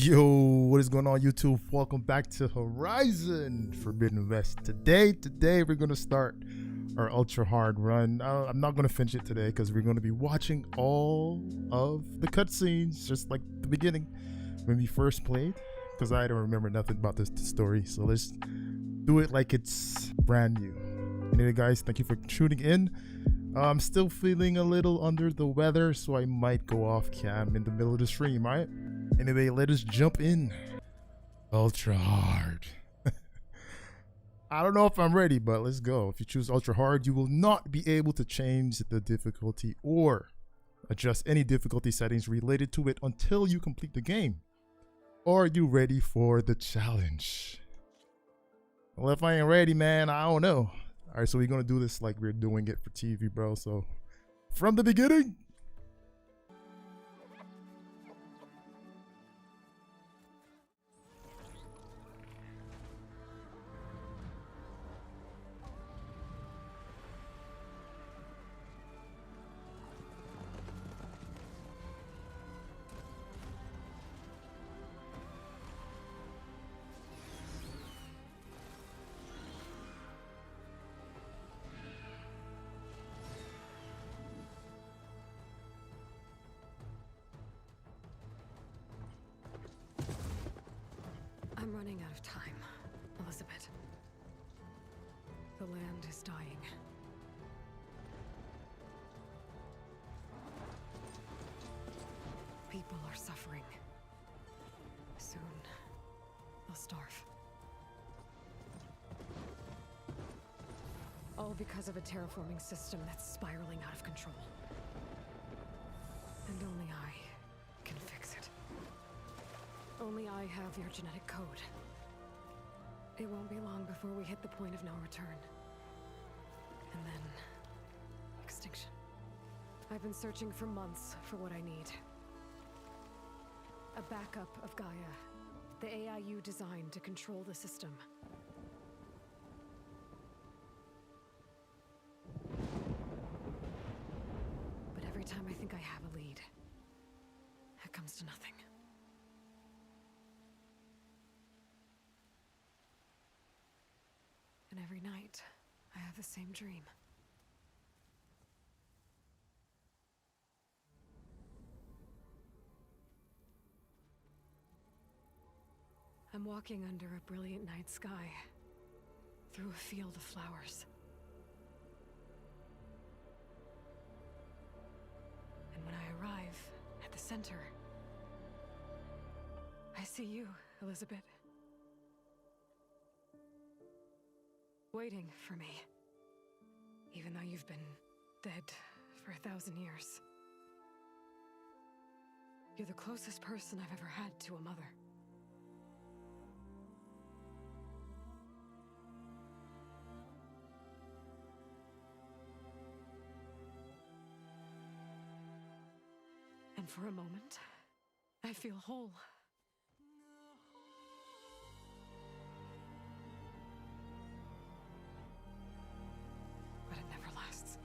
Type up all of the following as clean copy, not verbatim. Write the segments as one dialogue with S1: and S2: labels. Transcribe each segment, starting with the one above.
S1: Yo, what is going on, YouTube? Welcome back to Horizon Forbidden West. Today we're gonna start our ultra hard run. I'm not gonna finish it today because we're gonna be watching all of the cutscenes, just like the beginning when we first played. Because I don't remember nothing about this story, so let's do it like it's brand new. Anyway, guys, thank you for tuning in. I'm still feeling a little under the weather, so I might go off cam in the middle of the stream, right? Anyway, let us jump in. Ultra hard. I don't know if I'm ready, but let's go. If you choose ultra hard, you will not be able to change the difficulty or adjust any difficulty settings related to it until you complete the game. Are you ready for the challenge? Well, if I ain't ready, man, I don't know. All right, so we're gonna do this like we're doing it for TV, bro. So from the beginning.
S2: I'm running out of time, Elizabeth. The land is dying. People are suffering. Soon, they'll starve. All because of a terraforming system that's spiraling out of control. And only I can fix it. Only I have your genetic code. It won't be long before we hit the point of no return. And then... extinction. I've been searching for months for what I need. A backup of Gaia. The AI you designed to control the system. But every time I think I have a lead, it comes to nothing. And every night, I have the same dream. I'm walking under a brilliant night sky, through a field of flowers. And when I arrive at the center, I see you, Elizabeth. Waiting for me, even though you've been dead for 1,000 years. You're the closest person I've ever had to a mother. And for a moment, I feel whole. But it never lasts.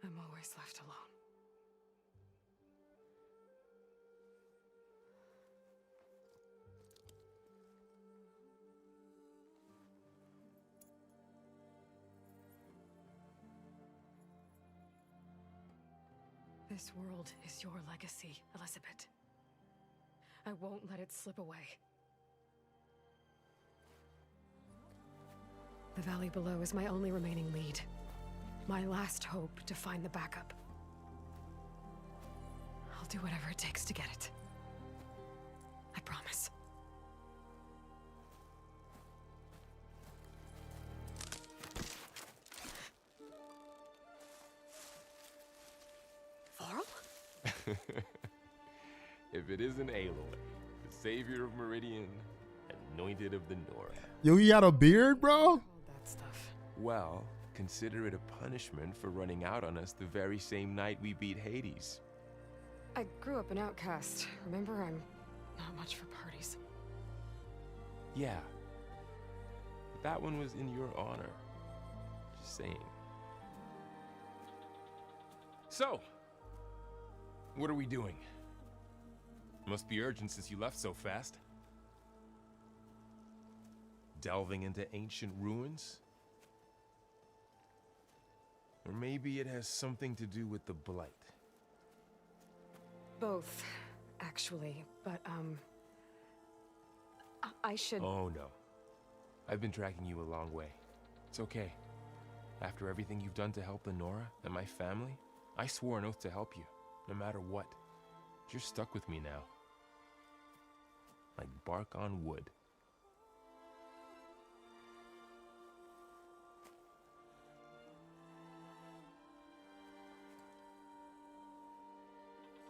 S2: I'm always left alone. This world is your legacy, Elizabeth. I won't let it slip away. The valley below is my only remaining lead. My last hope to find the backup. I'll do whatever it takes to get it. I promise.
S3: If it isn't Aloy, the savior of Meridian, anointed of the Nora.
S1: Yo, he had a beard, bro?
S2: That stuff.
S3: Well, consider it a punishment for running out on us the very same night we beat Hades.
S2: I grew up an outcast. Remember, I'm not much for parties.
S3: Yeah. But that one was in your honor. Just saying. So, what are we doing? Must be urgent since you left so fast. Delving into ancient ruins? Or maybe it has something to do with the Blight.
S2: Both, actually, but, I should...
S3: Oh, no. I've been tracking you a long way. It's okay. After everything you've done to help Lenora and my family, I swore an oath to help you, no matter what. You're stuck with me now. Like bark on wood.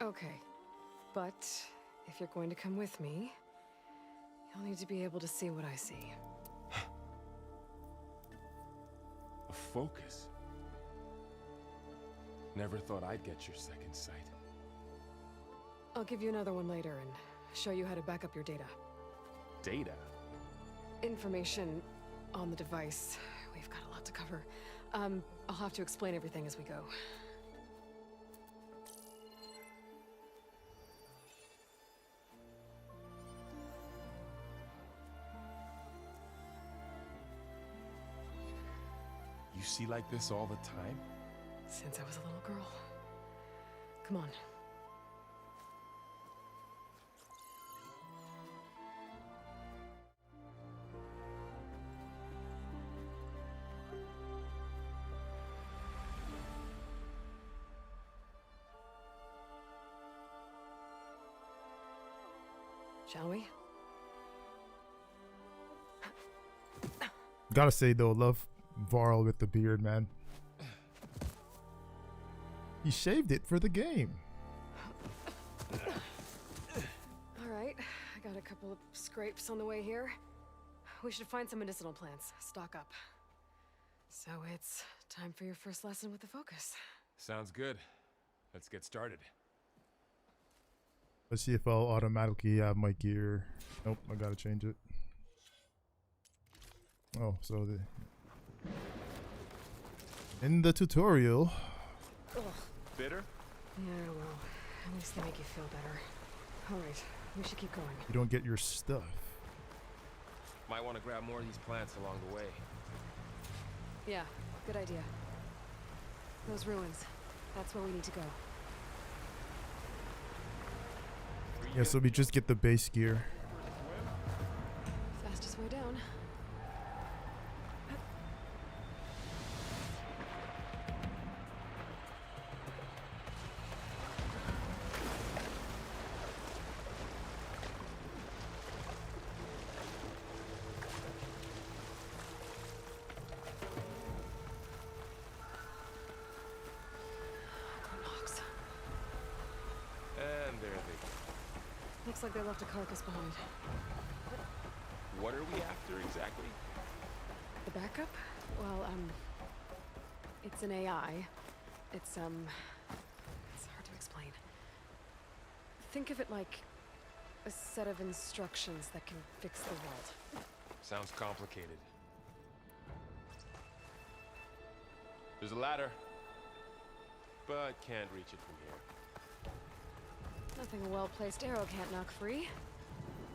S2: Okay, but if you're going to come with me, you'll need to be able to see what I see.
S3: A focus? Never thought I'd get your second sight.
S2: I'll give you another one later and show you how to back up your data.
S3: Data?
S2: Information on the device. We've got a lot to cover. I'll have to explain everything as we go.
S3: You see like this all the time?
S2: Since I was a little girl. Come on. Shall we?
S1: Gotta say though, love Varl with the beard, man. He shaved it for the game.
S2: Alright, I got a couple of scrapes on the way here. We should find some medicinal plants, stock up. So it's time for your first lesson with the focus.
S3: Sounds good. Let's get started.
S1: Let's see if I'll automatically have my gear. Nope, I gotta change it. Oh, so in the tutorial.
S2: Ugh.
S3: Bitter?
S2: Yeah, well, at least they make you feel better. Alright, we should keep going.
S1: You don't get your stuff.
S3: Might want to grab more of these plants along the way.
S2: Yeah, good idea. Those ruins, that's where we need to go.
S1: Yeah, so we just get the base gear.
S2: Fastest way down.
S3: And there they go.
S2: Looks like they left a carcass behind.
S3: What are we after exactly?
S2: The backup? Well, it's an AI. It's hard to explain. Think of it like a set of instructions that can fix the world.
S3: Sounds complicated. There's a ladder, but can't reach it from here.
S2: Nothing a well-placed arrow can't knock free.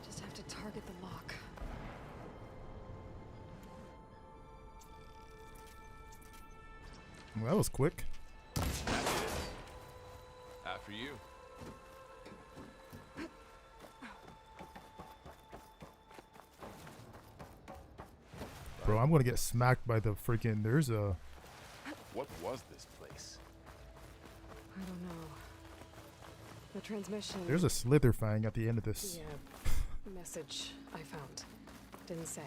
S2: Just have to target the lock.
S1: Well, that was quick.
S3: That's it. After you.
S1: Bro, I'm gonna get smacked by the freaking. There's a.
S3: What was this place?
S2: I don't know. The transmission.
S1: There's a slither fang at the end of this.
S2: The message I found didn't say.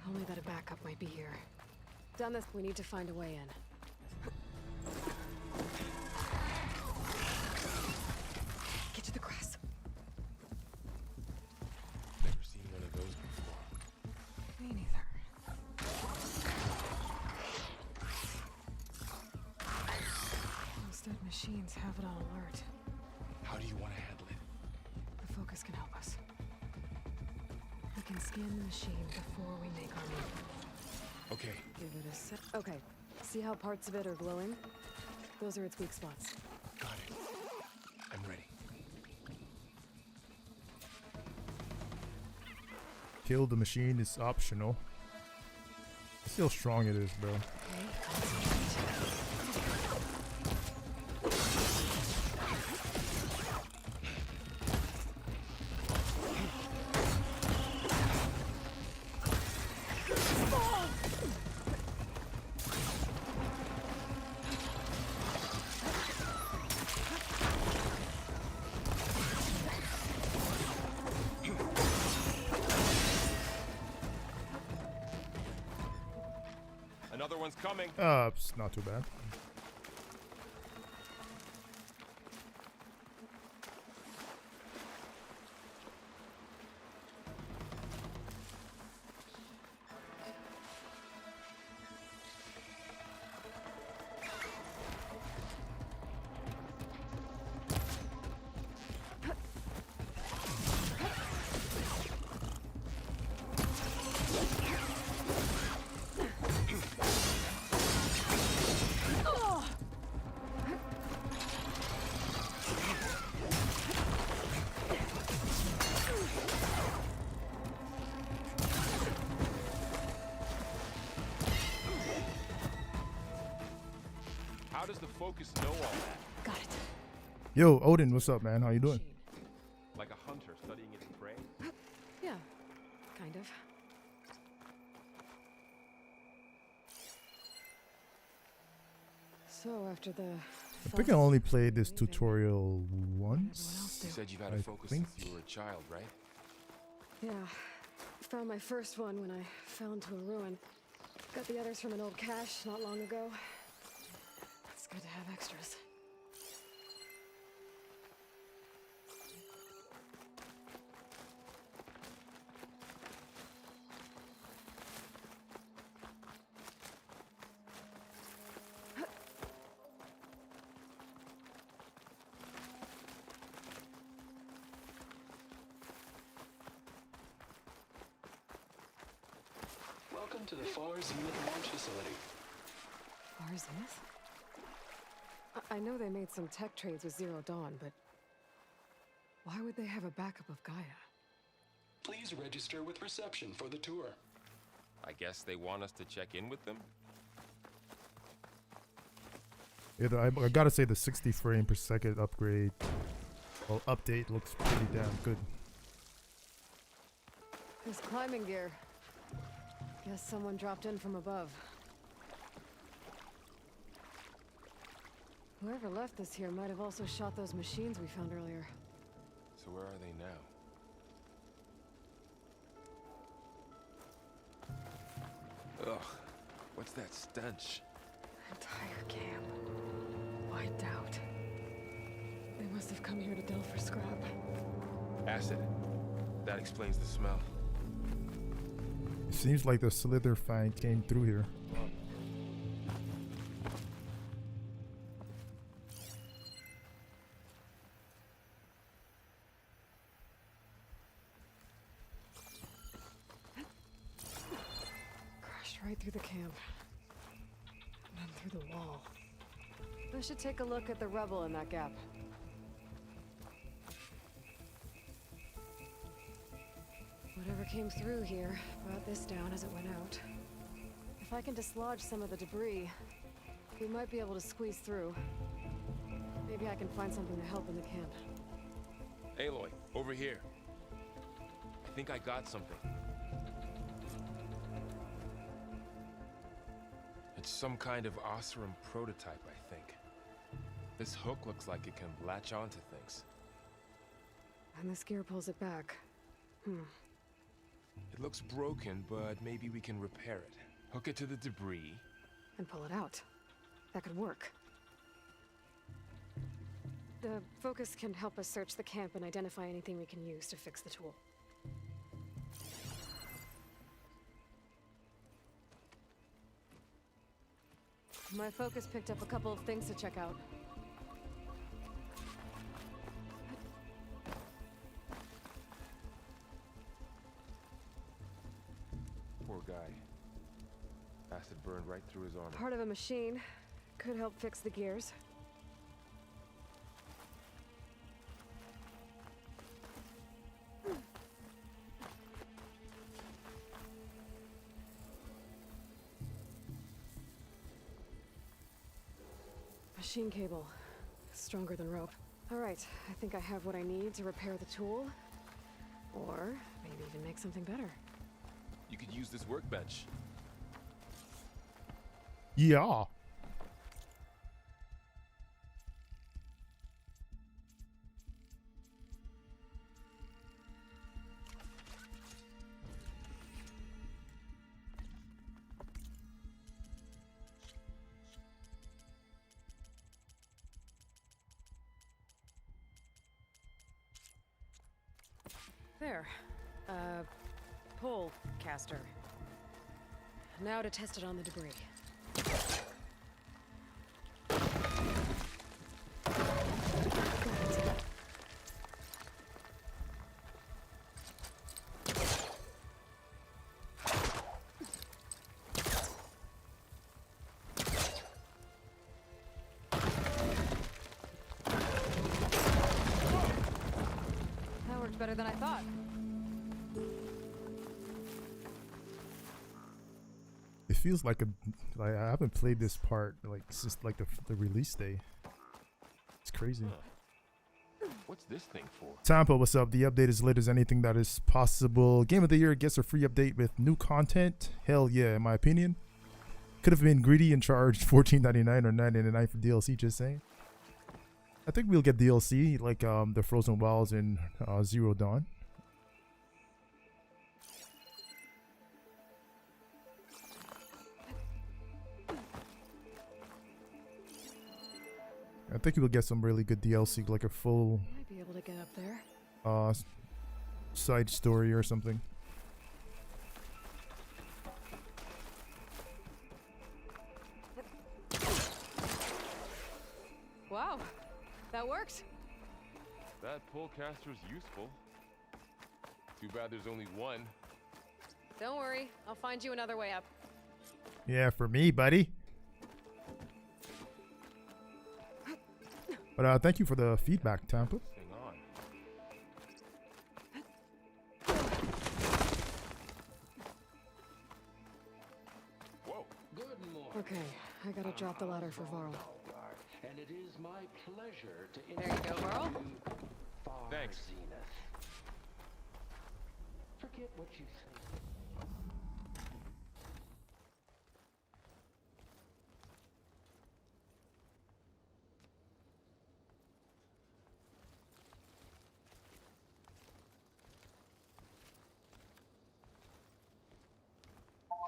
S2: Only that a backup might be here. Down this, we need to find a way in. Get to the grass.
S3: Never seen one of those before.
S2: Me neither. machines have it on alert.
S3: How do you want to handle it?
S2: The focus can help us. We can scan the machine before we make our move.
S3: Okay.
S2: Give it a sec. Okay. See how parts of it are glowing? Those are its weak spots.
S3: Got it. I'm ready.
S1: Kill the machine is optional. See how strong it is, bro.
S2: Okay, concentrate.
S3: Another one's coming.
S1: It's not too bad.
S3: How does the focus know all that?
S2: Got it.
S1: Yo, Odin, what's up, man? How you doing?
S2: Machine.
S3: Like a hunter studying its prey?
S2: Yeah, kind of. So after the
S1: I think I only played this tutorial once.
S3: You said you've had
S1: I
S3: a focus
S1: think-
S3: since you were a child, right?
S2: Yeah. Found my first one when I fell into a ruin. Got the others from an old cache not long ago. It's good to have extras.
S4: Welcome to the Far Zenith launch facility.
S2: Far Zenith? I know they made some tech trades with Zero Dawn, but why would they have a backup of Gaia?
S4: Please register with reception for the tour.
S3: I guess they want us to check in with them?
S1: Yeah, I gotta say the 60 frame per second upgrade, well, update looks pretty damn good.
S2: This climbing gear. Guess someone dropped in from above. Whoever left this here might have also shot those machines we found earlier.
S3: So where are they now? Ugh, what's that stench?
S2: Entire camp. Wiped out. They must have come here to delve for scrap.
S3: Acid. That explains the smell.
S1: It seems like the Slither find came through here.
S2: Crashed right through the camp. And then through the wall. I should take a look at the rubble in that gap. Whatever came through here brought this down as it went out. If I can dislodge some of the debris, we might be able to squeeze through. Maybe I can find something to help in the camp.
S3: Aloy, over here. I think I got something. It's some kind of Oseram prototype, I think. This hook looks like it can latch onto things.
S2: And this gear pulls it back.
S3: It looks broken, but maybe we can repair it. Hook it to the debris.
S2: And pull it out. That could work. The focus can help us search the camp and identify anything we can use to fix the tool. My focus picked up a couple of things to check out.
S3: Acid burned right through his armor.
S2: Part of a machine. Could help fix the gears. Machine cable. Stronger than rope. Alright, I think I have what I need to repair the tool. Or maybe even make something better.
S3: You could use this workbench.
S1: Yeah.
S2: There. Pole caster. Now to test it on the debris. That worked better than I thought.
S1: It feels like I haven't played this part like since like the release day. It's crazy.
S3: What's this thing for?
S1: Tampa, what's up? The update is lit as anything that is possible. Game of the year gets a free update with new content. Hell yeah, in my opinion. Could have been greedy and charged $14.99 or $9.99 for DLC, just saying. I think we'll get DLC like the Frozen Wilds and Zero Dawn. I think we'll get some really good DLC, like a full
S2: Might be able to get up there.
S1: side story or something.
S2: Wow, that worked.
S3: That pole caster's useful. Too bad there's only one.
S2: Don't worry, I'll find you another way up.
S1: Yeah, for me, buddy. But thank you for the feedback, Tampa.
S3: Hang on. Whoa.
S4: Good morning.
S2: Okay, I gotta drop the ladder for Varl.
S4: And it is my pleasure to
S2: There you go, Varl.
S4: Far
S3: Thanks.
S4: Zenith. Forget what you think.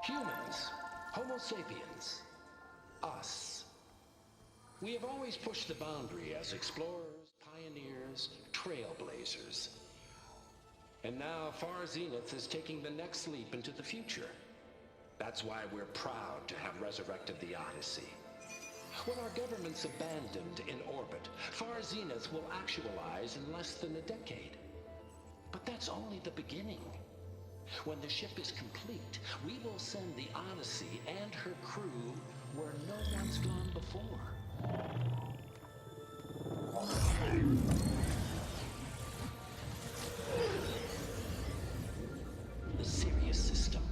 S4: Humans, Homo sapiens, us. We have always pushed the boundary as explorers, pioneers, trailblazers. And now Far Zenith is taking the next leap into the future. That's why we're proud to have resurrected the Odyssey. When our government's abandoned in orbit, Far Zenith will actualize in less than a decade. But that's only the beginning. When the ship is complete, we will send the Odyssey and her crew where no one's gone before. The Sirius system.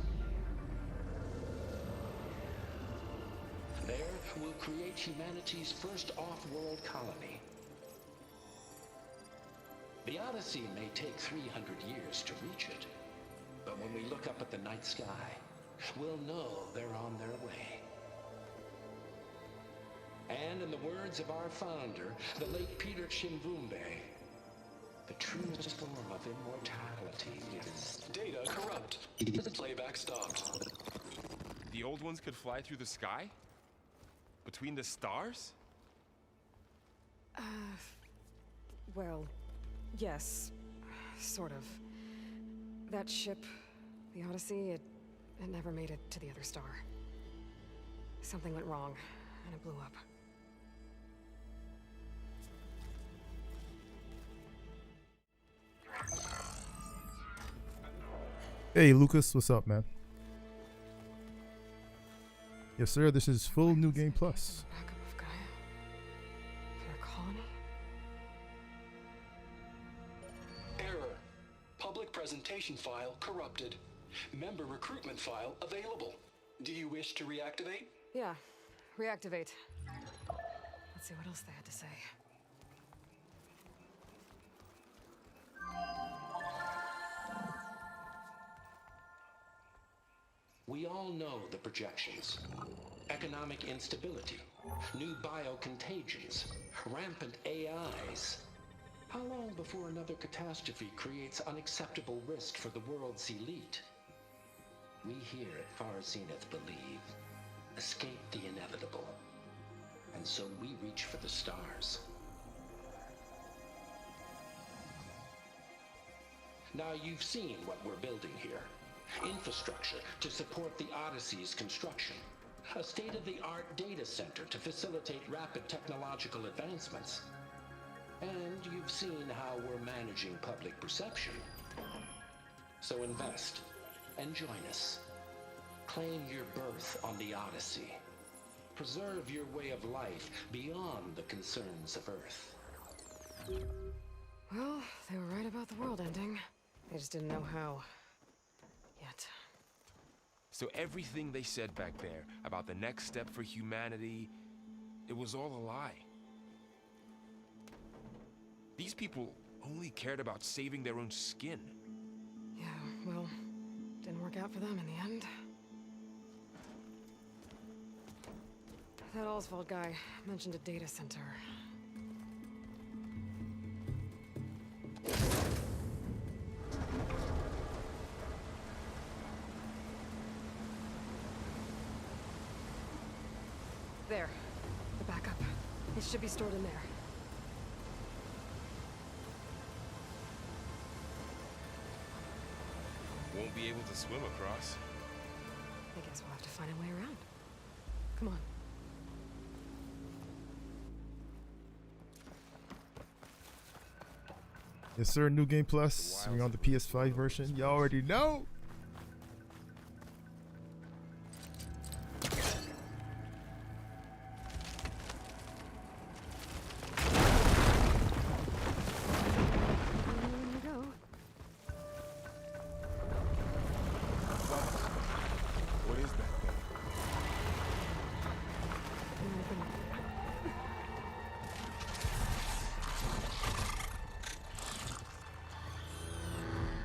S4: There, we'll create humanity's first off-world colony. The Odyssey may take 300 years to reach it. But when we look up at the night sky, we'll know they're on their way. And in the words of our founder, the late Peter Chimbumbe, the truest form of immortality is... Data corrupt. Playback stopped.
S3: The old ones could fly through the sky? Between the stars?
S2: Well, yes, sort of. That ship, the Odyssey, it never made it to the other star. Something went wrong, and it blew up.
S1: Hey, Lucas, what's up, man? Yes, sir. This is full New Game Plus.
S2: Backup of Gaia? For the colony?
S4: Error. Public presentation file corrupted. Member recruitment file available. Do you wish to reactivate?
S2: Yeah. Reactivate. Let's see what else they had to say.
S4: We all know the projections. Economic instability, new biocontagions, rampant AIs. How long before another catastrophe creates unacceptable risk for the world's elite? We here at Far Zenith believe, escape the inevitable. And so we reach for the stars. Now you've seen what we're building here. Infrastructure to support the Odyssey's construction. A state-of-the-art data center to facilitate rapid technological advancements. And you've seen how we're managing public perception. So invest and join us. Claim your berth on the Odyssey. Preserve your way of life beyond the concerns of Earth.
S2: Well, they were right about the world ending. They just didn't know how. Yet.
S3: So everything they said back there about the next step for humanity, it was all a lie. These people only cared about saving their own skin.
S2: Yeah, well, didn't work out for them in the end. That Oswald guy mentioned a data center. There. The backup. It should be stored in there.
S3: Won't be able to swim across.
S2: I guess we'll have to find a way around. Come on.
S1: Yes, sir. New Game Plus. We're on the PS5 version. You already know.
S2: In you go.
S3: What is that thing?
S2: Open it.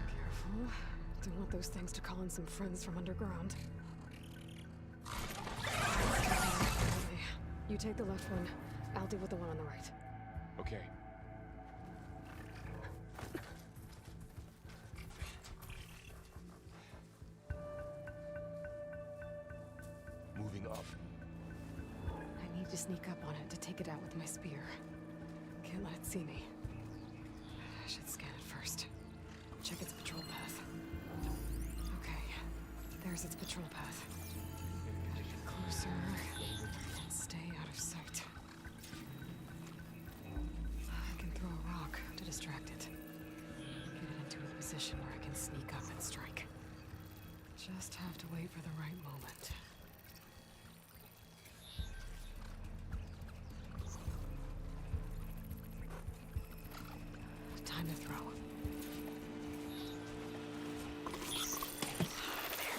S2: Careful. Don't want those things to call in some friends from underground. You take the left one. I'll deal with the one on the right.
S3: Okay. Moving up.
S2: I need to sneak up on it to take it out with my spear. Can't let it see me. I should scan it first. Check its patrol path. Okay, there's its patrol path. Gotta get closer and stay out of sight. I can throw a rock to distract it. Get it into a position where I can sneak up and strike. Just have to wait for the right moment. Time to throw. There.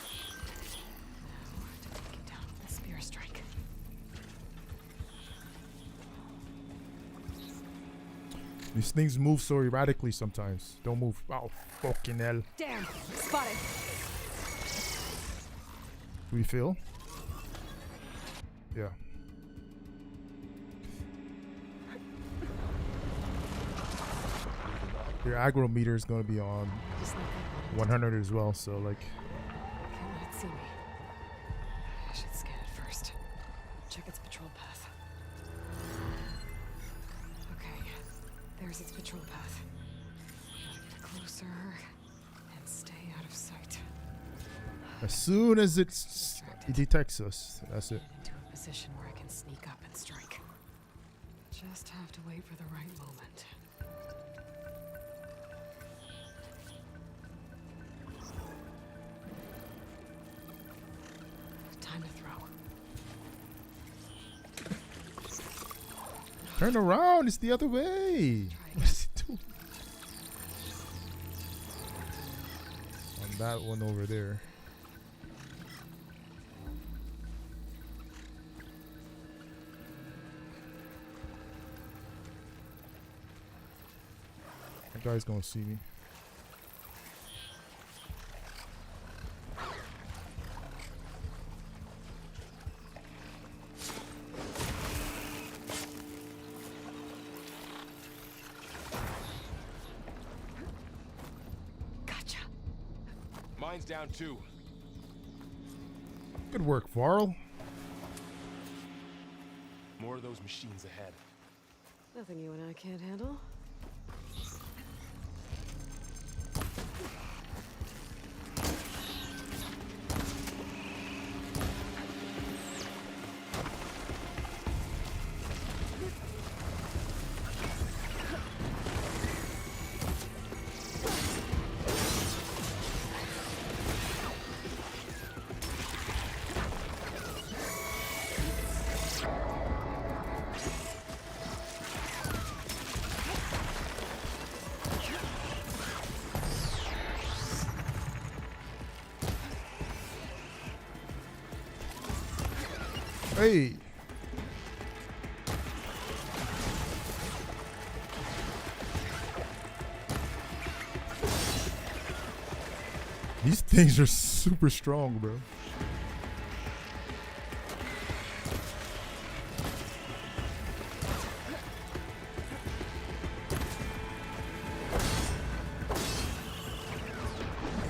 S2: Now to take it down with a spear strike.
S1: These things move so erratically sometimes. Don't move. Oh, fucking hell.
S2: Damn! Spotted!
S1: Do we feel? Yeah. Your aggro meter is going to be on
S2: Just sneak up on it.
S1: 100 as well, so like,
S2: Can't let it see me. I should scan it first. Check its patrol path. Okay, there's its patrol path. Get closer and stay out of sight.
S1: as soon as it detects us, that's it.
S2: Get into a position where I can sneak up and strike. Just have to wait for the right moment. Time to throw.
S1: Turn around. It's the other way. What is it doing? On that one over there. That guy's gonna see me.
S2: Gotcha.
S3: Mine's down too.
S1: Good work, Varl.
S3: More of those machines ahead.
S2: Nothing you and I can't handle.
S1: Hey. These things are super strong, bro.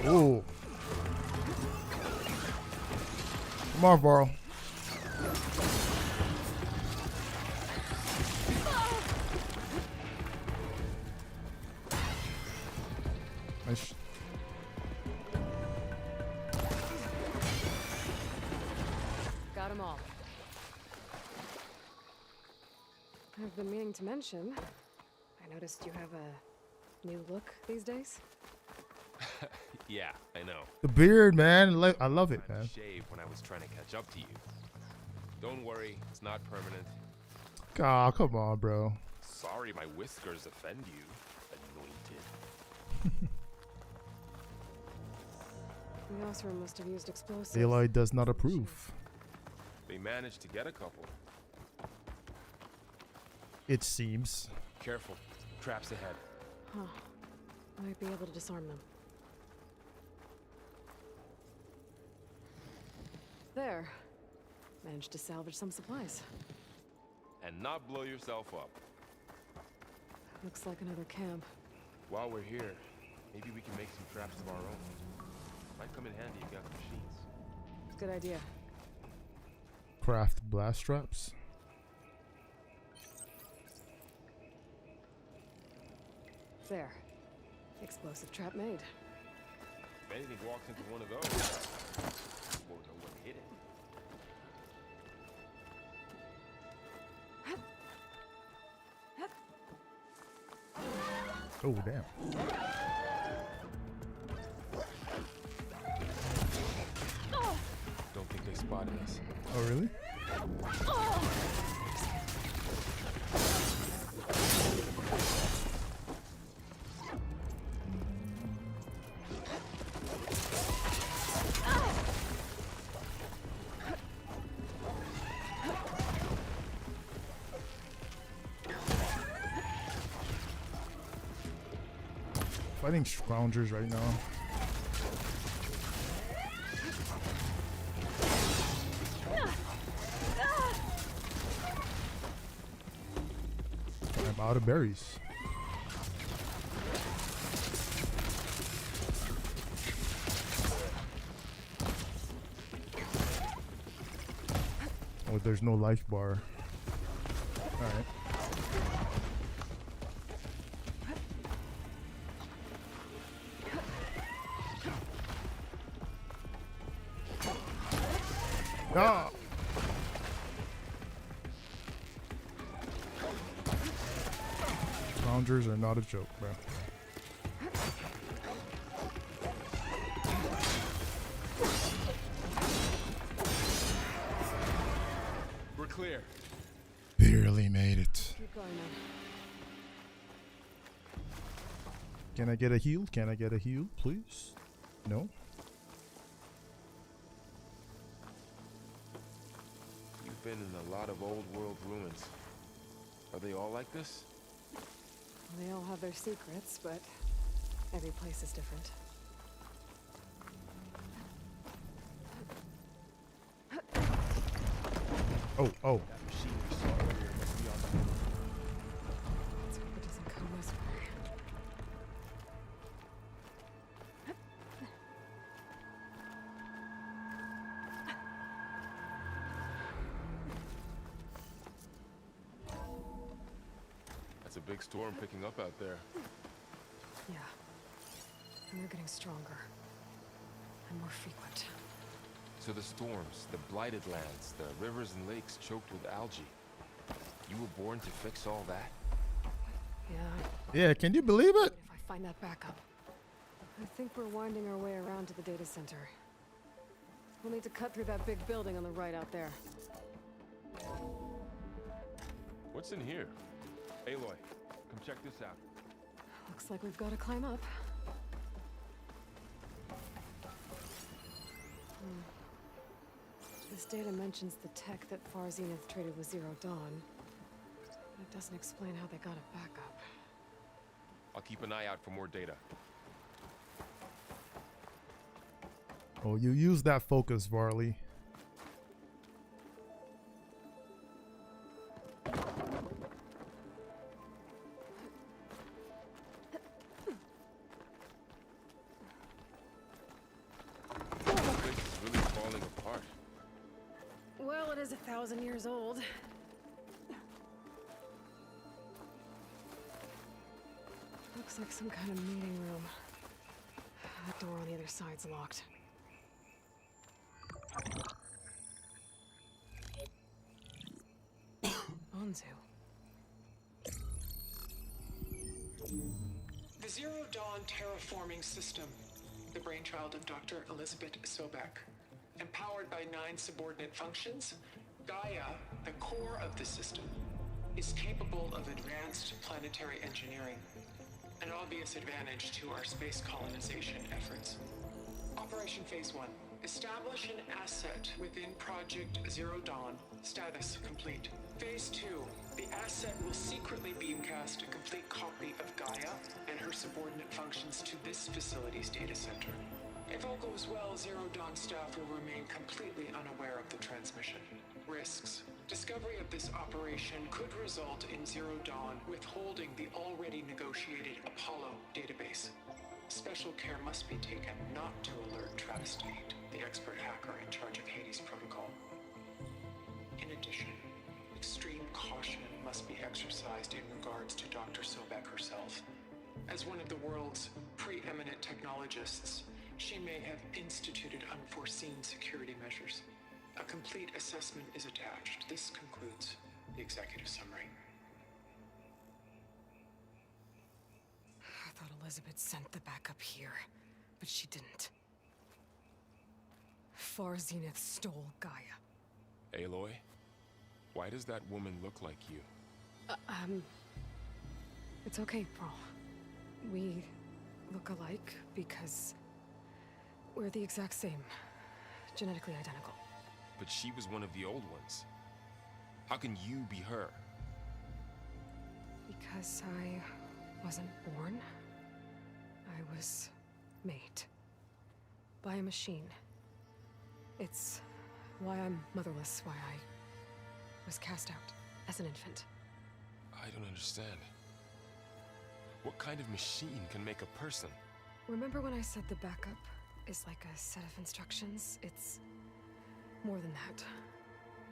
S1: Oh. Come on, Varl. Nice.
S2: Got them all. I've been meaning to mention, I noticed you have a new look these days.
S3: Yeah, I know.
S1: The beard, man. I love it,
S3: I
S1: man.
S3: shaved when I was trying to catch up to you. Don't worry, it's not permanent.
S1: Ah, come on, bro.
S3: Sorry my whiskers offend you, anointed.
S2: The Osram must have used explosives.
S1: Aloy does not approve.
S3: They managed to get a couple.
S1: It seems.
S3: Careful, traps ahead.
S2: Huh. Might be able to disarm them. There. Managed to salvage some supplies.
S3: And not blow yourself up.
S2: Looks like another camp.
S3: While we're here, maybe we can make some traps of our own. Might come in handy if you got the machines.
S2: Good idea.
S1: Craft blast traps.
S2: There. Explosive trap made.
S3: If anything walks into one of those, won't know what hit it.
S1: Oh, damn.
S3: Don't think they spotted us.
S1: Oh, really? Fighting scroungers right now. I'm out of berries. Oh, there's no life bar. Alright. Ah! Scroungers are not a joke, bro.
S3: We're clear.
S1: barely made it.
S2: Keep going now.
S1: Can I get a heal? Can I get a heal, please? No?
S3: You've been in a lot of old world ruins. Are they all like this?
S2: They all have their secrets, but every place is different.
S1: Oh, oh.
S3: That machine we saw earlier must be on the move.
S2: Let's hope it doesn't come this way.
S3: That's a big storm picking up out there.
S2: Yeah. And they're getting stronger. And more frequent.
S3: So the storms, the blighted lands, the rivers and lakes choked with algae. You were born to fix all that?
S2: Yeah.
S1: Yeah, can you believe it?
S2: If I find that backup. I think we're winding our way around to the data center. We'll need to cut through that big building on the right out there.
S3: What's in here? Aloy, come check this out.
S2: Looks like we've got to climb up. This data mentions the tech that Far Zenith traded with Zero Dawn. But it doesn't explain how they got it back up.
S3: I'll keep an eye out for more data.
S1: Oh, you use that focus, Varley.
S3: This place is really falling apart.
S2: Well, it is 1,000 years old. Looks like some kind of meeting room. That door on the other side's locked. Anzu.
S5: The Zero Dawn terraforming system, the brainchild of Dr. Elizabeth Sobek. Empowered by 9 subordinate functions, Gaia, the core of the system, is capable of advanced planetary engineering, an obvious advantage to our space colonization efforts. Operation Phase 1. Establish an asset within Project Zero Dawn. Status complete. Phase 2. The asset will secretly beamcast a complete copy of Gaia and her subordinate functions to this facility's data center. If all goes well, Zero Dawn staff will remain completely unaware of the transmission. Risks. Discovery of this operation could result in Zero Dawn withholding the already negotiated Apollo database. Special care must be taken not to alert Travis Tate, the expert hacker in charge of Hades protocol. In addition, extreme caution must be exercised in regards to Dr. Sobek herself. As one of the world's preeminent technologists, she may have instituted unforeseen security measures. A complete assessment is attached. This concludes the executive summary.
S2: I thought Elizabeth sent the backup here, but she didn't. Far Zenith stole Gaia.
S3: Aloy, why does that woman look like you?
S2: It's okay, Pearl. We look alike because we're the exact same. Genetically identical.
S3: But she was one of the old ones. How can you be her?
S2: Because I wasn't born. I was made. By a machine. It's why I'm motherless, why I was cast out as an infant.
S3: I don't understand. What kind of machine can make a person?
S2: Remember when I said the backup is like a set of instructions? It's more than that.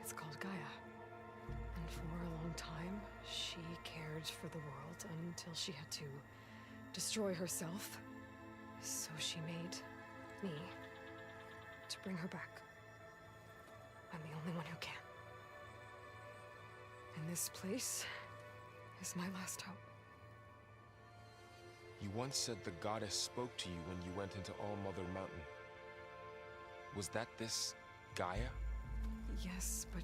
S2: It's called Gaia. And for a long time, she cared for the world until she had to destroy herself. So she made me to bring her back. I'm the only one who can. And this place is my last hope.
S3: You once said the goddess spoke to you when you went into All Mother Mountain. Was that this Gaia?
S2: Yes, but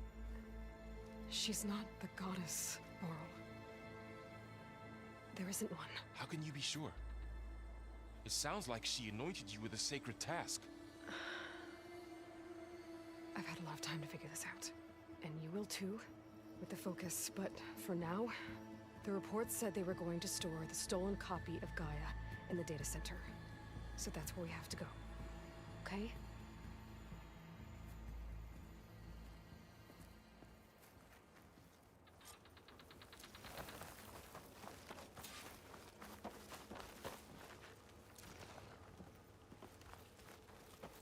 S2: She's not the goddess, Laurel. There isn't one.
S3: How can you be sure? It sounds like she anointed you with a sacred task.
S2: I've had a lot of time to figure this out. And you will too, with the focus. But for now, the reports said they were going to store the stolen copy of Gaia in the data center. So that's where we have to go. Okay?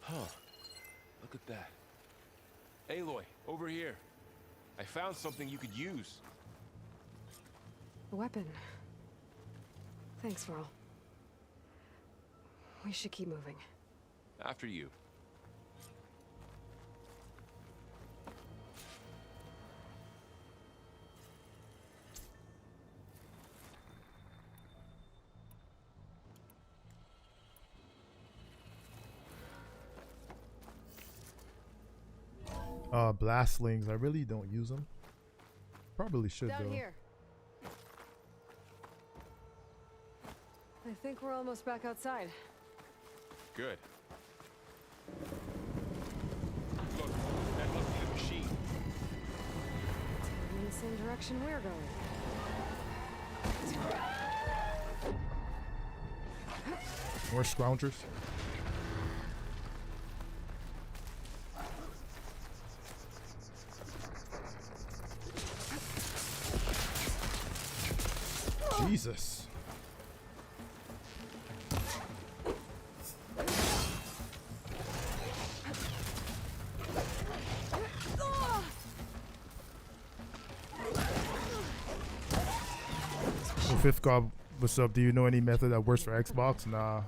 S3: Huh. Look at that. Aloy, over here. I found something you could use.
S2: A weapon. Thanks, Varl. We should keep moving.
S3: After you.
S1: Blastlings. I really don't use them. Probably should
S2: Down
S1: though.
S2: here. I think we're almost back outside.
S3: Good. Look, that must be the machine.
S2: In the same direction we're going.
S1: More scroungers. Jesus. Oh, Fifth God, what's up? Do you know any method that works for Xbox? Nah.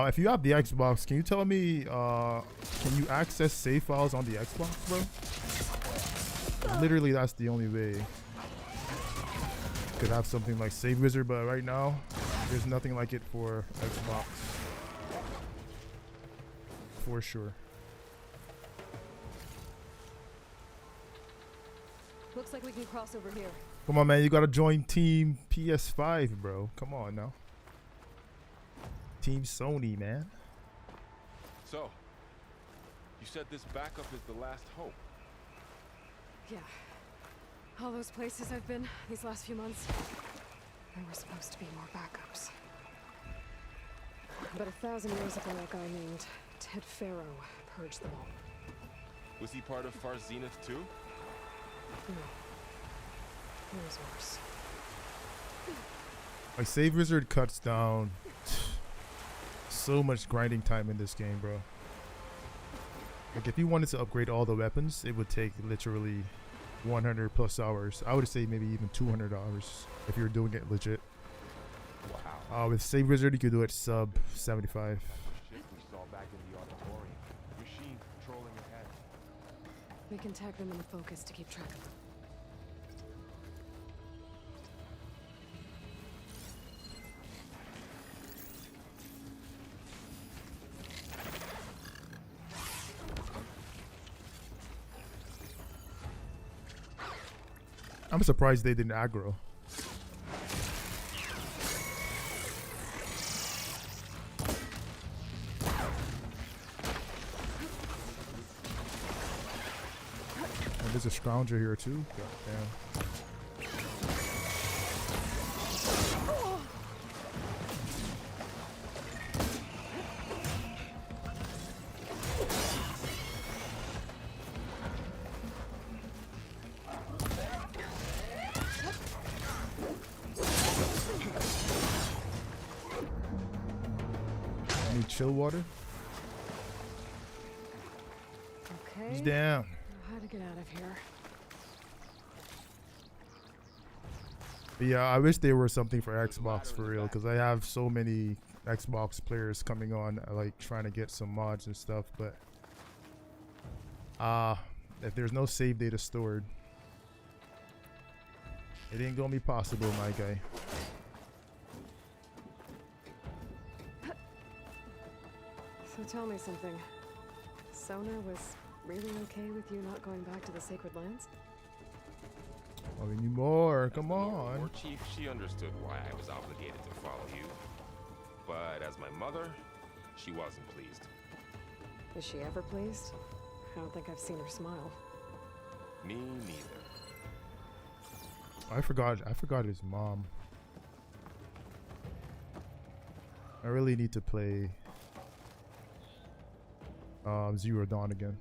S1: If you have the Xbox, can you tell me, can you access save files on the Xbox, bro? Literally, that's the only way. Could have something like Save Wizard, but right now, there's nothing like it for Xbox. For sure.
S2: Looks like we can cross over here.
S1: Come on, man. You gotta join Team PS5, bro. Come on now. Team Sony, man.
S3: So, you said this backup is the last hope.
S2: Yeah. All those places I've been these last few months, there were supposed to be more backups. But 1,000 years ago, a guy named Ted Pharaoh purged them all.
S3: Was he part of Far Zenith too?
S2: No. It was worse.
S1: Like, Save Wizard cuts down so much grinding time in this game, bro. Like, if you wanted to upgrade all the weapons, it would take literally 100 plus hours. I would say maybe even 200 hours if you're doing it legit.
S3: Wow.
S1: With Save Wizard, you could do it sub 75.
S3: Ship we saw back in the auditorium. Machine patrolling ahead.
S2: We can tag them in the focus to keep track of them.
S1: I'm surprised they didn't aggro. And there's a scrounger here too. God damn. Need chill water.
S2: Okay.
S1: He's down.
S2: How to get out of here?
S1: But yeah, I wish there was something for Xbox for real, because I have so many Xbox players coming on, like trying to get some mods and stuff. But if there's no save data stored, it ain't gonna be possible, my guy.
S2: So tell me something. Sona was really okay with you not going back to the Sacred Lands?
S1: Oh, we need more.
S3: As
S1: Come
S3: the Nora War
S1: on.
S3: chief, she understood why I was obligated to follow you. But as my mother, she wasn't pleased.
S2: Is she ever pleased? I don't think I've seen her smile.
S3: Me neither.
S1: I forgot his mom. I really need to play Zero Dawn again.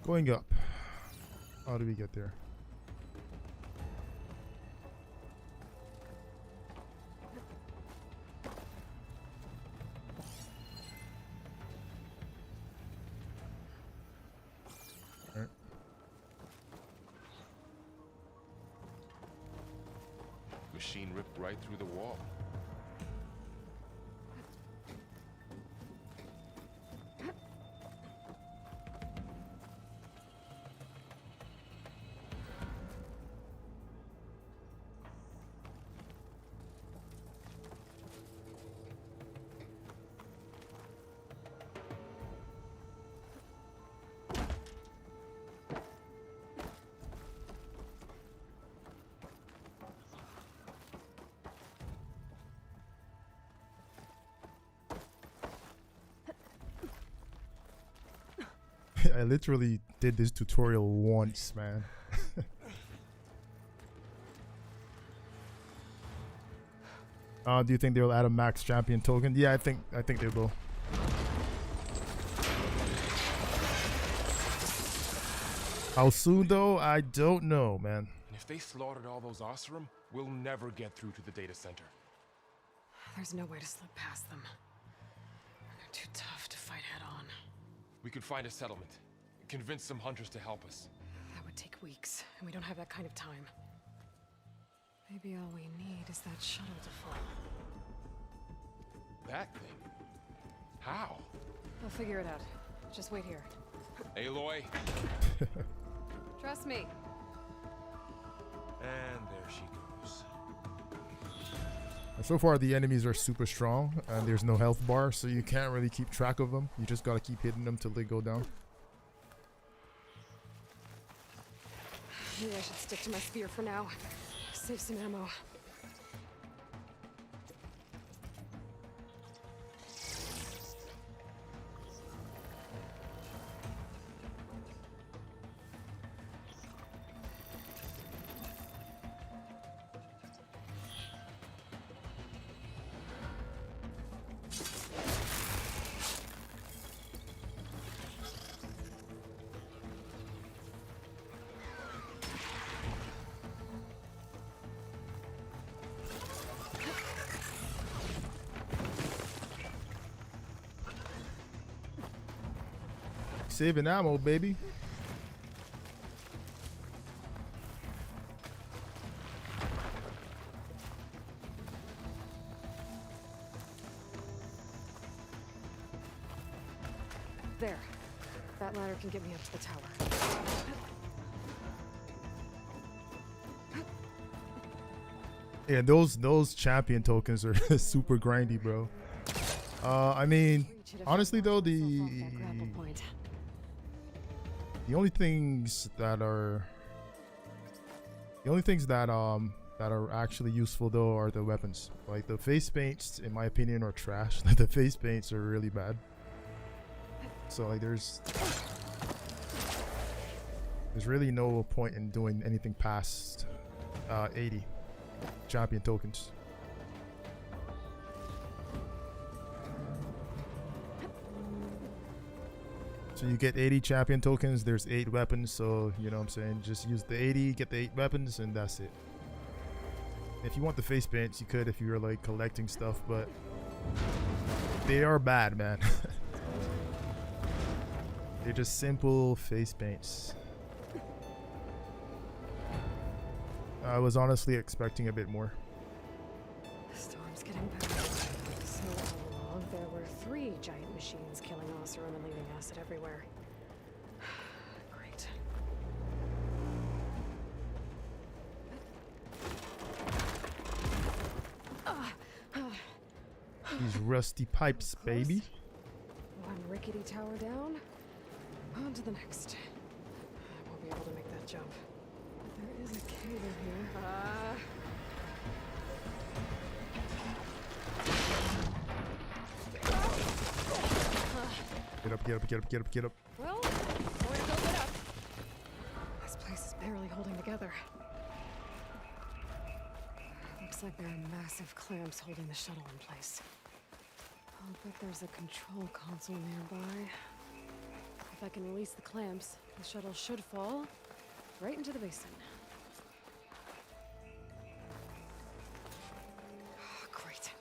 S1: Going up. How do we get there? Alright.
S3: Machine ripped right through the wall.
S1: I literally did this tutorial once, man. Do you think they'll add a max champion token? Yeah, I think they will. How soon though? I don't know, man.
S3: If they slaughtered all those Oseram, we'll never get through to the data center.
S2: There's no way to slip past them. They're too tough to fight head on.
S3: We could find a settlement. Convince some hunters to help us.
S2: That would take weeks, and we don't have that kind of time. Maybe all we need is that shuttle to fall.
S3: That thing? How?
S2: We'll figure it out. Just wait here.
S3: Aloy.
S2: Trust me.
S3: And there she goes.
S1: So far, the enemies are super strong, and there's no health bar, so you can't really keep track of them. You just gotta keep hitting them till they go down.
S2: Maybe I should stick to my spear for now. Save some ammo.
S1: Saving ammo, baby.
S2: There. That ladder can get me up to the tower.
S1: Yeah, those champion tokens are super grindy, bro. I mean, honestly though, the only things that are actually useful though are the weapons. Like the face paints, in my opinion, are trash. The face paints are really bad. So like there's really no point in doing anything past 80 champion tokens. So you get 80 champion tokens, there's 8 weapons, so you know what I'm saying, just use the 80, get the 8 weapons, and that's it. If you want the face paints, you could if you're like collecting stuff, but they are bad, man. They're just simple face paints. I was honestly expecting a bit more.
S2: The storm's getting better. So all along, there were 3 giant machines killing Oseram and leaving acid everywhere. Great.
S1: These rusty pipes, baby.
S2: One rickety tower down. On to the next. I won't be able to make that jump. There is a cave in here.
S1: Get up, get up, get up, get up, get up.
S2: Well, where to go get up? This place is barely holding together. Looks like there are massive clamps holding the shuttle in place. I'll bet there's a control console nearby. If I can release the clamps, the shuttle should fall right into the basin. Great.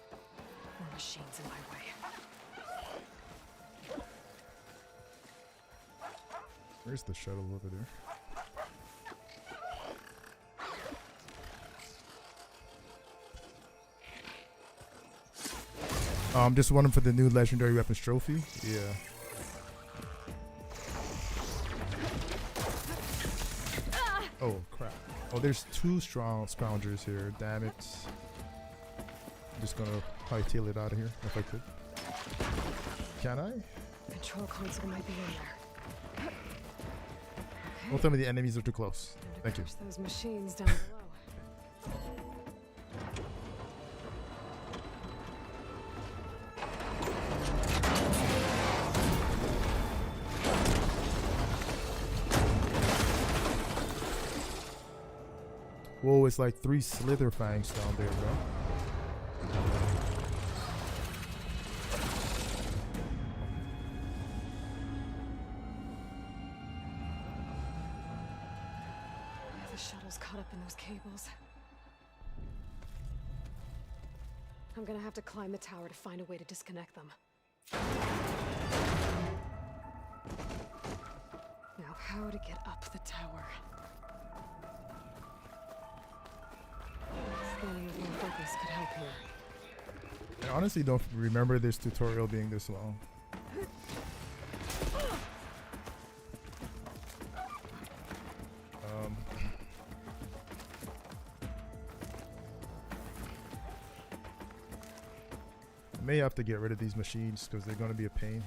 S2: More machines in my way.
S1: Where's the shuttle over there? Just one for the new legendary weapons trophy. Yeah. Oh crap. Oh, there's two strong scoundrels here. Damn it. I'm just gonna hightail it out of here if I could. Can I?
S2: Control console might be in there.
S1: Don't tell me the enemies are too close.
S2: Time to
S1: Thank you.
S2: crush those machines down below.
S1: Whoa, it's like 3 slither fangs down there, bro.
S2: The shuttle's caught up in those cables. I'm gonna have to climb the tower to find a way to disconnect them. Now, how to get up the tower? Scanning with more focus could help here.
S1: I honestly don't remember this tutorial being this long. I may have to get rid of these machines because they're going to be a pain.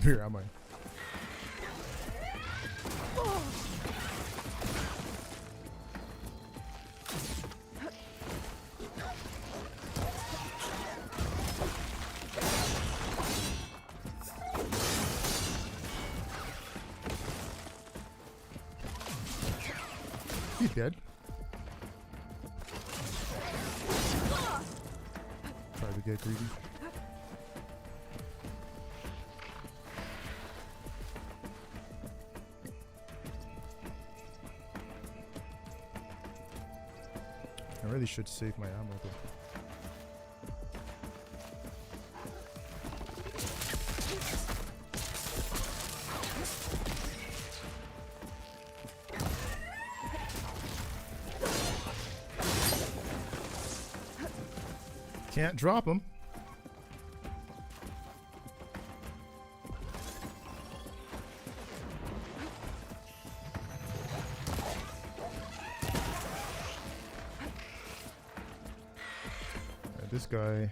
S1: Here am I. He's dead. Try to get greedy. I really should save my ammo though. Can't drop him. This guy.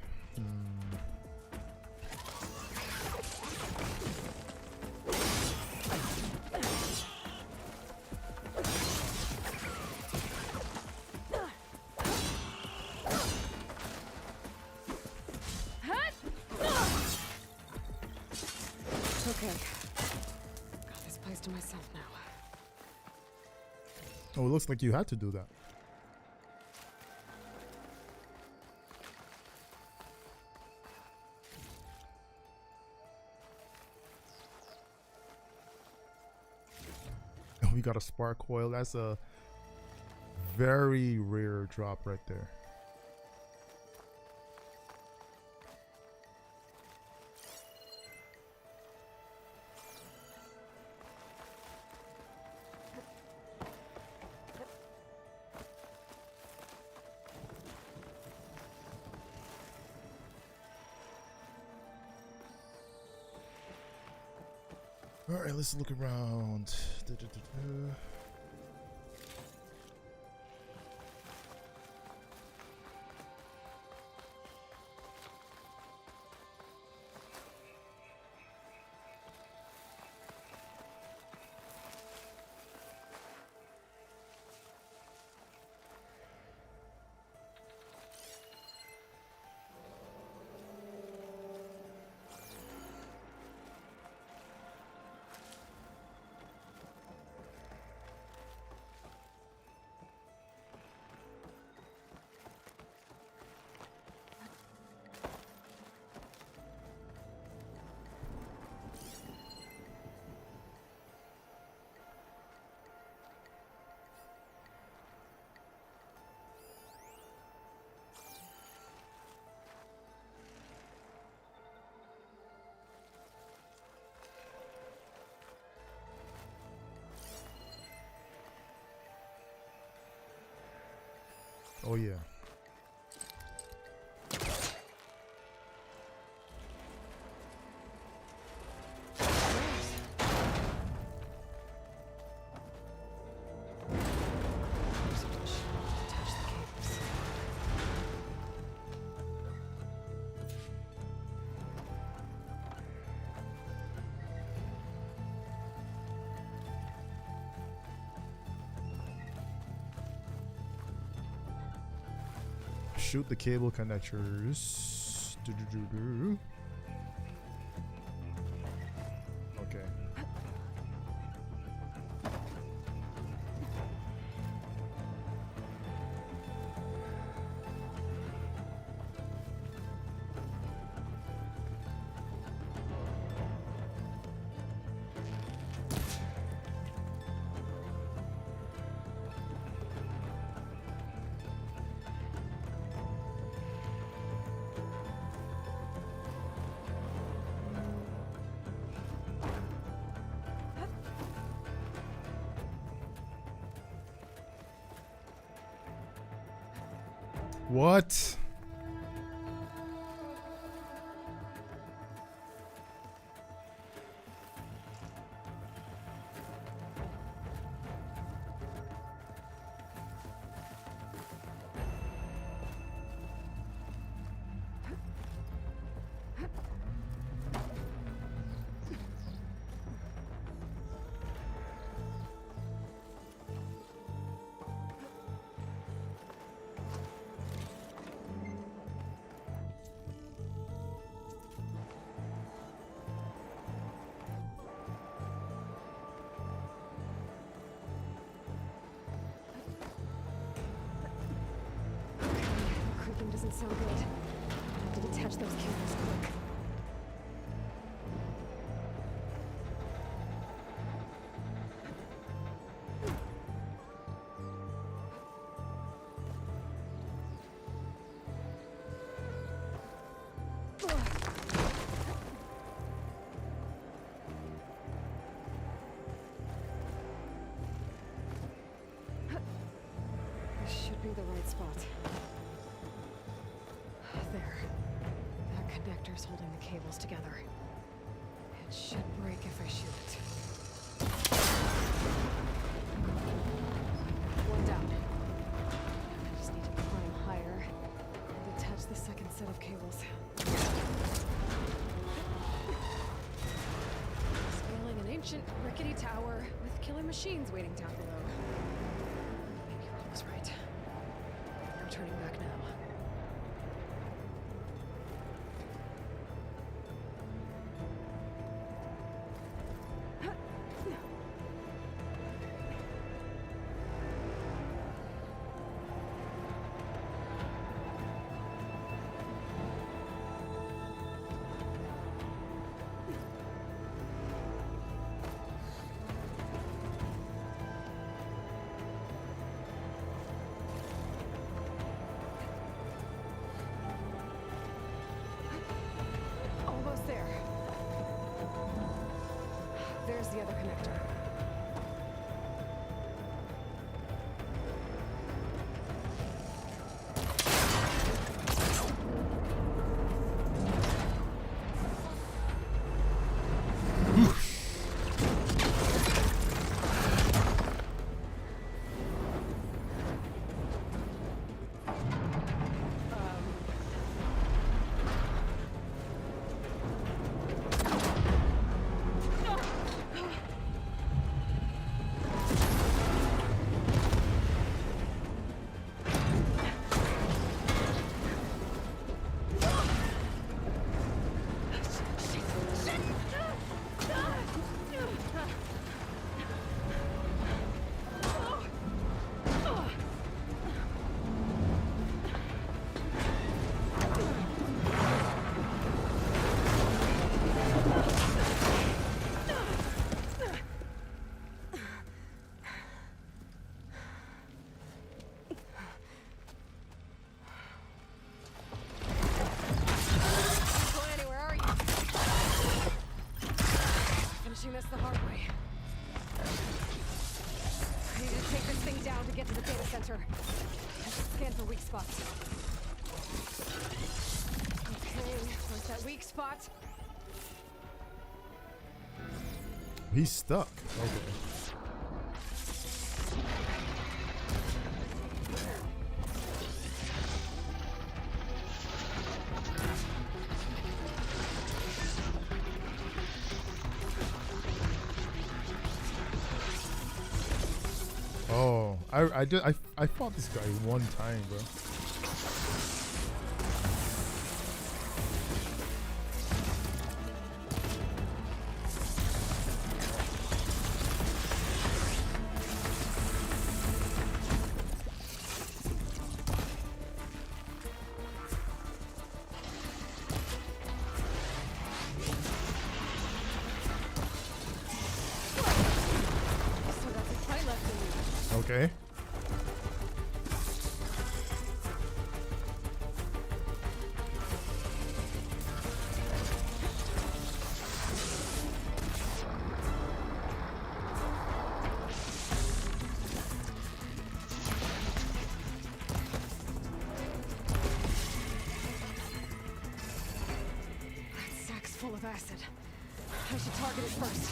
S2: Okay. Got this place to myself now.
S1: Oh, it looks like you had to do that. We got a spark coil. That's a very rare drop right there. All right, let's look around. Oh yeah. Shoot the cable connectors. Okay. What?
S2: Creaking doesn't sound good. I have to detach those cables quick. This should be the right spot. There. That connector's holding the cables together. It should break if I shoot it. One down. I just need to climb higher and detach the second set of cables. Scaling an ancient, rickety tower with killer machines waiting down below. Maybe Ron was right. No turning back now. other connector. This the hard way. I need to take this thing down to get to the data center. I should scan for weak spots. Okay, where's that weak spot?
S1: He's stuck. Okay. Oh, I fought this guy one time, bro. Okay.
S2: That sack's full of acid. I should target it first.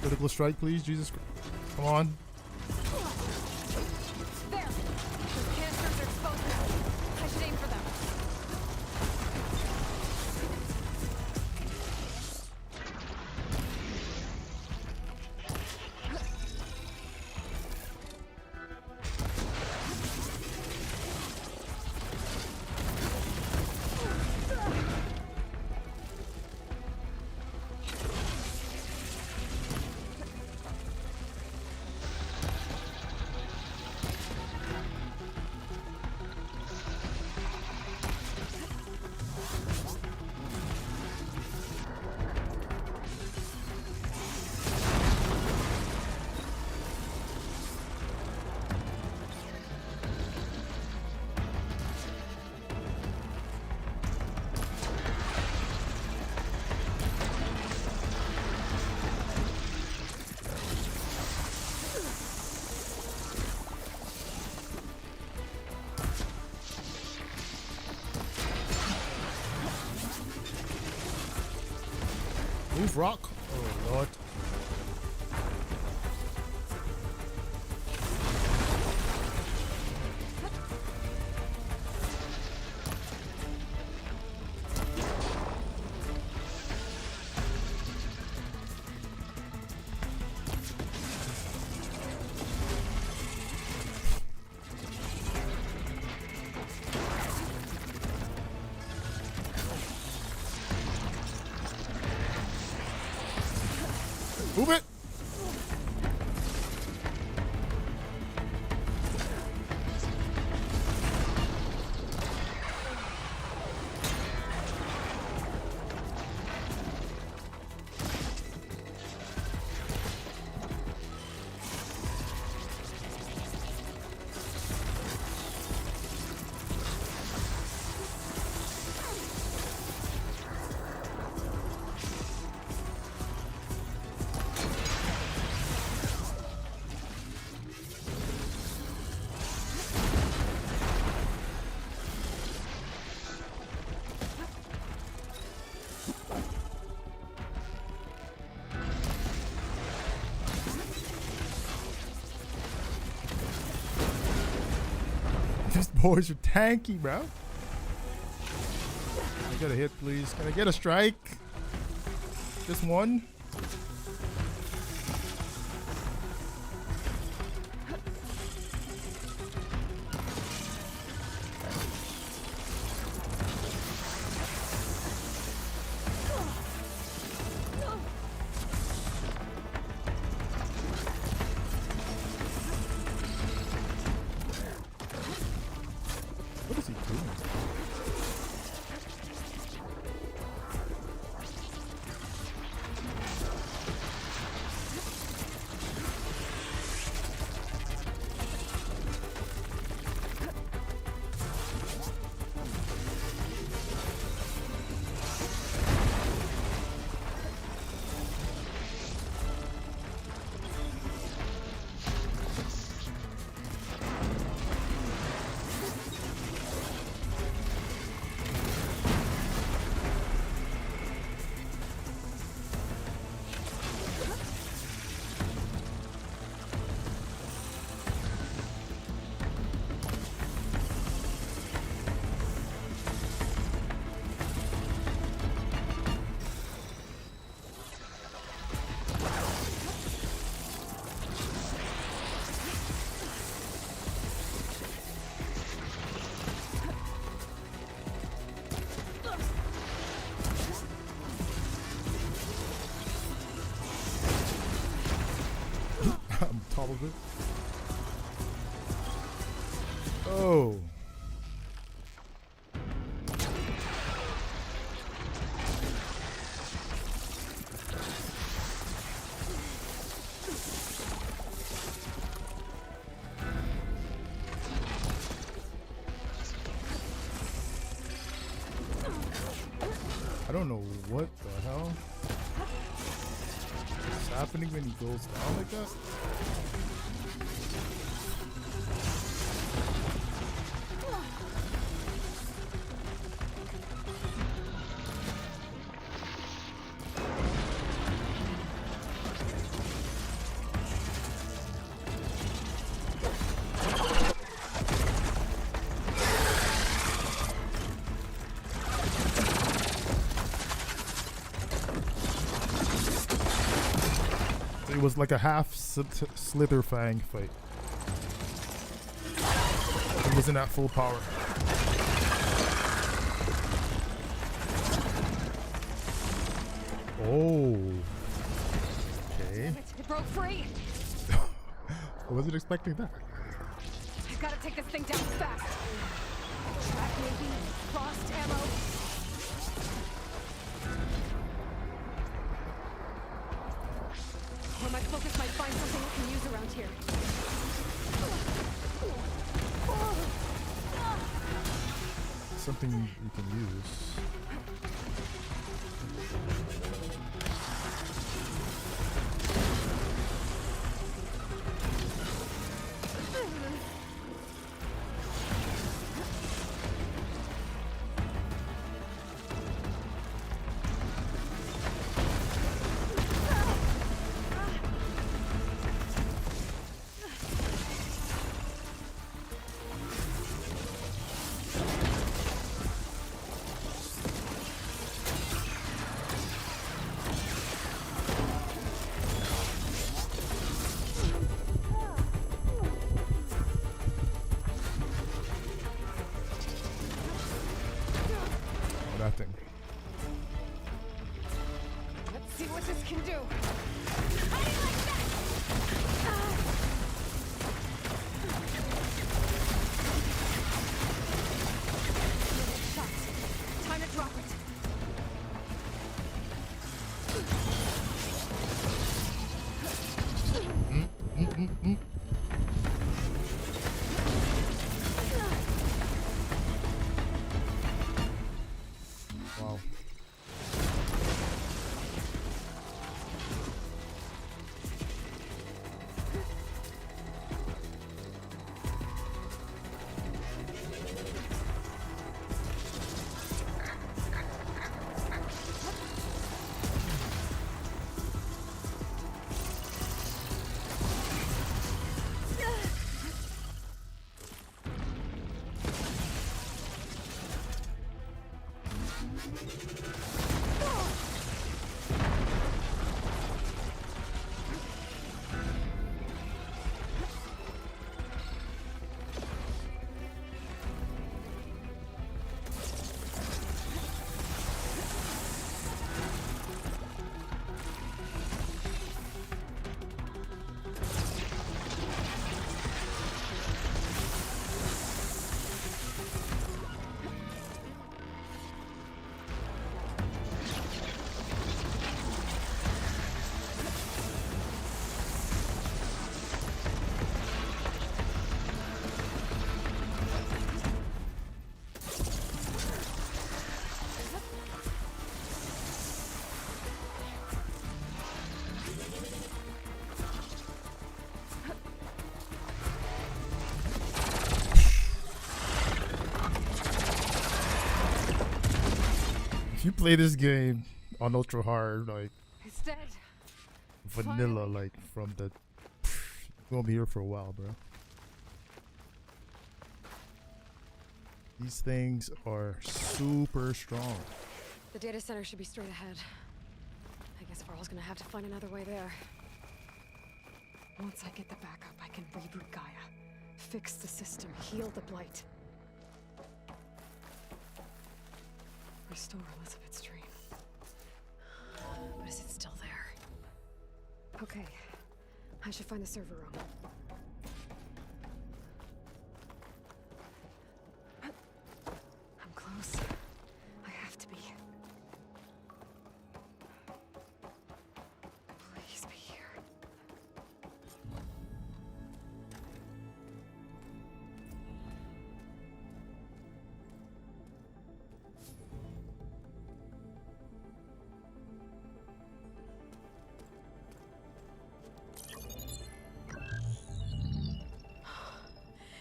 S1: Critical strike, please. Jesus Christ. Come on.
S2: There! Those canisters are exposed now. I should aim for them.
S1: Move rock. Oh Lord. Move it. These boys are tanky, bro. I get a hit, please. Can I get a strike? Just one? What is he doing? I'm top of it. Oh. I don't know what the hell is happening when he goes down like that. So it was like a half Slither Fang fight. It wasn't at full power. Oh. Okay.
S2: Damn it, it broke free.
S1: I wasn't expecting that.
S2: I've got to take this thing down fast. Track maybe, frost ammo. Or my focus might find something we can use around here.
S1: Something you can use. Nothing.
S2: Let's see what this can do. How do you like that? Shot. Time to drop it.
S1: Wow. If you play this game on ultra hard, like
S2: It's dead.
S1: vanilla, like from the, you're gonna be here for a while, bro. These things are super strong.
S2: The data center should be straight ahead. I guess Varl's gonna have to find another way there. Once I get the backup, I can reboot Gaia. Fix the system, heal the blight. Restore Elizabeth's dream. But is it still there? Okay. I should find the server room. I'm close. I have to be. Please be here.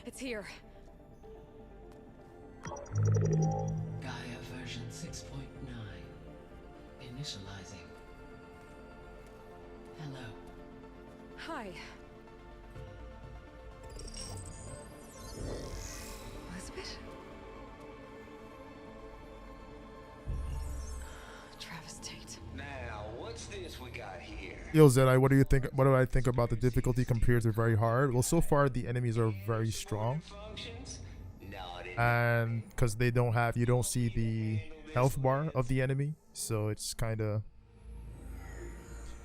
S2: It's here.
S6: Gaia version 6.9. Initializing. Hello.
S2: Hi. Elizabeth? Travis Tate.
S4: Now, what's this business we got here?
S1: Yo, Zedai, what do you think? What do I think about the difficulty compared to very hard? Well, so far the enemies are very strong,
S4: Functions? Not in
S1: and because they don't have, you don't see the health bar of the enemy, so it's kind of,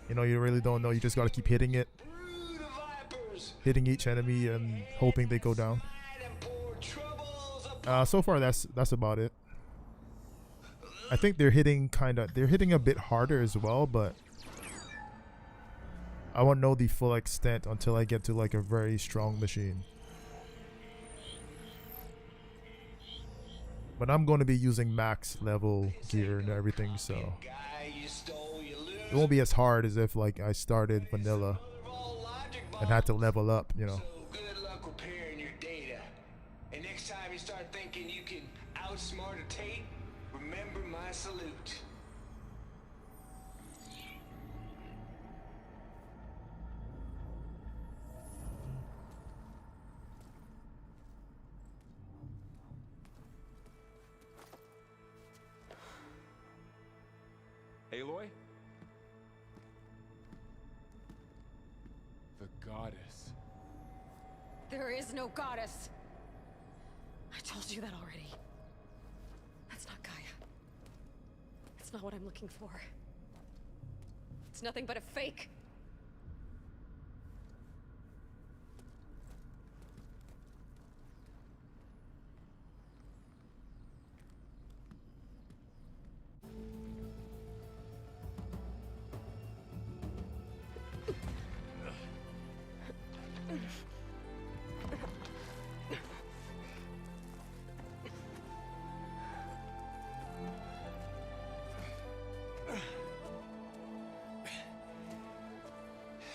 S1: you know, you really don't know. You just gotta keep hitting it,
S4: brood of vipers.
S1: hitting each enemy, and hoping they go down.
S4: And pour troubles upon
S1: So far that's about it. I think they're hitting a bit harder as well, but I won't know the full extent until I get to like a very strong machine. But I'm going to be using max level gear and everything, so
S4: guy you stole, you lose.
S1: it won't be as hard as if like I started vanilla
S4: All logic
S1: and had to level up, you know.
S4: So good luck repairing your data. And next time you start thinking you can outsmart a Tate, remember my salute.
S3: Aloy? The goddess.
S2: There is no goddess. I told you that already. That's not Gaia. It's not what I'm looking for. It's nothing but a fake.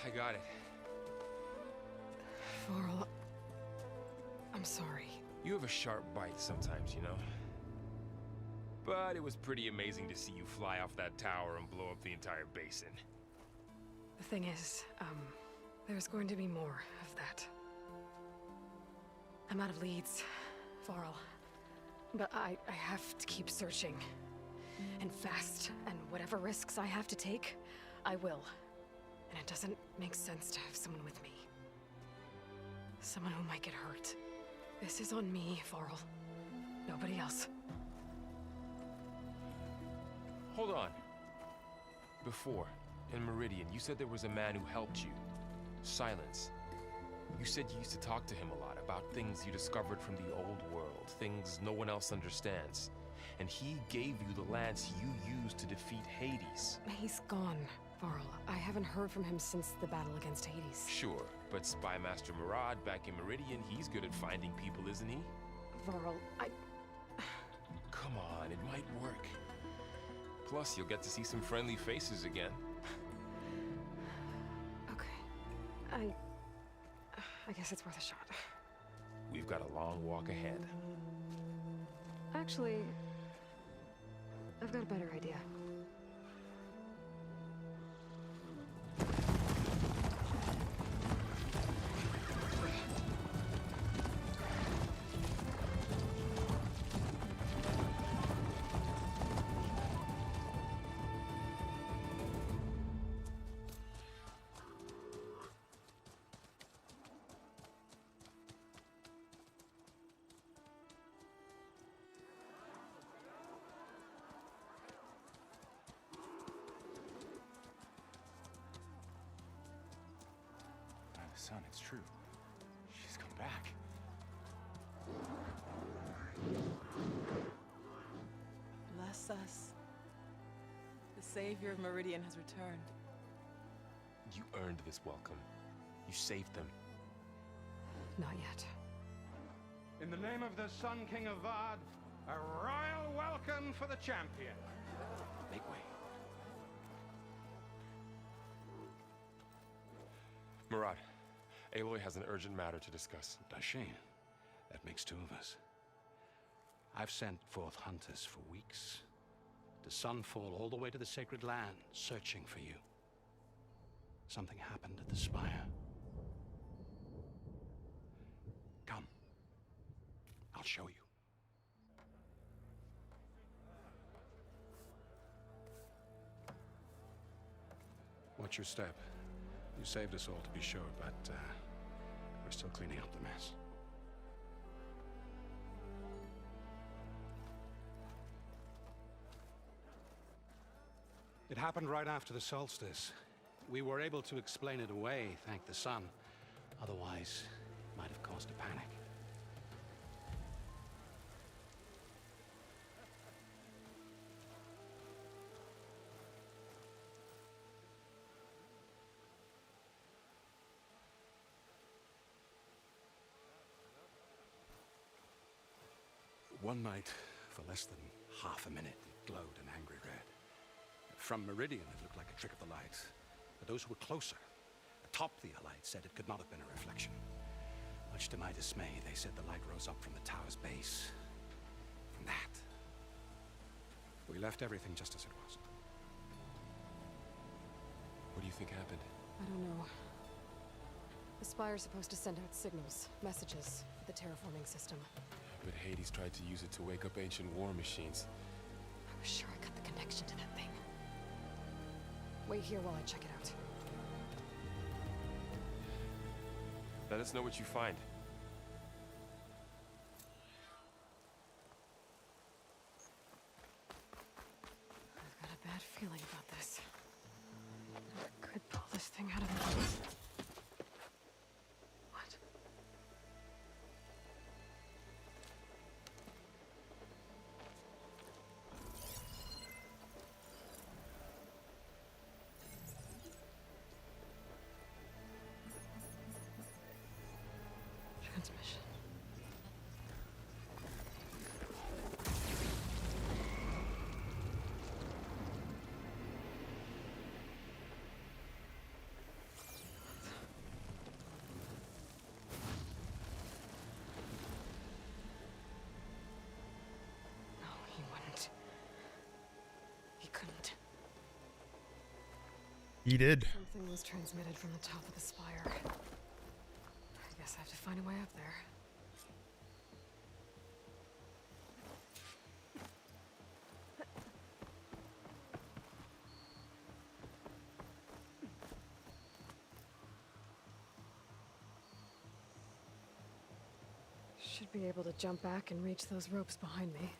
S3: I got it.
S2: Varl, I'm sorry.
S3: You have a sharp bite sometimes, you know? But it was pretty amazing to see you fly off that tower and blow up the entire basin.
S2: The thing is, there's going to be more of that. I'm out of leads, Varl. But I have to keep searching. And fast. And whatever risks I have to take, I will. And it doesn't make sense to have someone with me. Someone who might get hurt. This is on me, Varl. Nobody else.
S3: Hold on. Before, in Meridian, you said there was a man who helped you. Silence. You said you used to talk to him a lot about things you discovered from the old world, things no one else understands. And he gave you the lance you used to defeat Hades.
S2: He's gone, Varl. I haven't heard from him since the battle against Hades.
S3: Sure, but Spy Master Murad back in Meridian, he's good at finding people, isn't he?
S2: Varl,
S3: Come on, it might work. Plus, you'll get to see some friendly faces again.
S2: Okay. I guess it's worth a shot.
S3: We've got a long walk ahead.
S2: Actually, I've got a better idea.
S7: Son, it's true. She's come back.
S8: Bless us. The savior of Meridian has returned.
S3: You earned this welcome. You saved them.
S2: Not yet.
S9: In the name of the Sun King of Vard, a royal welcome for the champion.
S3: Make way. Murad, Aloy has an urgent matter to discuss.
S7: Dashane, that makes two of us. I've sent forth hunters for weeks, to Sunfall all the way to the Sacred Land, searching for you. Something happened at the Spire. Come. I'll show you. What's your step? You saved us all, to be sure, but we're still cleaning up the mess. It happened right after the solstice. We were able to explain it away, thank the sun. Otherwise, it might have caused a panic. One night, for less than half a minute, it glowed an angry red. From Meridian, it looked like a trick of the light. But those who were closer, atop the light, said it could not have been a reflection. Much to my dismay, they said the light rose up from the tower's base. From that. We left everything just as it was.
S3: What do you think happened?
S2: I don't know. The Spire's supposed to send out signals, messages for the terraforming system.
S3: But Hades tried to use it to wake up ancient war machines.
S2: I was sure I got the connection to that thing. Wait here while I check it out.
S3: Let us know what you find.
S2: I've got a bad feeling about this. I could pull this thing out of the way. What? Transmission. No, he wouldn't. He couldn't.
S1: He did.
S2: Something was transmitted from the top of the spire. I guess I have to find a way up there. Should be able to jump back and reach those ropes behind me.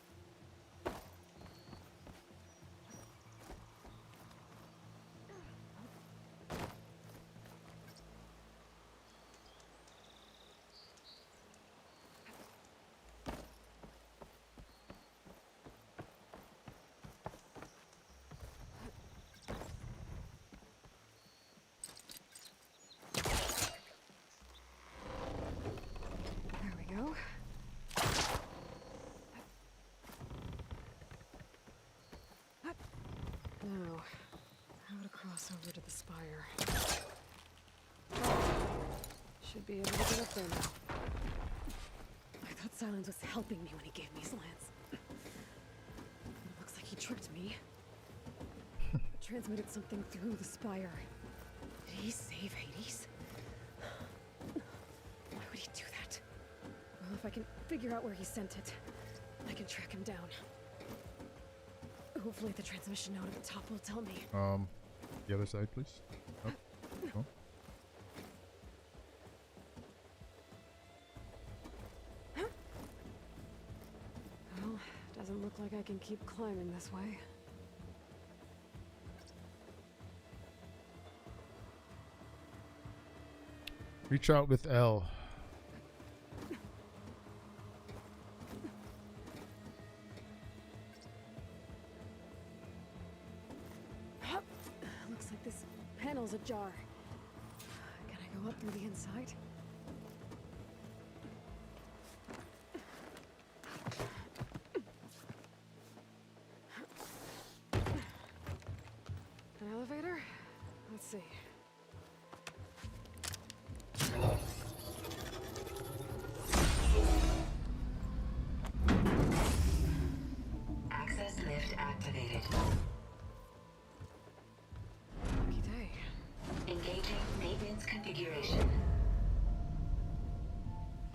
S2: There we go. Now, how to cross over to the spire. Should be able to get up there now. I thought Silence was helping me when he gave me his lance. It looks like he tricked me. Transmitted something through the spire. Did he save Hades? Why would he do that? Well, if I can figure out where he sent it, I can track him down. Hopefully the transmission node at the top will tell me.
S1: The other side, please. Oh. Oh.
S2: Well, doesn't look like I can keep climbing this way.
S1: Reach out with L.
S2: Looks like this panel's ajar. Can I go up through the inside? An elevator? Let's see.
S10: Access lift activated.
S2: Lucky day.
S10: Engaging maintenance configuration.
S2: The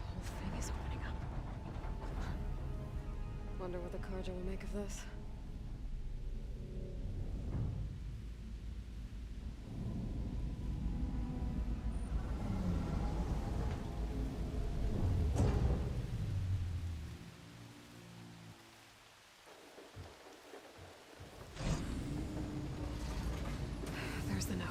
S2: whole thing is opening up. Wonder what the Carja will make of this. the note.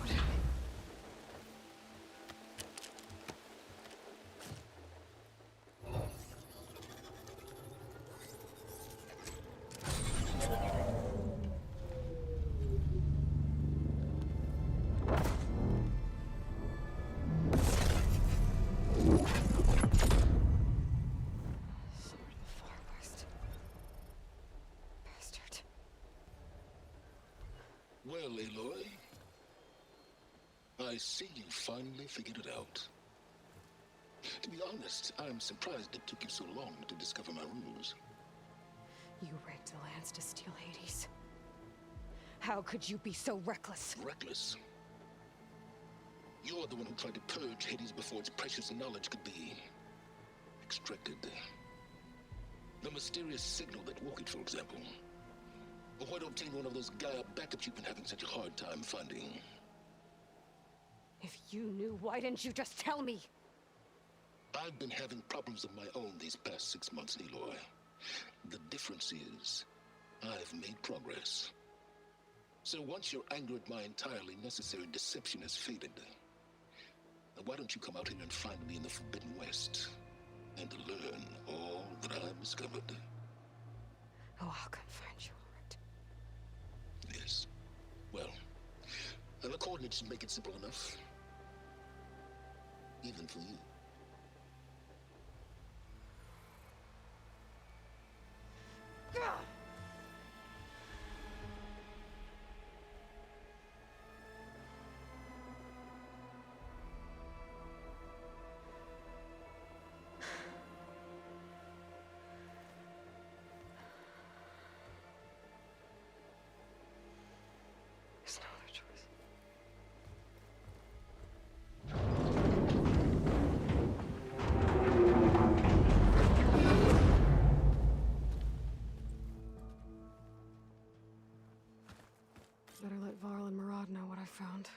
S11: Well, Aloy, I see you finally figured it out. To be honest, I'm surprised it took you so long to discover my rules.
S2: You rigged the lands to steal Hades. How could you be so reckless?
S11: Reckless? You're the one who tried to purge Hades before its precious knowledge could be extracted. The mysterious signal that woke it, for example. Or why to obtain one of those Gaia backups you've been having such a hard time finding?
S2: If you knew, why didn't you just tell me?
S11: I've been having problems of my own these past 6 months, Aloy. The difference is, I've made progress. So once your anger at my entirely necessary deception has faded, why don't you come out here and find me in the Forbidden West and learn all that I've discovered?
S2: Oh, I'll come find you.
S11: Yes. Well, the coordinates make it simple enough. Even for you.
S2: There's no other choice. Better let Varl and Murad know what I found.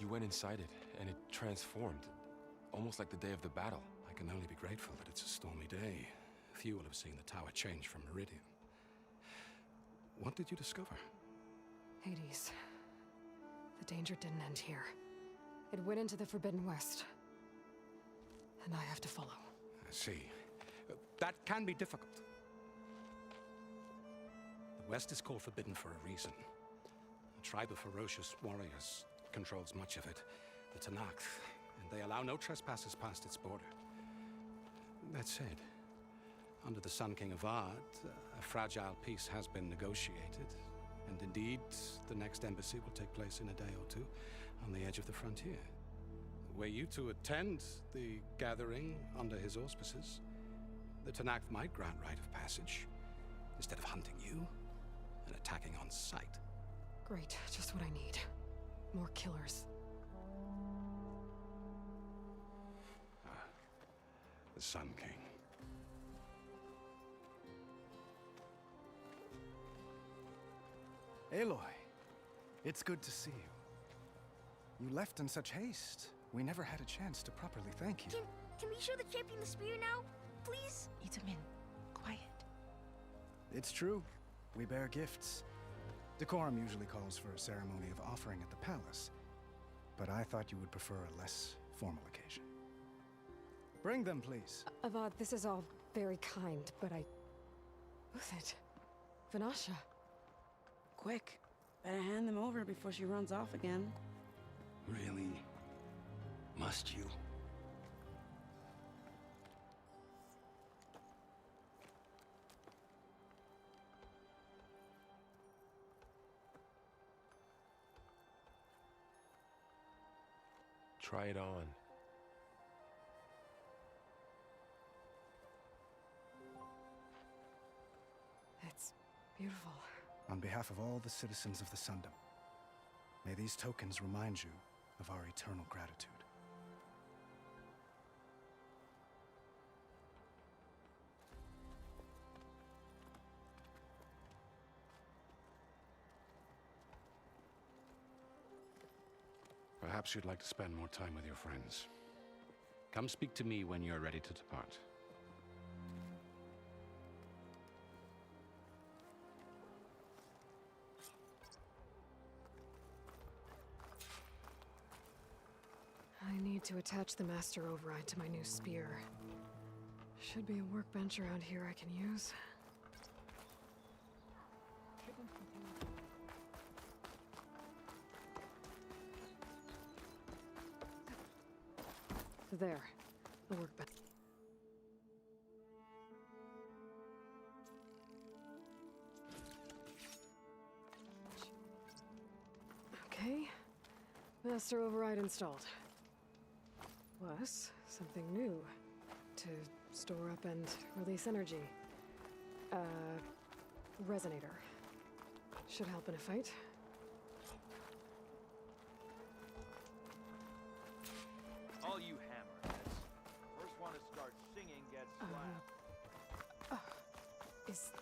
S3: You went inside it, and it transformed. Almost like the day of the battle.
S7: I can only be grateful that it's a stormy day. Few will have seen the tower change from Meridian. What did you discover?
S2: Hades. The danger didn't end here. It went into the Forbidden West. And I have to follow.
S7: I see. That can be difficult. The West is called Forbidden for a reason. A tribe of ferocious warriors controls much of it, the Tanakh, and they allow no trespassers past its border. That said, under the Sun King of Ard, a fragile peace has been negotiated, and indeed, the next embassy will take place in a day or two on the edge of the frontier. Were you to attend the gathering under his auspices, the Tanakh might grant right of passage, instead of hunting you and attacking on sight.
S2: Great, just what I need. More killers.
S7: The Sun King.
S12: Aloy, it's good to see you. You left in such haste. We never had a chance to properly thank you.
S13: Can we show the champion the spear now? Please?
S8: Itamin, quiet.
S12: It's true. We bear gifts. Decorum usually calls for a ceremony of offering at the palace, but I thought you would prefer a less formal occasion. Bring them, please.
S2: Avad, this is all very kind, but I... Who's it? Vanasha.
S8: Quick, better hand them over before she runs off again.
S11: Really? Must you?
S3: Try it on.
S2: It's beautiful.
S12: On behalf of all the citizens of the Sundom, may these tokens remind you of our eternal gratitude.
S7: Perhaps you'd like to spend more time with your friends. Come speak to me when you're ready to depart.
S2: I need to attach the master override to my new spear. Should be a workbench around here I can use. There, a workbench. Okay, master override installed. Plus, something new to store up and release energy. Resonator. Should help in a fight.
S14: All you hammerheads. First one to start singing gets slapped.
S2: Is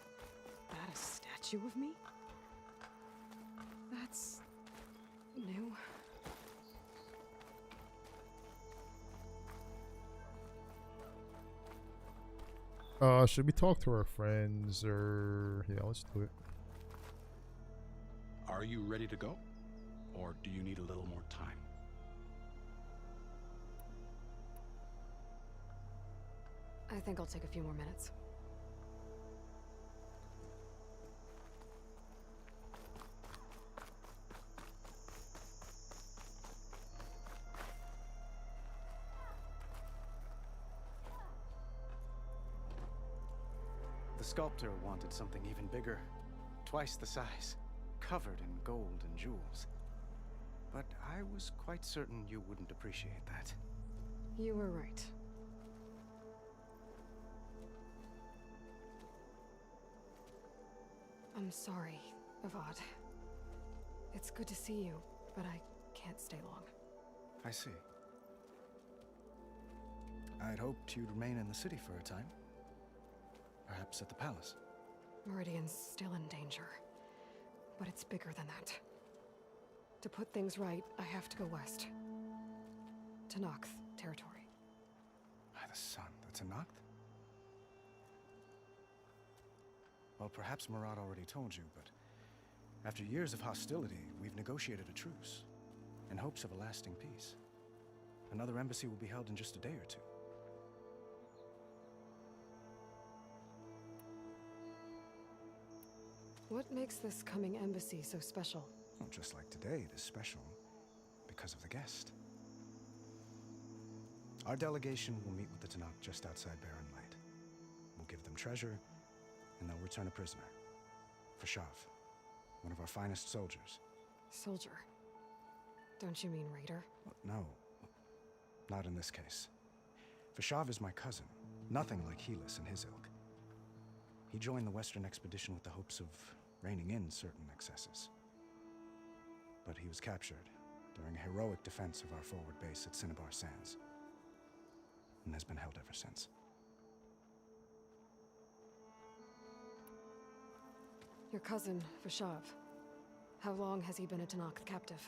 S2: that a statue of me? That's new.
S1: Should we talk to our friends or yeah, let's do it.
S7: Are you ready to go? Or do you need a little more time?
S2: I think I'll take a few more minutes.
S12: The sculptor wanted something even bigger, twice the size, covered in gold and jewels. But I was quite certain you wouldn't appreciate that.
S2: You were right. I'm sorry, Avad. It's good to see you, but I can't stay long.
S12: I see. I'd hoped you'd remain in the city for a time. Perhaps at the palace.
S2: Meridian's still in danger, but it's bigger than that. To put things right, I have to go west. To Noct territory.
S12: By the sun, that's a Noct? Well, perhaps Murad already told you, but after years of hostility, we've negotiated a truce in hopes of a lasting peace. Another embassy will be held in just a day or two.
S2: What makes this coming embassy so special?
S12: Well, just like today, it is special because of the guest. Our delegation will meet with the Tanakh just outside Barren Light. We'll give them treasure, and they'll return a prisoner. Fashav, one of our finest soldiers.
S2: Soldier? Don't you mean raider?
S12: Well, no, not in this case. Fashav is my cousin, nothing like Helis and his ilk. He joined the Western expedition with the hopes of reining in certain excesses. But he was captured during a heroic defense of our forward base at Cinnabar Sands, and has been held ever since.
S2: Your cousin, Fashav. How long has he been a Tanakh captive?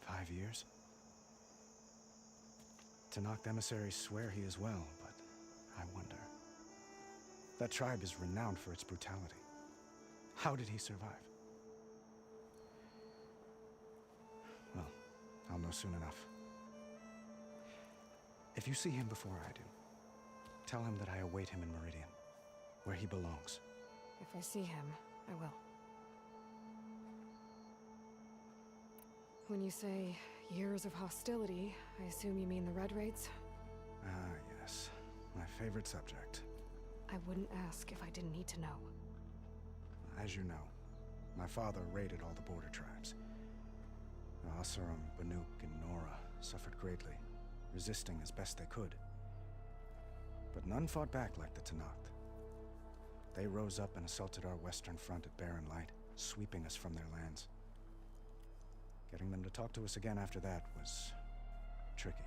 S12: 5 years. Tanakh emissaries swear he is well, but I wonder. That tribe is renowned for its brutality. How did he survive? Well, I'll know soon enough. If you see him before I do, tell him that I await him in Meridian, where he belongs.
S2: If I see him, I will. When you say years of hostility, I assume you mean the Red Raids?
S12: Ah, yes. My favorite subject.
S2: I wouldn't ask if I didn't need to know.
S12: As you know, my father raided all the border tribes. Asarum, Banuk, and Nora suffered greatly, resisting as best they could. But none fought back like the Tanakh. They rose up and assaulted our western front at Barren Light, sweeping us from their lands. Getting them to talk to us again after that was tricky.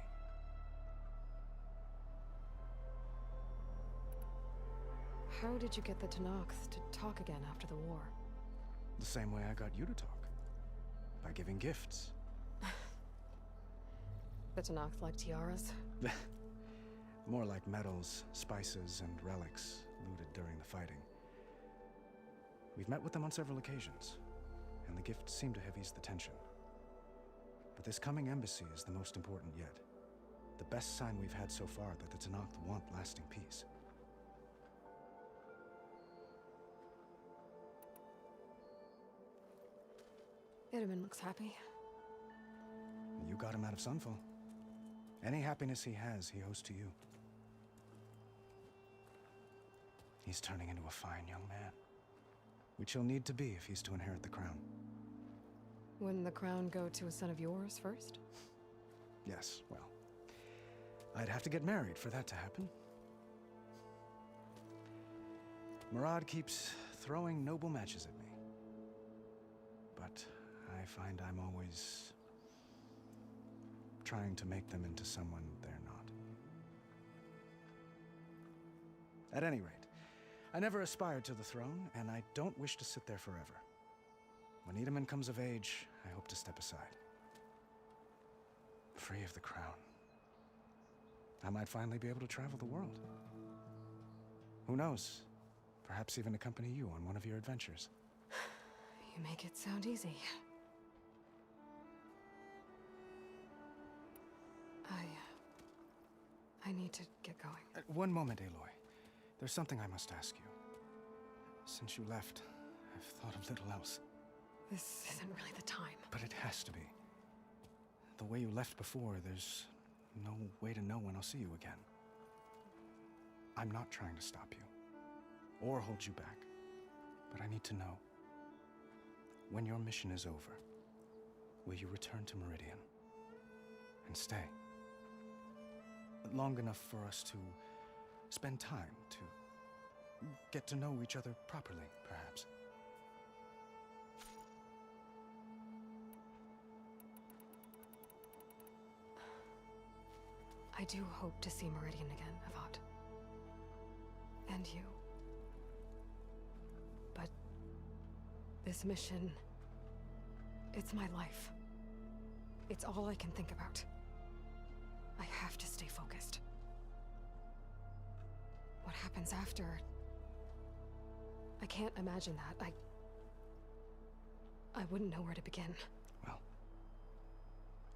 S2: How did you get the Tanakh to talk again after the war?
S12: The same way I got you to talk. by giving gifts.
S2: The Tanakh like tiaras?
S12: More like medals, spices, and relics looted during the fighting. We've met with them on several occasions, and the gifts seem to have eased the tension. But this coming embassy is the most important yet. The best sign we've had so far that the Tanakh want lasting peace.
S2: Itaman looks happy.
S12: You got him out of Sunfall. Any happiness he has, he owes to you. He's turning into a fine young man, which he'll need to be if he's to inherit the crown.
S2: Wouldn't the crown go to a son of yours first?
S12: Yes, well, I'd have to get married for that to happen. Murad keeps throwing noble matches at me, but I find I'm always trying to make them into someone they're not. At any rate, I never aspired to the throne, and I don't wish to sit there forever. When Itaman comes of age, I hope to step aside. Free of the crown. I might finally be able to travel the world. Who knows? Perhaps even accompany you on one of your adventures.
S2: You make it sound easy. I need to get going.
S12: One moment, Aloy. There's something I must ask you. Since you left, I've thought of little else.
S2: This isn't really the time.
S12: But it has to be. The way you left before, there's no way to know when I'll see you again. I'm not trying to stop you, or hold you back, but I need to know. When your mission is over, will you return to Meridian and stay? Long enough for us to spend time, to get to know each other properly, perhaps.
S2: I do hope to see Meridian again, Avad. And you. But this mission, it's my life. It's all I can think about. I have to stay focused. What happens after? I can't imagine that. I wouldn't know where to begin.
S12: Well,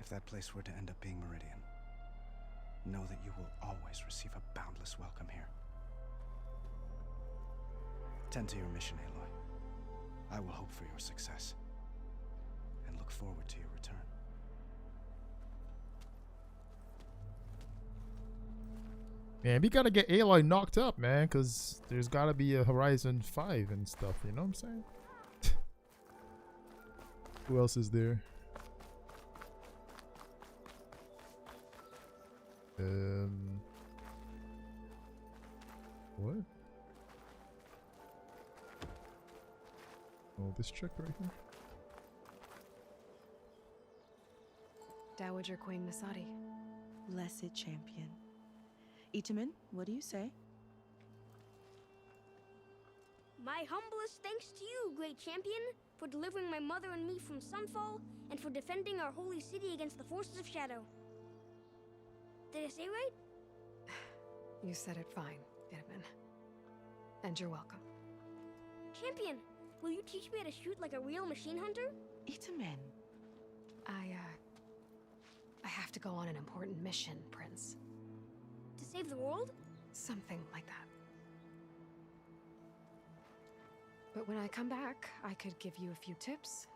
S12: if that place were to end up being Meridian, know that you will always receive a boundless welcome here. Tend to your mission, Aloy. I will hope for your success, and look forward to your return.
S1: Man, we gotta get Aloy knocked up, man, because there's gotta be a Horizon 5 and stuff, you know what I'm saying? Who else is there? What? Oh, this chick right here.
S2: Dowager Queen Nasadi.
S15: Blessed champion. Itaman, what do you say?
S13: My humblest thanks to you, great champion, for delivering my mother and me from Sunfall, and for defending our holy city against the forces of Shadow. Did I say right?
S2: You said it fine, Itaman. And you're welcome.
S13: Champion, will you teach me how to shoot like a real machine hunter?
S15: Itaman.
S2: I have to go on an important mission, Prince.
S13: To save the world?
S2: Something like that. But when I come back, I could give you a few tips.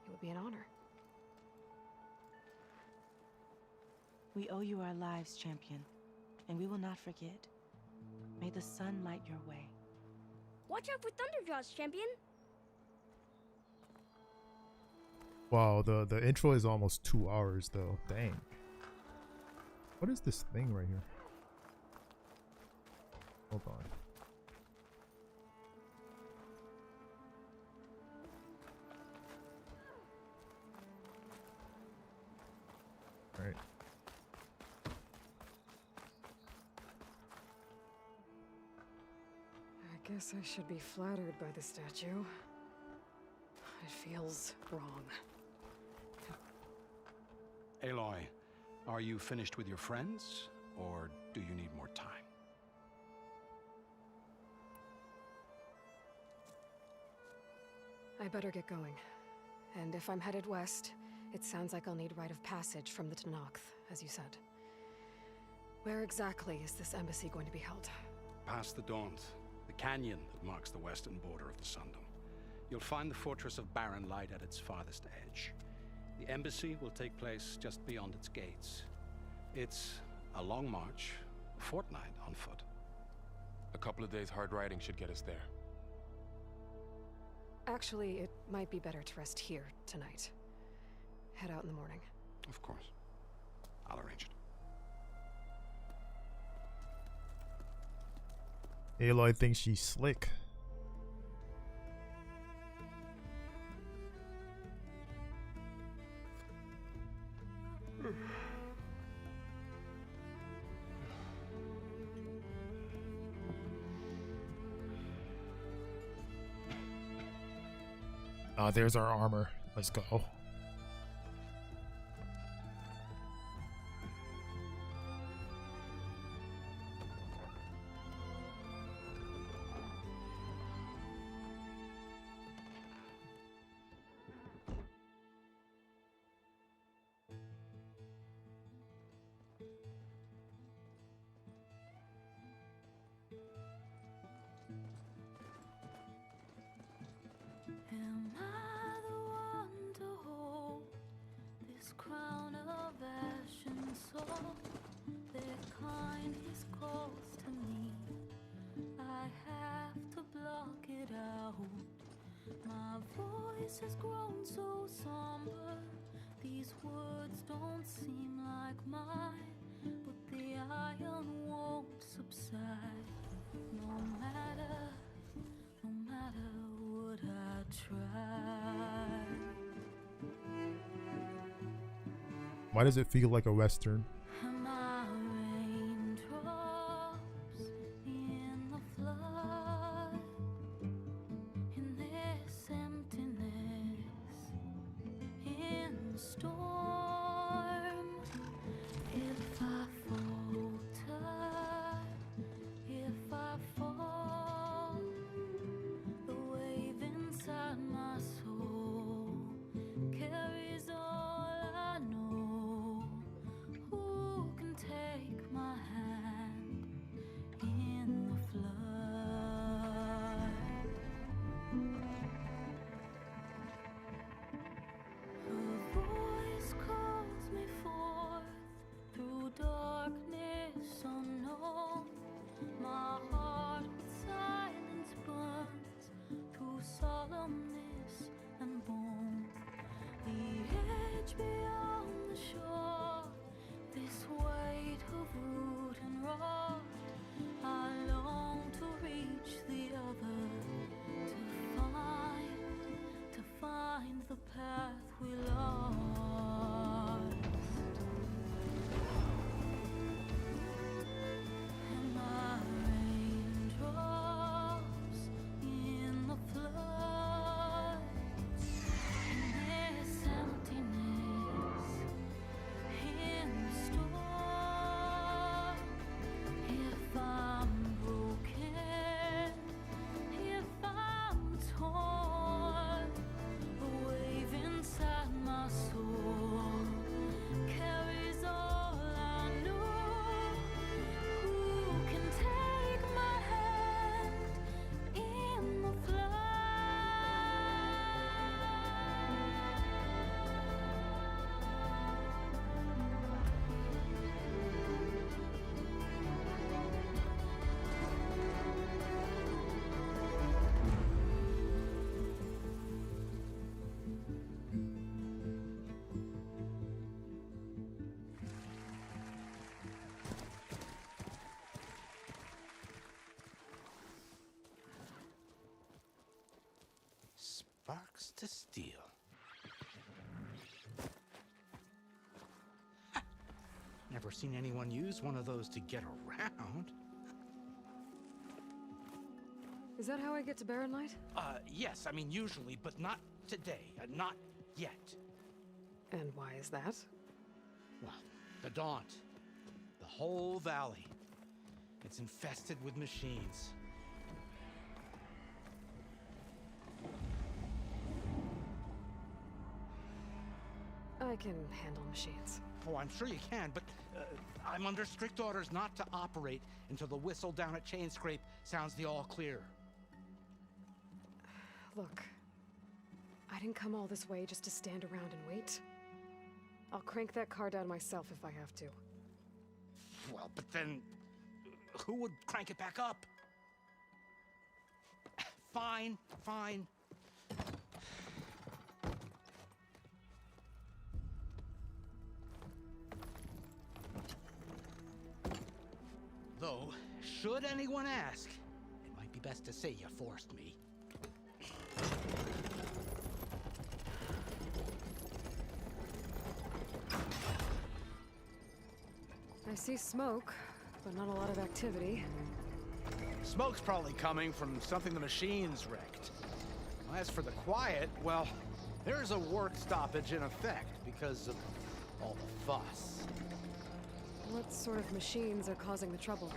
S2: It would be an honor.
S15: We owe you our lives, champion, and we will not forget. May the sun light your way.
S13: Watch out for Thunderjaws, champion!
S1: Wow, the intro is almost 2 hours though. Dang. What is this thing right here? Hold on. All right.
S2: I guess I should be flattered by the statue. It feels wrong.
S7: Aloy, are you finished with your friends, or do you need more time?
S2: I better get going. And if I'm headed west, it sounds like I'll need rite of passage from the Tenakth, as you said. Where exactly is this embassy going to be held?
S7: Past the Daunt, the canyon that marks the western border of the Sundom. You'll find the fortress of Barren light at its farthest edge. The embassy will take place just beyond its gates. It's a long march, a fortnight on foot.
S3: A couple of days hard riding should get us there.
S2: Actually, it might be better to rest here tonight. Head out in the morning.
S7: Of course. I'll arrange it.
S1: Aloy thinks she's slick. There's our armor. Let's go.
S16: Am I the one to hold this crown of ash and soul? Their kindness calls to me. I have to block it out. My voice has grown so somber. These words don't seem like mine, but the iron won't subside. No matter what I try.
S1: Why does it feel like a Western?
S16: My raindrops in the flood, in this emptiness, in the storm. If I falter, if I fall, the wave inside my soul carries all I know. Who can take my hand in the flood? Her voice calls me forth through darkness unknown. My heart with silence burns through solemnness and bone. The edge beyond the shore, this weight of root and rock. I long to reach the other, to find the path we lost. And my raindrops in the flood, in this emptiness, in the storm. If I'm broken, if I'm torn, a wave inside my soul carries all I know. Who can take my hand in the flood?
S7: Sparks to steel. Never seen anyone use one of those to get around.
S2: Is that how I get to Barren Light?
S17: Yes, I mean usually, but not today. Not yet.
S2: And why is that?
S7: Well, the Daunt. The whole valley. It's infested with machines.
S2: I can handle machines.
S7: Oh, I'm sure you can, but I'm under strict orders not to operate until the whistle down at Chainscrape sounds the all clear.
S2: Look, I didn't come all this way just to stand around and wait. I'll crank that car down myself if I have to.
S7: Well, but then who would crank it back up? Fine, fine. Though, should anyone ask, it might be best to say you forced me.
S2: I see smoke, but not a lot of activity.
S7: Smoke's probably coming from something the machines wrecked. As for the quiet, well, there's a work stoppage in effect because of all the fuss.
S2: What sort of machines are causing the trouble?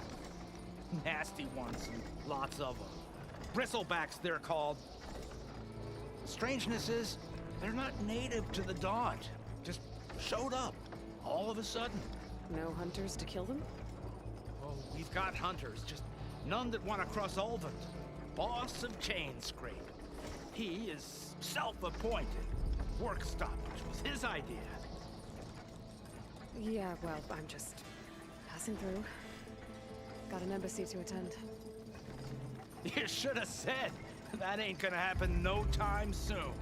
S7: Nasty ones, and lots of them. Bristlebacks, they're called. The strangeness is, they're not native to the Daunt. Just showed up, all of a sudden.
S2: No hunters to kill them?
S7: Oh, we've got hunters, just none that want to cross Ulvund. Boss of Chainscrape. He is self-appointed. Work stoppage was his idea.
S2: Yeah, well, I'm just passing through. Got an embassy to attend.
S7: You should have said. That ain't gonna happen no time soon.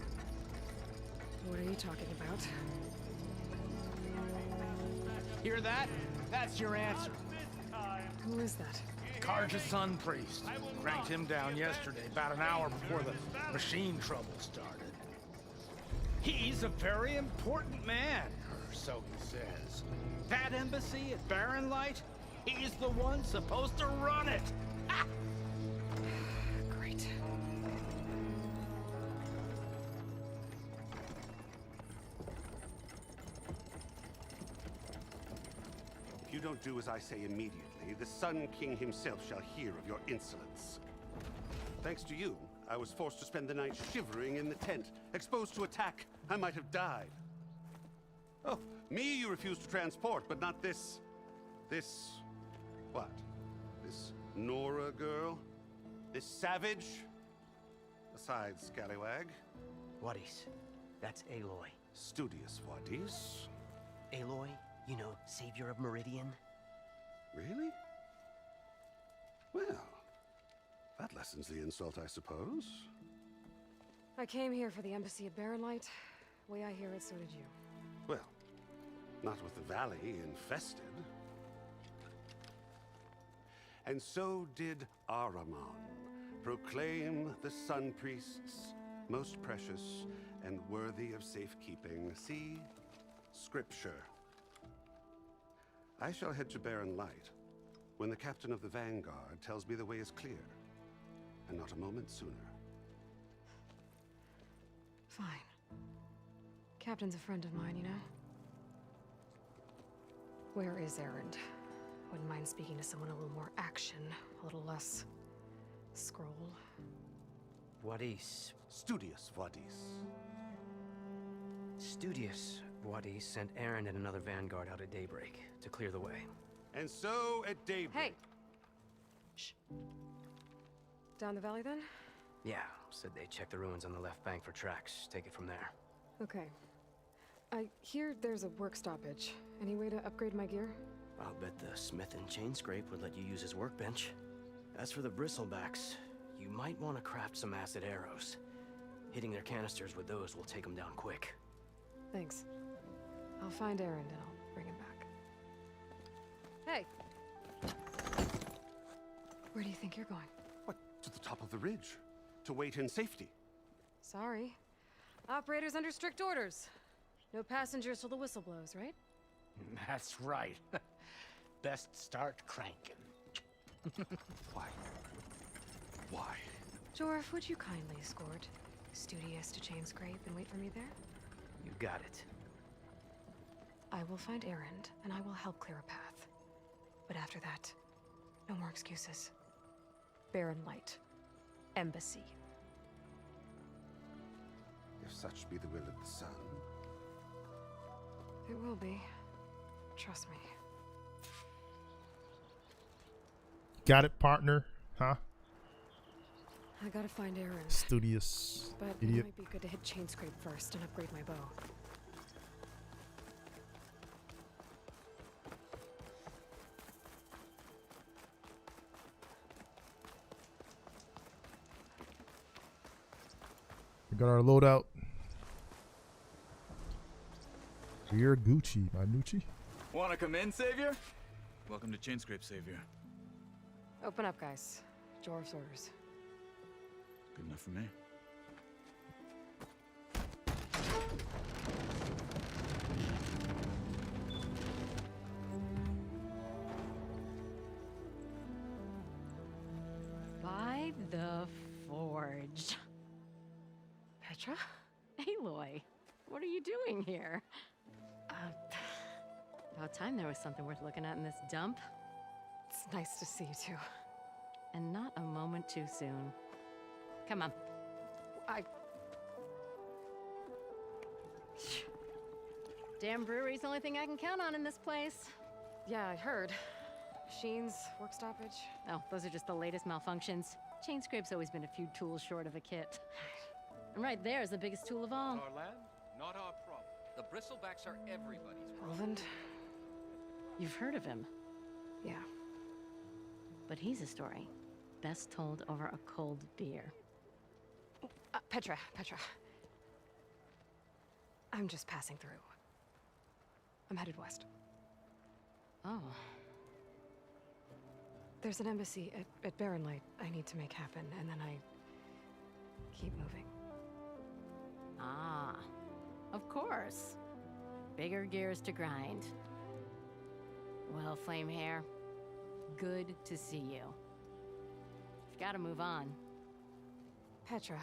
S2: What are you talking about?
S7: Hear that? That's your answer.
S2: Who is that?
S7: Karja's son priest. Cranked him down yesterday, about an hour before the machine trouble started. He's a very important man, or so he says. That embassy at Barren Light, he's the one supposed to run it. Ha!
S2: Great.
S17: If you don't do as I say immediately, the Sun King himself shall hear of your insolence. Thanks to you, I was forced to spend the night shivering in the tent, exposed to attack. I might have died. Oh, me you refused to transport, but not this... what? This Nora girl? This savage? Besides, scallywag.
S18: Wadis. That's Aloy.
S17: Studious Wadis.
S18: Aloy, you know, savior of Meridian.
S17: Really? Well, that lessens the insult, I suppose.
S2: I came here for the embassy at Barren Light. Way I hear it, so did you.
S17: Well, not with the valley infested. And so did Ahriman, proclaim the Sun Priests most precious and worthy of safekeeping. See, Scripture. I shall head to Barren Light when the captain of the Vanguard tells me the way is clear, and not a moment sooner.
S2: Fine. Captain's a friend of mine, you know? Where is Erend? Wouldn't mind speaking to someone a little more action, a little less... scroll.
S18: Wadis.
S17: Studious Wadis.
S18: Studious Wadis sent Aaron and another vanguard out at daybreak to clear the way.
S17: And so at daybreak...
S2: Hey! Shh. Down the valley, then?
S18: Yeah, said they checked the ruins on the left bank for tracks. Take it from there.
S2: Okay. I hear there's a work stoppage. Any way to upgrade my gear?
S18: I'll bet the smith in Chainscrape would let you use his workbench. As for the bristlebacks, you might want to craft some acid arrows. Hitting their canisters with those will take them down quick.
S2: Thanks. I'll find Erend and I'll bring him back. Hey! Where do you think you're going?
S17: What, to the top of the ridge? To wait in safety?
S2: Sorry. Operator's under strict orders. No passengers till the whistle blows, right?
S7: That's right. Best start cranking.
S17: Why? Why?
S2: Jorf, would you kindly escort Studious to Chainscrape and wait for me there?
S18: You got it.
S2: I will find Erend, and I will help clear a path. But after that, no more excuses. Barren Light. Embassy.
S17: If such be the will of the sun.
S2: It will be. Trust me.
S1: Got it, partner? Huh?
S2: I gotta find Erend.
S1: Studious
S2: But
S1: idiot.
S2: it might be good to hit Chainscrape first and upgrade my bow.
S1: We got our loadout. We're Gucci, Manucci.
S19: Wanna come in, Savior? Welcome to Chainscrape, Savior.
S2: Open up, guys. Jorv's orders.
S19: Good enough for me.
S20: By the Forge.
S2: Petra?
S20: Aloy, what are you doing here? About time there was something worth looking at in this dump.
S2: It's nice to see you too.
S20: And not a moment too soon. Come on. Damn brewery's the only thing I can count on in this place.
S2: Yeah, I heard. Machines, work stoppage.
S20: Oh, those are just the latest malfunctions. Chainscrape's always been a few tools short of a kit. And right there is the biggest tool of all.
S14: Our land, not our problem. The bristlebacks are everybody's problem.
S2: Roland?
S20: You've heard of him.
S2: Yeah.
S20: But he's a story best told over a cold beer.
S2: Petra. I'm just passing through. I'm headed west.
S20: Oh.
S2: There's an embassy at Barren Light I need to make happen, and then I keep moving.
S20: Ah, of course. Bigger gears to grind. Well, Flamehair, good to see you. You've got to move on.
S2: Petra.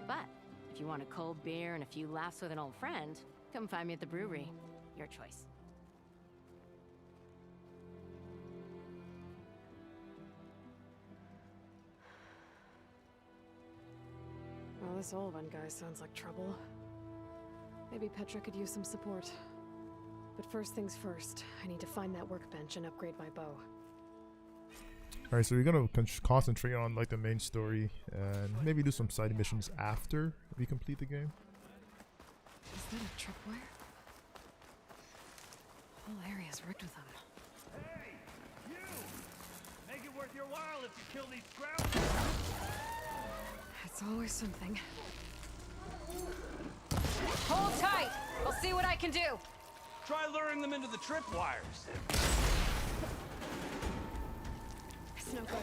S20: But if you want a cold beer and a few laughs with an old friend, come find me at the brewery. Your choice.
S2: Well, this old one guy sounds like trouble. Maybe Petra could use some support. But first things first, I need to find that workbench and upgrade my bow.
S1: Alright, so we're gonna concentrate on like the main story and maybe do some side missions after we complete the game.
S2: Is that a tripwire? The whole area's rigged with them.
S14: Hey, you! Make it worth your while if you kill these scroungers!
S2: It's always something.
S20: Hold tight! I'll see what I can do!
S14: Try luring them into the tripwires.
S2: It's no good.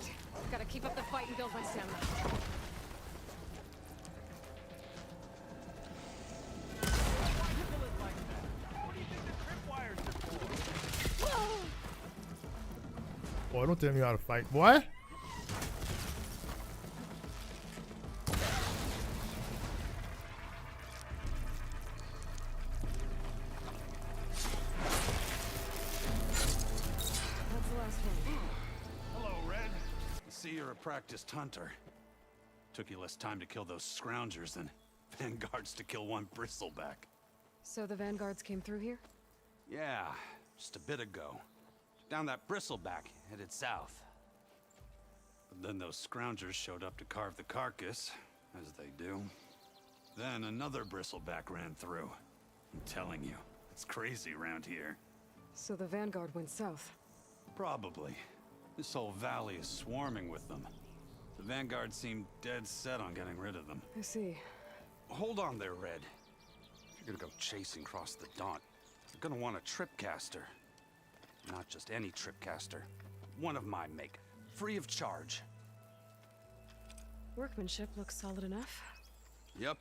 S2: Gotta keep up the fight and build my stamina.
S1: Boy, don't tell me how to fight, boy.
S7: You're a practiced hunter. Took you less time to kill those scroungers than vanguards to kill one bristleback.
S2: So the vanguards came through here?
S7: Yeah, just a bit ago. Down that bristleback, headed south. But then those scroungers showed up to carve the carcass, as they do. Then another bristleback ran through. I'm telling you, it's crazy around here.
S2: So the vanguard went south?
S7: Probably. This whole valley is swarming with them. The vanguard seemed dead set on getting rid of them.
S2: I see.
S7: Hold on there, Red. If you're gonna go chasing across the Daunt, you're gonna want a tripcaster. Not just any tripcaster. One of my make. Free of charge.
S2: Workmanship looks solid enough.
S7: Yep.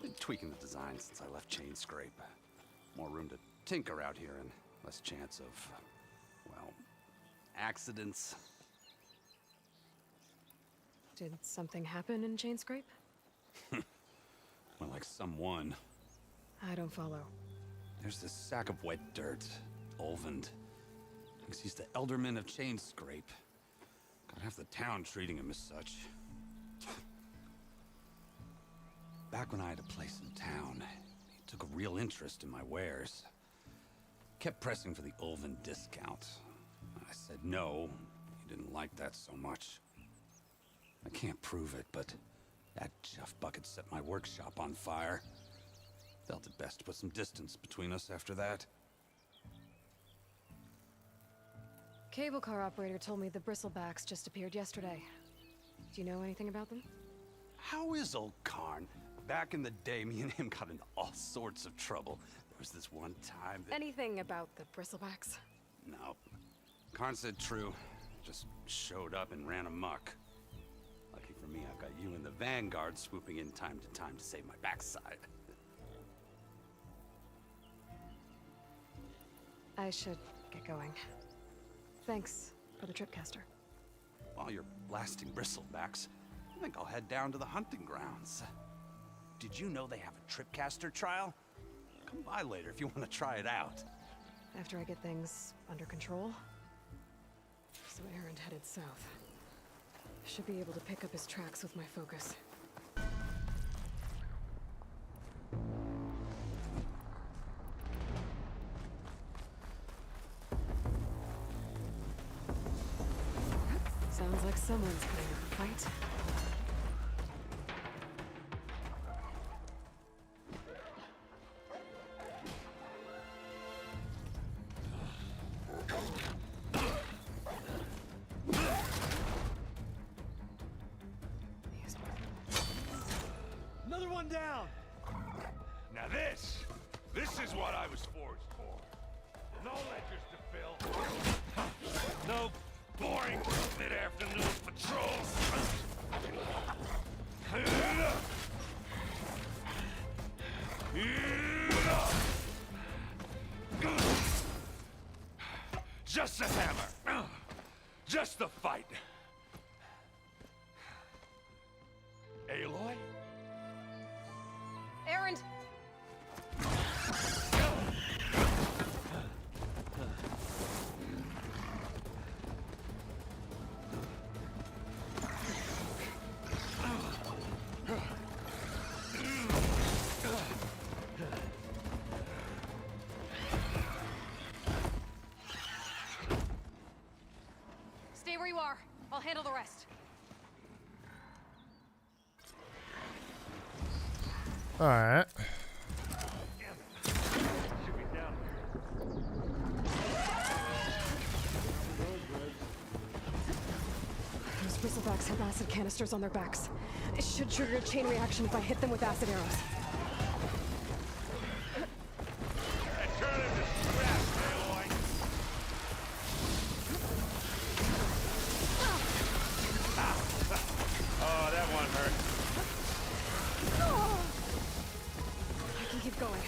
S7: Been tweaking the design since I left Chainscrape. More room to tinker out here and less chance of, well, accidents.
S2: Did something happen in Chainscrape?
S7: Well, like someone.
S2: I don't follow.
S19: There's this sack of wet dirt, Olvend. Thinks he's the Elderman of Chainscrape. Got half the town treating him as such. Back when I had a place in town, he took a real interest in my wares. Kept pressing for the Olvend discount. I said no. He didn't like that so much. I can't prove it, but that chuff bucket set my workshop on fire. Felt it best to put some distance between us after that.
S2: Cable car operator told me the bristlebacks just appeared yesterday. Do you know anything about them?
S19: How is old Karn? Back in the day, me and him got into all sorts of trouble. There was this one time that...
S2: Anything about the bristlebacks?
S19: No. Karn said true. Just showed up and ran amok. Lucky for me, I've got you and the Vanguard swooping in time to save my backside.
S2: I should get going. Thanks for the tripcaster.
S19: While you're blasting bristlebacks, I think I'll head down to the hunting grounds. Did you know they have a tripcaster trial? Come by later if you want to try it out.
S2: After I get things under control. So Aaron headed south. Should be able to pick up his tracks with my focus. Sounds like someone's putting up a fight.
S14: Another one down!
S21: Now this is what I was forged for. No ledgers to fill. No boring mid-afternoon patrols. Just the hammer. Just the fight. Aloy?
S2: Aaron! Stay where you are. I'll handle the rest.
S1: All right.
S2: Those bristlebacks have acid canisters on their backs. It should trigger a chain reaction if I hit them with acid arrows.
S21: Oh, that one hurt.
S2: I can keep going.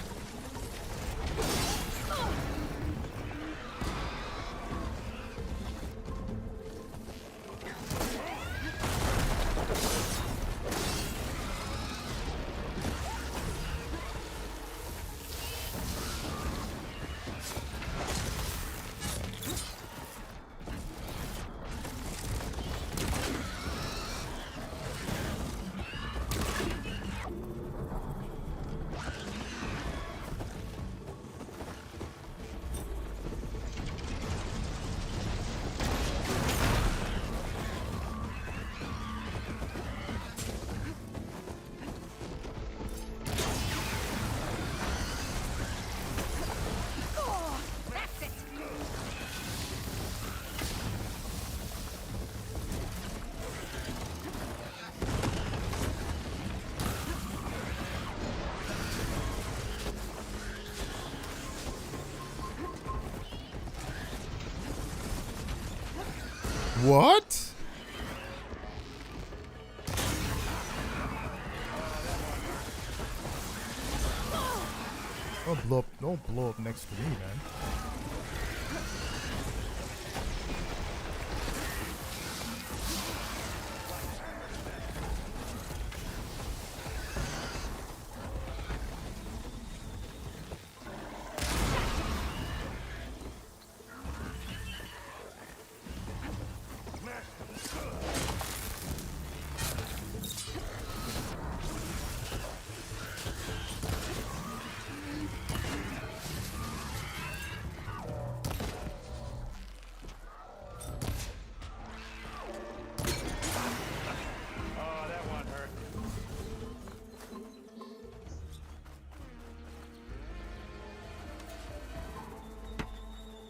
S1: What? Don't blow up next to me, man.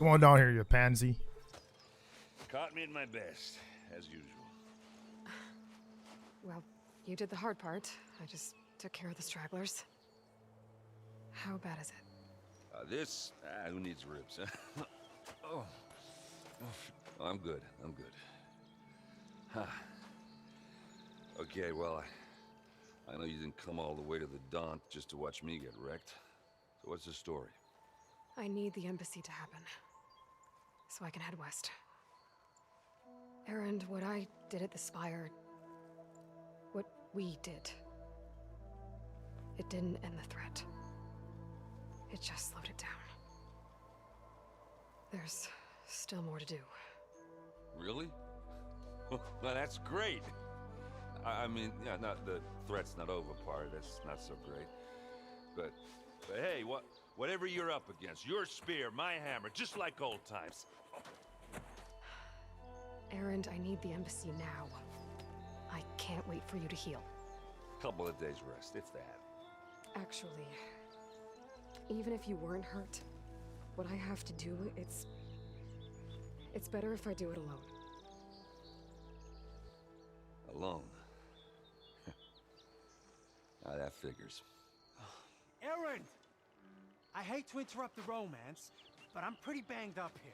S1: Come on down here, you pansy.
S21: Caught me at my best, as usual.
S2: Well, you did the hard part. I just took care of the stragglers. How bad is it?
S21: Who needs ribs, huh? Oh, I'm good. I'm good. Huh. Okay, well, I know you didn't come all the way to the Daunt just to watch me get wrecked. So what's the story?
S2: I need the embassy to happen, so I can head west. Erend, what I did at the Spire, what we did, it didn't end the threat. It just slowed it down. There's still more to do.
S21: Really? Well, that's great. I mean, yeah, not the threat's not over part. That's not so great. But hey, whatever you're up against, your spear, my hammer, just like old times.
S2: Erend, I need the embassy now. I can't wait for you to heal.
S21: Couple of days rest, if that.
S2: Actually, even if you weren't hurt, what I have to do, it's better if I do it alone.
S21: Alone? Now that figures.
S5: Erend! I hate to interrupt the romance, but I'm pretty banged up here.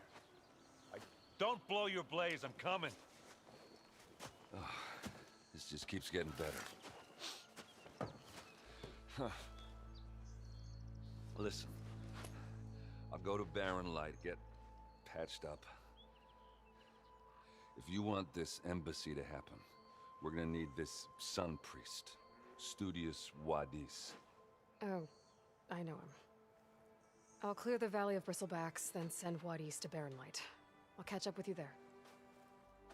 S21: Don't blow your blaze, I'm coming. Oh, this just keeps getting better. Huh. Listen, I'll go to Barren Light, get patched up. If you want this embassy to happen, we're gonna need this sun priest, Studius Wadis.
S2: Oh, I know him. I'll clear the Valley of Bristlebacks, then send Wadis to Barren Light. I'll catch up with you there.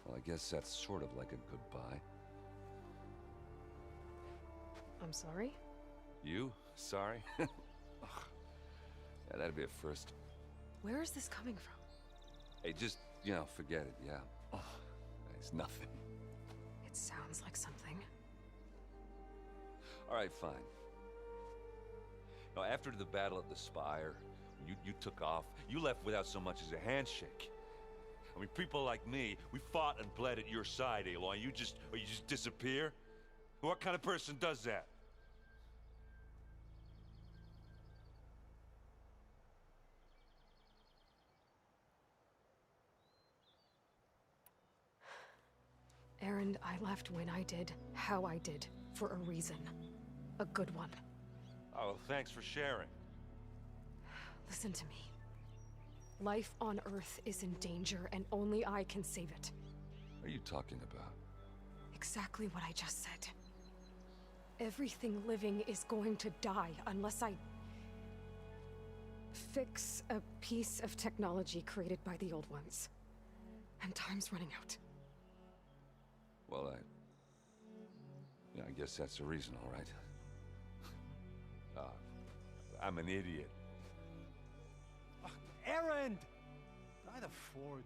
S21: Well, I guess that's sort of like a goodbye.
S2: I'm sorry?
S21: You? Sorry? Ugh. Yeah, that'd be a first.
S2: Where is this coming from?
S21: Hey, just, forget it, yeah. Oh, it's nothing.
S2: It sounds like something.
S21: All right, fine. Now, after the battle at the Spire, you took off, you left without so much as a handshake. I mean, people like me, we fought and bled at your side, Aloy. You just disappear? What kind of person does that?
S2: Erend, I left when I did, how I did, for a reason. A good one.
S21: Oh, well, thanks for sharing.
S2: Listen to me. Life on Earth is in danger, and only I can save it.
S21: What are you talking about?
S2: Exactly what I just said. Everything living is going to die unless I fix a piece of technology created by the old ones. And time's running out.
S21: Well, I guess that's the reason, all right. I'm an idiot.
S5: Erend! By the Forge.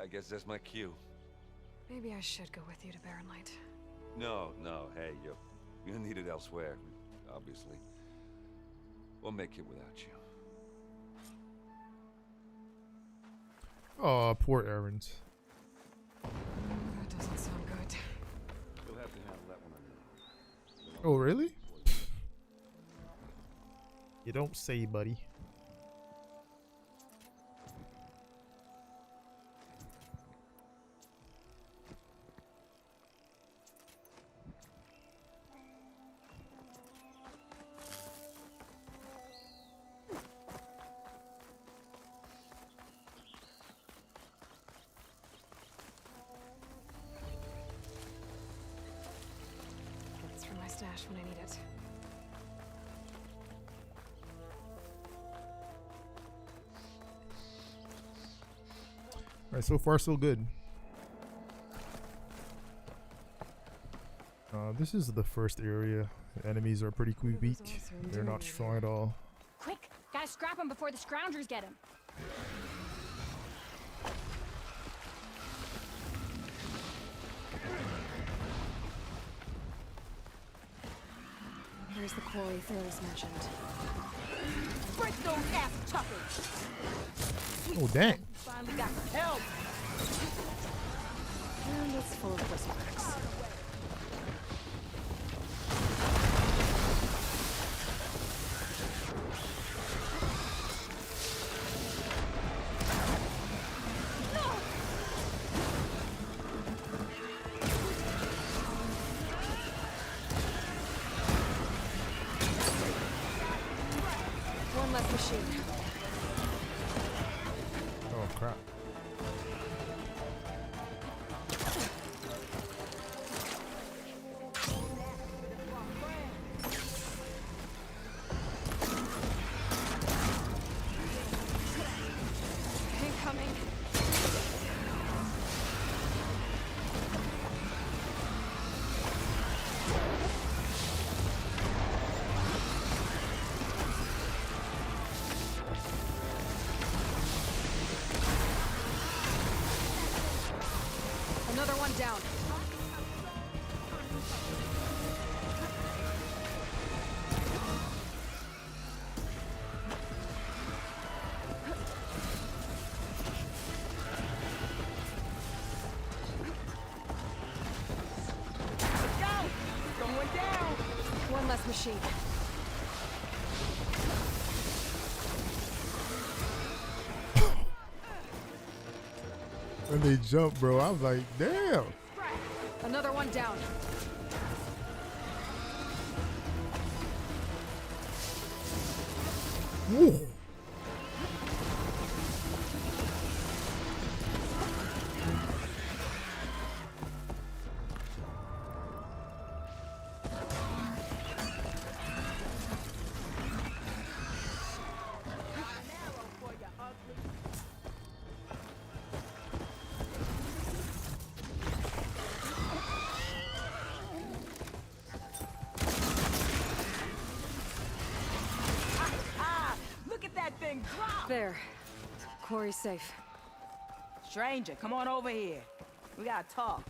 S21: I guess that's my cue.
S2: Maybe I should go with you to Barren Light.
S21: No, hey, you're needed elsewhere, obviously. We'll make it without you.
S1: Oh, poor Erend.
S2: That doesn't sound good.
S21: You'll have to handle that one on your own.
S1: Oh, really? You don't say, buddy.
S2: That's for my stash when I need it.
S1: Alright, so far so good. This is the first area. The enemies are pretty weak. They're not strong at all.
S22: Quick! Gotta scrap him before the scroungers get him.
S2: Here's the quarry Theros mentioned.
S22: Break
S8: those ass chuckers.
S1: Oh, dang.
S8: Finally got some help.
S2: And it's full of bristlecocks. One less machine.
S1: Oh, crap.
S2: Incoming. Another one down.
S8: Go! Going down!
S2: One less machine.
S1: When they jump, bro, I was like, damn.
S2: Another one down.
S1: Woo.
S8: Look at that thing drop!
S2: There. Quarry's safe.
S8: Stranger, come on over here. We gotta talk.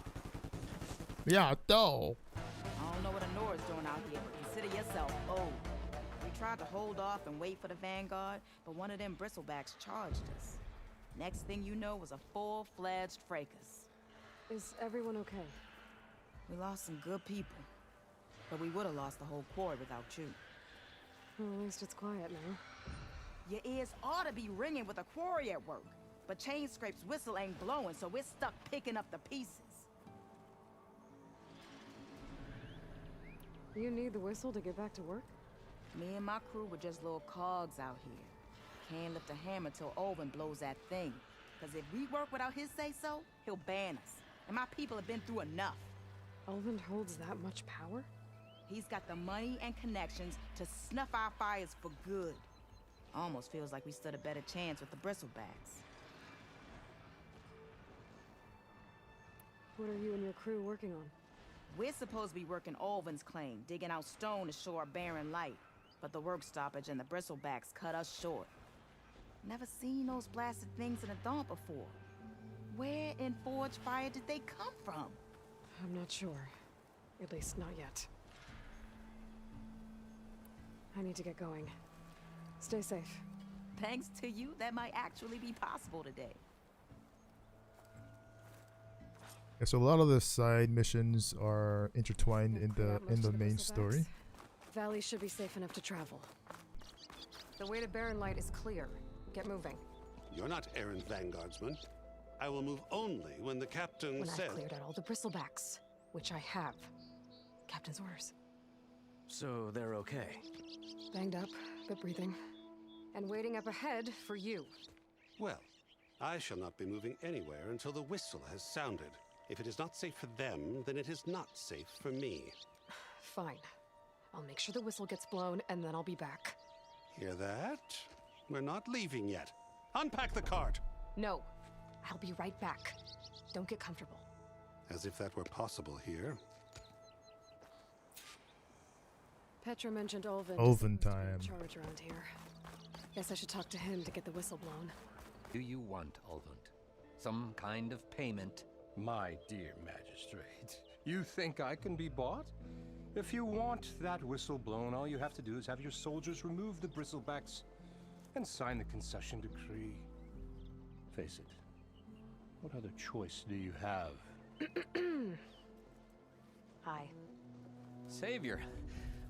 S1: Yeah, though.
S8: I don't know what Anora's doing out here, but consider yourself old. We tried to hold off and wait for the Vanguard, but one of them bristlebacks charged us. Next thing you know was a full-fledged fracas.
S2: Is everyone okay?
S8: We lost some good people, but we would have lost the whole quarry without you.
S2: Well, at least it's quiet now.
S8: Your ears ought to be ringing with a quarry at work, but Chain Scrape's whistle ain't blowing, so we're stuck picking up the pieces.
S2: You need the whistle to get back to work?
S8: Me and my crew were just little cogs out here. Can't lift a hammer till Olvin blows that thing. Cause if we work without his say-so, he'll ban us. And my people have been through enough.
S2: Olvin holds that much power?
S8: He's got the money and connections to snuff our fires for good. Almost feels like we stood a better chance with the bristlebacks.
S2: What are you and your crew working on?
S8: We're supposed to be working Olvin's claim, digging out stone to show our Barren light. But the work stoppage and the bristlebacks cut us short. Never seen those blasted things in the dawn before. Where in Forge Fire did they come from?
S2: I'm not sure. At least not yet. I need to get going. Stay safe.
S8: Thanks to you, that might actually be possible today.
S1: Yeah, so a lot of the side missions are intertwined in the main story.
S2: Valley should be safe enough to travel. The way to Barren Light is clear. Get moving.
S17: You're not errant vanguardsman. I will move only when the captain
S2: When
S17: says...
S2: I've cleared out all the bristlebacks, which I have. Captain's orders.
S18: So they're okay?
S2: Banged up, but breathing. And waiting up ahead for you.
S17: Well, I shall not be moving anywhere until the whistle has sounded. If it is not safe for them, then it is not safe for me.
S2: Fine. I'll make sure the whistle gets blown, and then I'll be back.
S17: Hear that? We're not leaving yet. Unpack the cart!
S2: No. I'll be right back. Don't get comfortable.
S17: As if that were possible here.
S2: Petra mentioned Olvin.
S1: Olvin time.
S2: Charge around here. Guess I should talk to him to get the whistle blown.
S4: Do you want, Olvund? Some kind of payment?
S9: My dear magistrate, you think I can be bought? If you want that whistle blown, all you have to do is have your soldiers remove the bristlebacks.
S6: and sign the concession decree. Face it, what other choice do you have?
S2: Hi.
S4: Savior,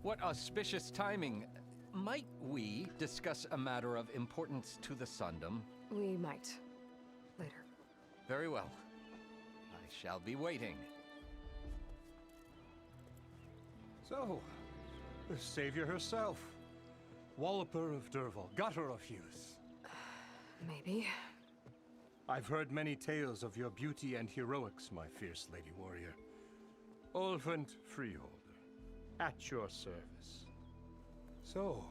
S4: what auspicious timing. Might we discuss a matter of importance to the Sundom?
S2: We might. Later.
S4: Very well. I shall be waiting.
S6: So, the savior herself. Walloper of Derval, gutter of Hughes.
S2: Maybe.
S6: I've heard many tales of your beauty and heroics, my fierce lady warrior. Olvent Freeholder, at your service. So,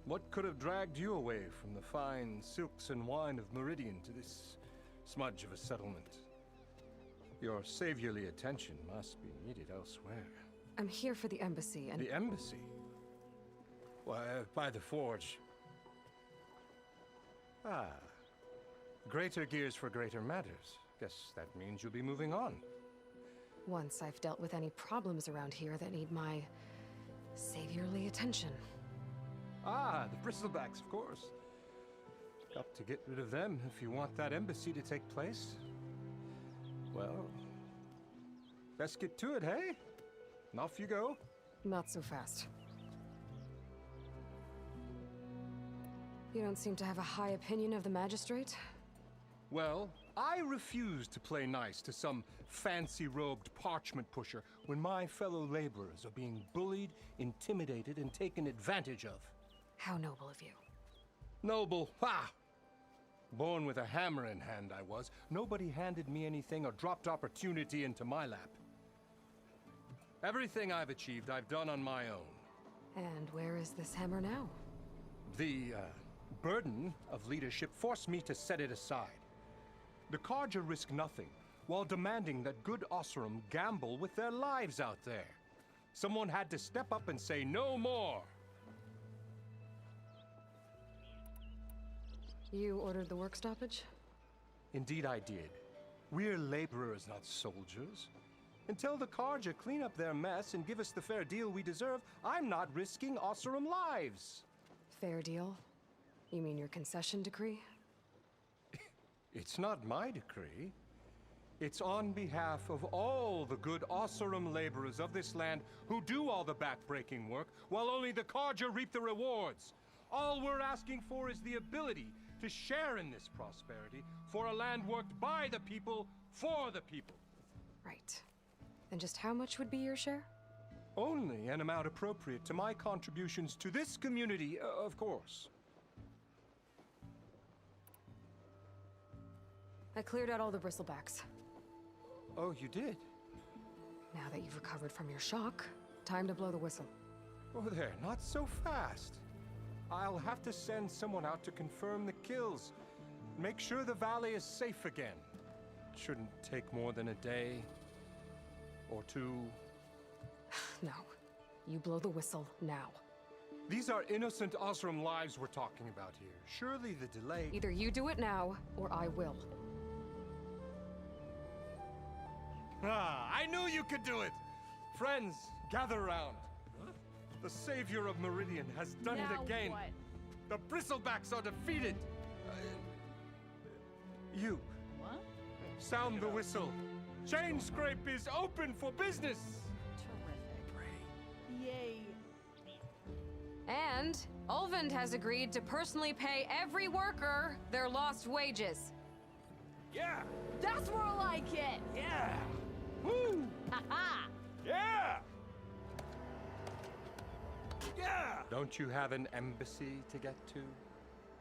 S6: what could have dragged you away from the fine silks and wine of Meridian to this smudge of a settlement? Your saviorly attention must be needed elsewhere.
S2: I'm here for the embassy and...
S6: The embassy? Why, by the forge. Ah. Greater gears for greater matters. Guess that means you'll be moving on.
S2: Once I've dealt with any problems around here that need my saviorly attention.
S6: Ah, the bristlebacks, of course. Got to get rid of them if you want that embassy to take place. Well, best get to it, hey? And off you go.
S2: Not so fast. You don't seem to have a high opinion of the magistrate?
S6: Well, I refuse to play nice to some fancy-robed parchment pusher when my fellow laborers are being bullied, intimidated, and taken advantage of.
S2: How noble of you.
S6: Noble? Ha! Born with a hammer in hand, I was. Nobody handed me anything or dropped opportunity into my lap. Everything I've achieved, I've done on my own.
S2: And where is this hammer now?
S6: The, burden of leadership forced me to set it aside. The Carja risk nothing, while demanding that good Osram gamble with their lives out there. Someone had to step up and say no more.
S2: You ordered the work stoppage?
S6: Indeed I did. We're laborers, not soldiers. Until the Carja clean up their mess and give us the fair deal we deserve, I'm not risking Osram lives.
S2: Fair deal? You mean your concession decree?
S6: It's not my decree. It's on behalf of all the good Osram laborers of this land who do all the back-breaking work, while only the Carja reap the rewards. All we're asking for is the ability to share in this prosperity for a land worked by the people, for the people.
S2: Right. And just how much would be your share?
S6: Only an amount appropriate to my contributions to this community, of course.
S2: I cleared out all the bristlebacks.
S6: Oh, you did?
S2: Now that you've recovered from your shock, time to blow the whistle.
S6: Oh, there, not so fast. I'll have to send someone out to confirm the kills. Make sure the valley is safe again. It shouldn't take more than a day or two.
S2: No. You blow the whistle now.
S6: These are innocent Osram lives we're talking about here. Surely the delay...
S2: Either you do it now, or I will.
S6: Ah, I knew you could do it! Friends, gather around. The savior of Meridian has done it again.
S8: What?
S6: The bristlebacks are defeated. You.
S8: What?
S6: Sound the whistle. Chain Scrape is open for business.
S8: Terrific. Yay.
S2: And Ulvund has agreed to personally pay every worker their lost wages.
S6: Yeah!
S8: That's more like it!
S6: Yeah! Woo!
S8: Ha-ha!
S6: Yeah! Yeah! Don't you have an embassy to get to?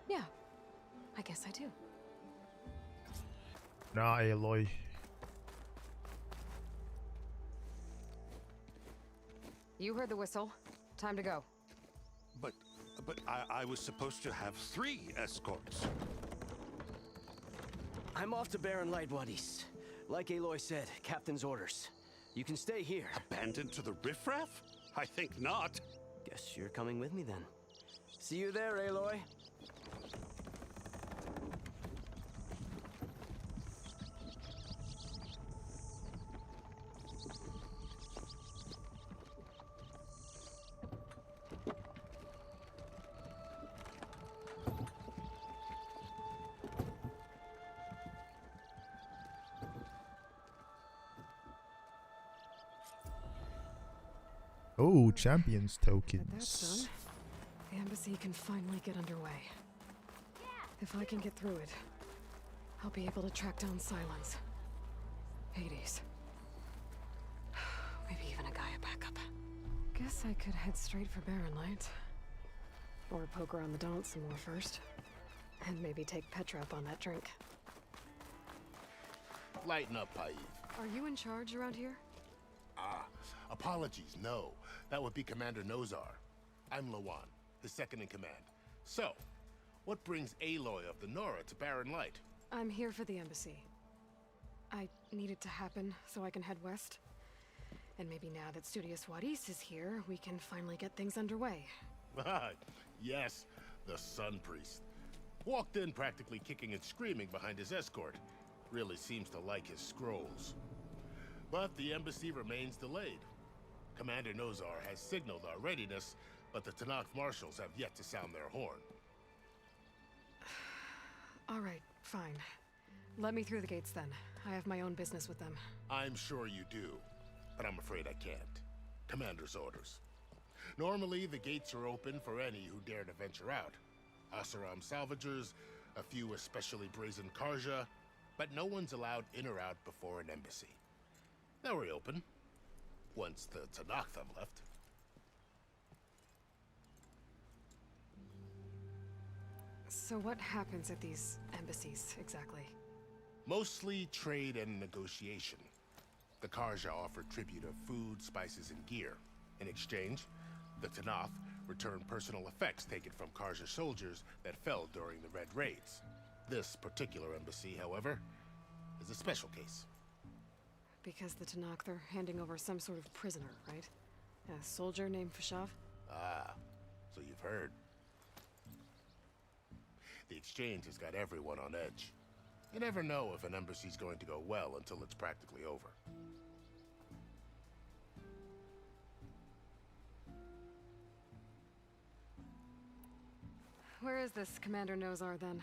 S2: Yeah, I guess I do.
S1: Nah, Aloy.
S2: You heard the whistle. Time to go.
S17: But I was supposed to have 3 escorts.
S18: I'm off to Barren Lightwaddies. Like Aloy said, Captain's orders. You can stay here.
S17: Abandoned to the riffraff? I think not.
S18: Guess you're coming with me then. See you there, Aloy.
S1: Oh, champions
S2: That's
S1: tokens.
S2: done. The embassy can finally get underway. If I can get through it, I'll be able to track down Silence, Hades, maybe even a Gaia backup. Guess I could head straight for Barren Light. Or poke around the Daunt some more first. And maybe take Petra up on that drink.
S10: Lighten up, Paiv.
S2: Are you in charge around here?
S10: Ah, apologies, no. That would be Commander Nozar. I'm Lawan, his second in command. So, what brings Aloy of the Nora to Barren Light?
S2: I'm here for the embassy. I need it to happen so I can head west. And maybe now that Studious Wadis is here, we can finally get things underway.
S10: Yes, the Sun Priest. Walked in practically kicking and screaming behind his escort. Really seems to like his scrolls. But the embassy remains delayed. Commander Nozar has signaled our readiness, but the Tanakh marshals have yet to sound their horn.
S2: All right, fine. Let me through the gates then. I have my own business with them.
S10: I'm sure you do, but I'm afraid I can't. Commander's orders. Normally, the gates are open for any who dare to venture out. Asaram salvagers, a few especially brazen Karja, but no one's allowed in or out before an embassy. They'll reopen, once the Tanakh have left.
S2: So what happens at these embassies, exactly?
S10: Mostly trade and negotiation. The Karja offer tribute of food, spices, and gear. In exchange, the Tanakh return personal effects taken from Karja soldiers that fell during the Red Raids. This particular embassy, however, is a special case.
S2: Because the Tanakh, they're handing over some sort of prisoner, right? A soldier named Fashav?
S10: Ah, so you've heard. The exchange has got everyone on edge. You never know if an embassy's going to go well until it's practically over.
S2: Where is this Commander Nozar, then?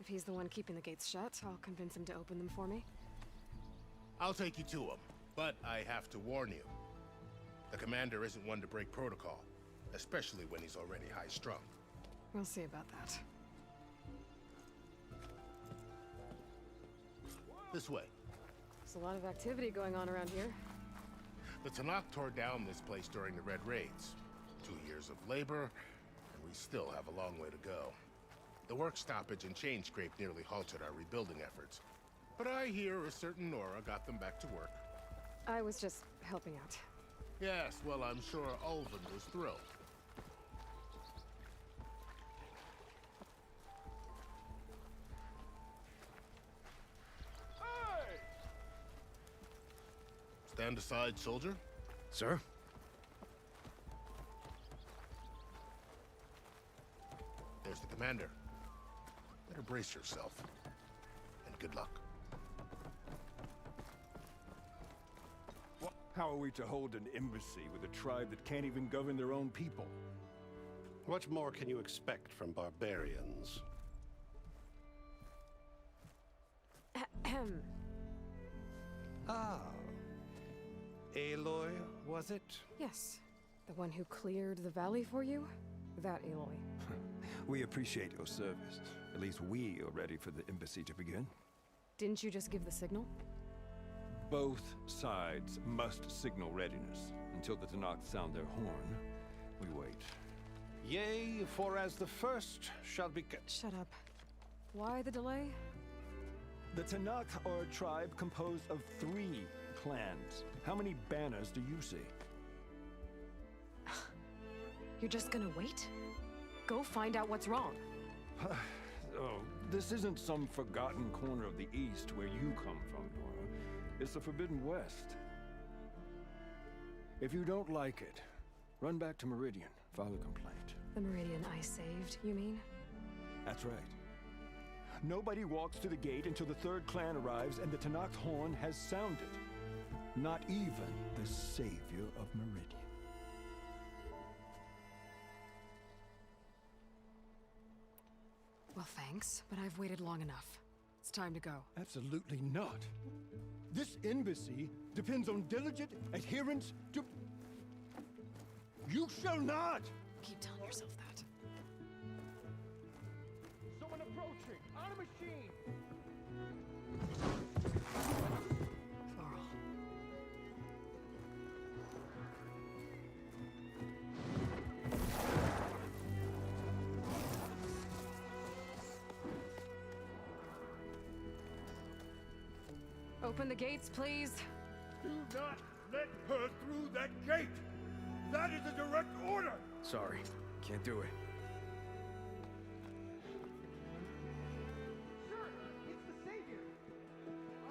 S2: If he's the one keeping the gates shut, I'll convince him to open them for me.
S10: I'll take you to him, but I have to warn you. The commander isn't one to break protocol, especially when he's already high-strung.
S2: We'll see about that.
S10: This way.
S2: There's a lot of activity going on around here.
S10: The Tanakh tore down this place during the Red Raids. 2 years of labor, and we still have a long way to go. The work stoppage and chain scrape nearly halted our rebuilding efforts. But I hear a certain Nora got them back to work.
S2: I was just helping out.
S10: Yes, well, I'm sure Ulvin was thrilled. Stand aside, soldier.
S12: Sir?
S10: There's the commander. Better brace yourself. And good luck.
S11: How are we to hold an embassy with a tribe that can't even govern their own people?
S17: What more can you expect from barbarians?
S2: Ahem.
S17: Ah. Aloy, was it?
S2: Yes. The one who cleared the valley for you? That Aloy.
S11: We appreciate your service. At least we are ready for the embassy to begin.
S2: Didn't you just give the signal?
S11: Both sides must signal readiness. Until the Tanakh sound their horn, we wait.
S17: Yea, for as the first shall be...
S2: Shut up. Why the delay?
S11: The Tanakh are a tribe composed of 3 clans. How many banners do you see?
S2: You're just gonna wait? Go find out what's wrong.
S11: Oh, this isn't some forgotten corner of the East where you come from, Nora. It's the Forbidden West. If you don't like it, run back to Meridian, file a complaint.
S2: The Meridian I saved, you mean?
S11: That's right. Nobody walks to the gate until the 3rd clan arrives and the Tanakh's horn has sounded. Not even the savior of Meridian.
S2: Well, thanks, but I've waited long enough. It's time to go.
S11: Absolutely not. This embassy depends on diligent adherence to...
S6: You shall not!
S2: Keep telling yourself that.
S14: Someone approaching! On a machine!
S2: Varl. Open the gates, please.
S6: Do not let her through that gate! That is a direct order!
S12: Sorry, can't do it.
S14: Sir, it's the Savior!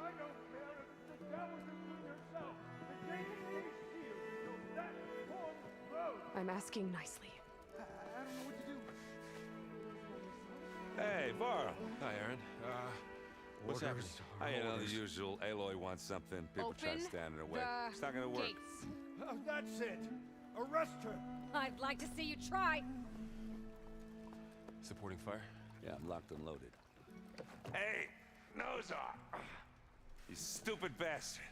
S6: I don't care if it's the devil you yourself! The gate is sealed until that horn blows!
S2: I'm asking nicely.
S14: I don't know what to do.
S21: Hey, Varl.
S3: Hi, Aaron. What's happening?
S21: You know, the usual. Aloy wants something. People try
S2: Open
S21: standing in the way.
S2: the
S21: It's not gonna work.
S2: gates.
S6: That's it! Arrest her!
S22: I'd like to see you try.
S3: Supporting fire?
S21: Yeah, I'm locked and loaded. Hey, Nozar! You stupid bastard.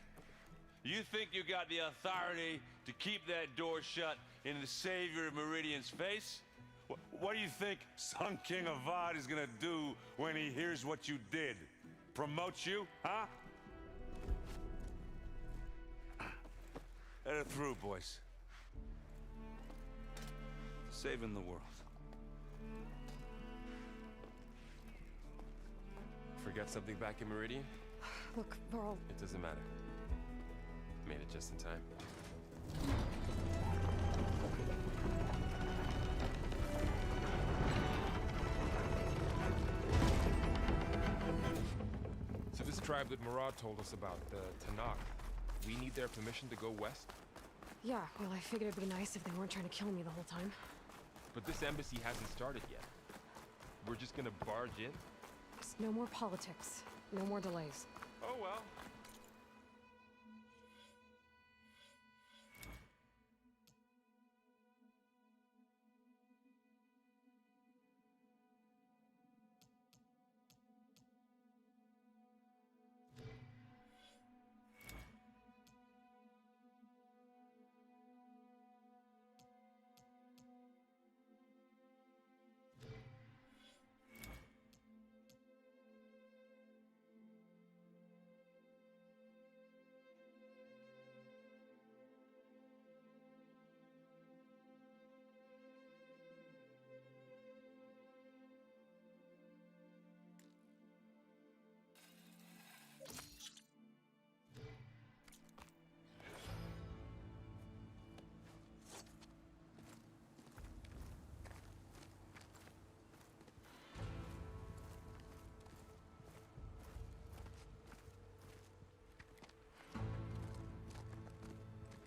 S21: You think you got the authority to keep that door shut in the Savior of Meridian's face? What do you think Sun King Avad is gonna do when he hears what you did? Promote you, huh? Let her through, boys. Saving the world.
S3: Forget something back in Meridian?
S2: Look, Varl.
S3: It doesn't matter. Made it just in time. So this tribe that Murad told us about, the Tanakh, we need their permission to go west?
S2: Yeah, well, I figured it'd be nice if they weren't trying to kill me the whole time.
S3: But this embassy hasn't started yet. We're just gonna barge in?
S2: Just no more politics. No more delays.
S3: Oh well.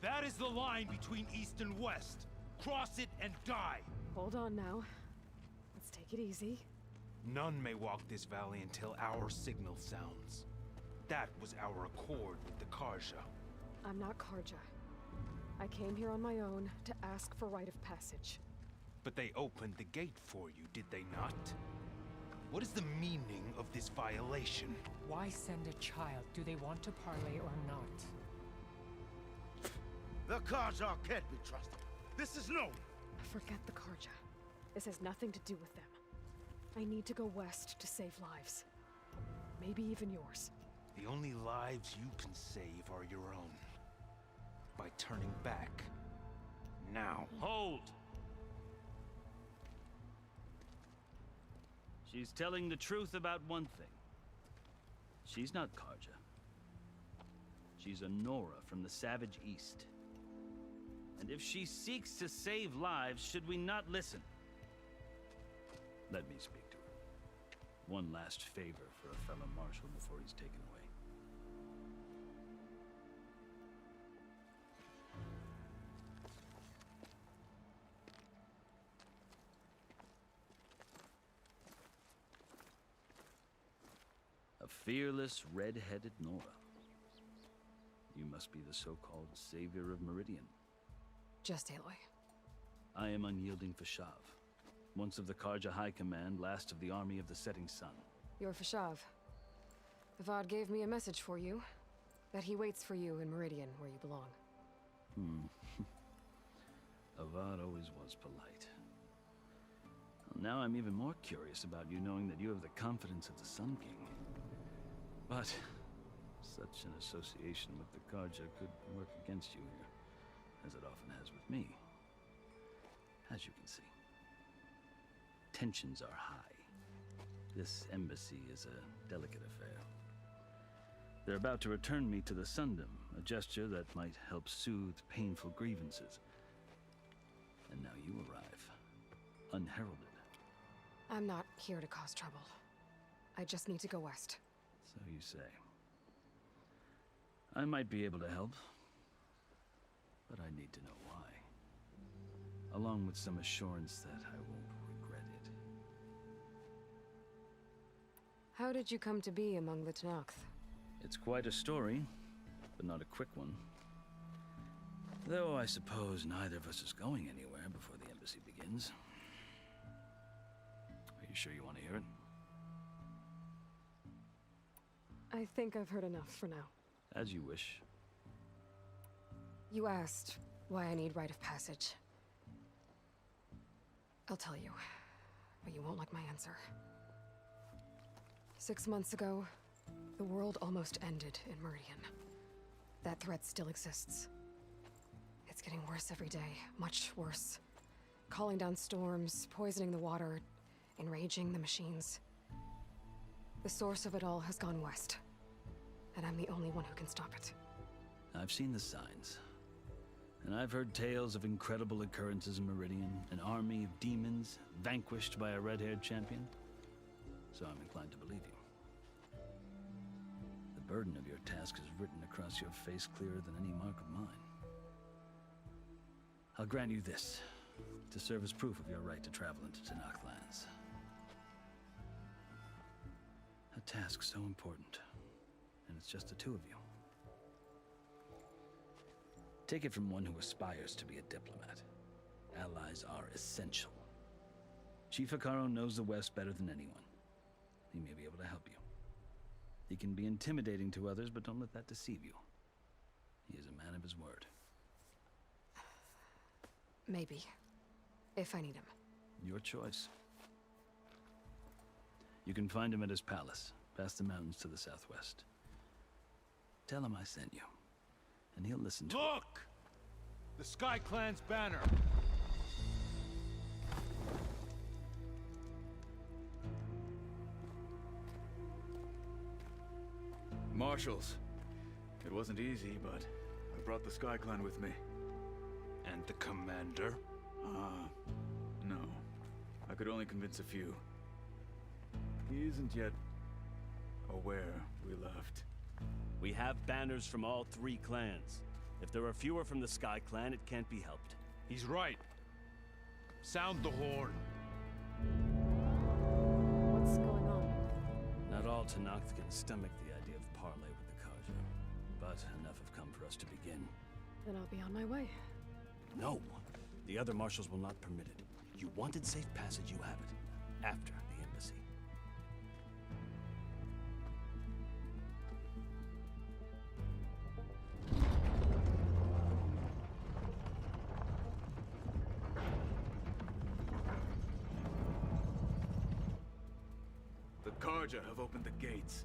S5: That is the line between East and West. Cross it and die.
S2: Hold on now. Let's take it easy.
S5: None may walk this valley until our signal sounds. That was our accord with the Karja.
S2: I'm not Karja. I came here on my own to ask for rite of passage.
S5: But they opened the gate for you, did they not? What is the meaning of this violation?
S13: Why send a child? Do they want to parley or not?
S10: The Karja can't be trusted. This is known.
S2: Forget the Karja. This has nothing to do with them. I need to go west to save lives. Maybe even yours.
S5: The only lives you can save are your own. By turning back. Now.
S15: Hold! She's telling the truth about one thing. She's not Karja. She's a Nora from the Savage East. And if she seeks to save lives, should we not listen? Let me speak to her. One last favor for a fellow marshal before he's taken away. A fearless, red-headed Nora. You must be the so-called savior of Meridian.
S2: Just Aloy.
S15: I am unyielding Fashav, once of the Karja High Command, last of the army of the Setting Sun.
S2: You're Fashav. Avad gave me a message for you. That he waits for you in Meridian, where you belong.
S15: Avad always was polite. Well, now I'm even more curious about you knowing that you have the confidence of the Sun King. But such an association with the Karja could work against you here, as it often has with me. As you can see, tensions are high. This embassy is a delicate affair. They're about to return me to the Sundom, a gesture that might help soothe painful grievances. And now you arrive, unheralded.
S2: I'm not here to cause trouble. I just need to go west.
S15: So you say. I might be able to help, but I need to know why. Along with some assurance that I won't regret it.
S2: How did you come to be among the Tenakth?
S15: It's quite a story, but not a quick one. Though I suppose neither of us is going anywhere before the embassy begins. Are you sure you want to hear it?
S2: I think I've heard enough for now.
S15: As you wish.
S2: You asked why I need rite of passage. I'll tell you, but you won't like my answer. 6 months ago, the world almost ended in Meridian. That threat still exists. It's getting worse every day, much worse. Calling down storms, poisoning the water, enraging the machines. The source of it all has gone west, and I'm the only one who can stop it.
S15: I've seen the signs. And I've heard tales of incredible occurrences in Meridian, an army of demons vanquished by a red-haired champion. So I'm inclined to believe you. The burden of your task is written across your face clearer than any mark of mine. I'll grant you this, to serve as proof of your right to travel into Tenakth lands. A task so important, and it's just the two of you. Take it from one who aspires to be a diplomat. Allies are essential. Chief Utaru knows the West better than anyone. He may be able to help you. He can be intimidating to others, but don't let that deceive you. He is a man of his word.
S2: Maybe. If I need him.
S15: Your choice. You can find him at his palace, past the mountains to the southwest. Tell him I sent you, and he'll listen to
S9: Look! The Sky Clan's banner!
S16: Marshals. It wasn't easy, but I brought the Sky Clan with me.
S9: And the commander?
S16: No. I could only convince a few. He isn't yet aware we left.
S20: We have banners from all 3 clans. If there are fewer from the Sky Clan, it can't be helped.
S9: He's right. Sound the horn.
S2: What's going on?
S15: Not all Tenakth can stomach the idea of parley with the Karja, but enough have come for us to begin.
S2: Then I'll be on my way.
S20: No. The other marshals will not permit it. You wanted safe passage, you have it. After the embassy.
S16: The Karja have opened the gates.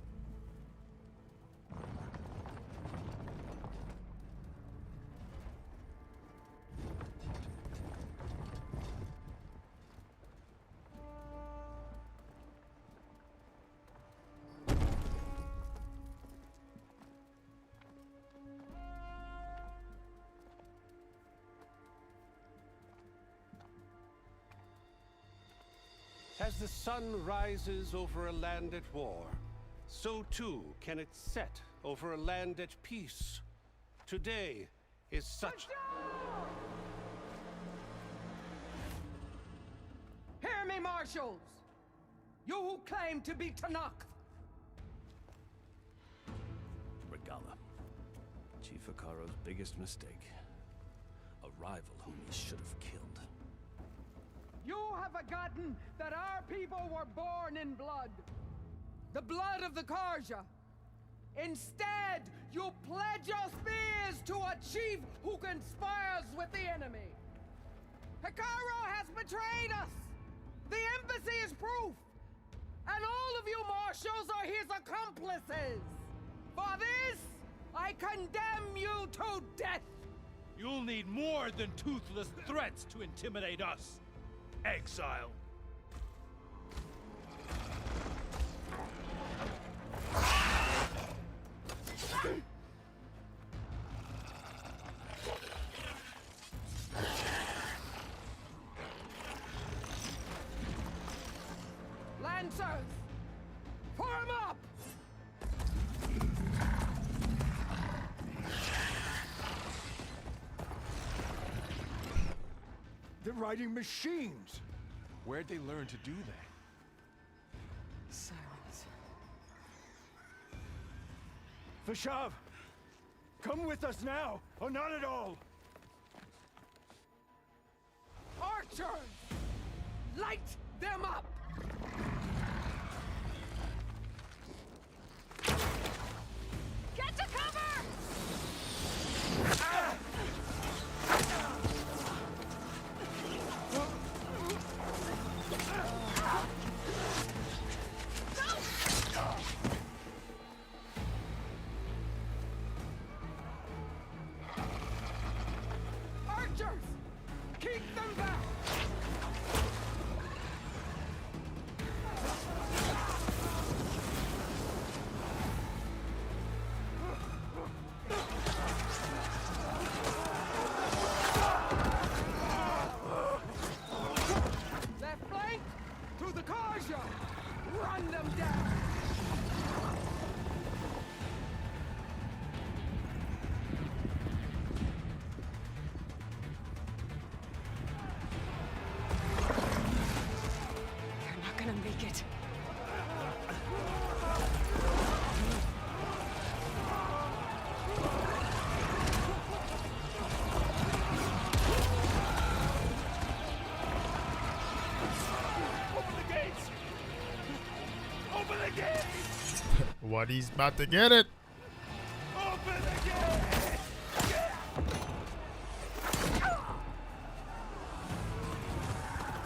S17: As the sun rises over a land at war, so too can it set over a land at peace. Today is such...
S23: Hear me, marshals! You who claim to be Tenakth!
S20: Regala. Chief Utaru's biggest mistake. A rival whom he should have killed.
S23: You have forgotten that our people were born in blood. The blood of the Karja. Instead, you pledge your spears to a chief who conspires with the enemy. Hikaru has betrayed us! The embassy is proof! And all of you marshals are his accomplices! For this, I condemn you to death!
S4: You'll need more than toothless threats to intimidate us, exile.
S23: Lancers! Form up!
S11: They're riding machines!
S3: Where'd they learn to do that?
S23: Silence.
S11: Vashav! Come with us now, or not at all!
S23: Archers! Light them up!
S22: Get to cover!
S23: Archers! Keep them back! Left flank! To the Karja! Run them down!
S2: They're not gonna make it.
S4: Open the gates! Open the gates!
S1: What, he's about to get it?
S4: Open the gates!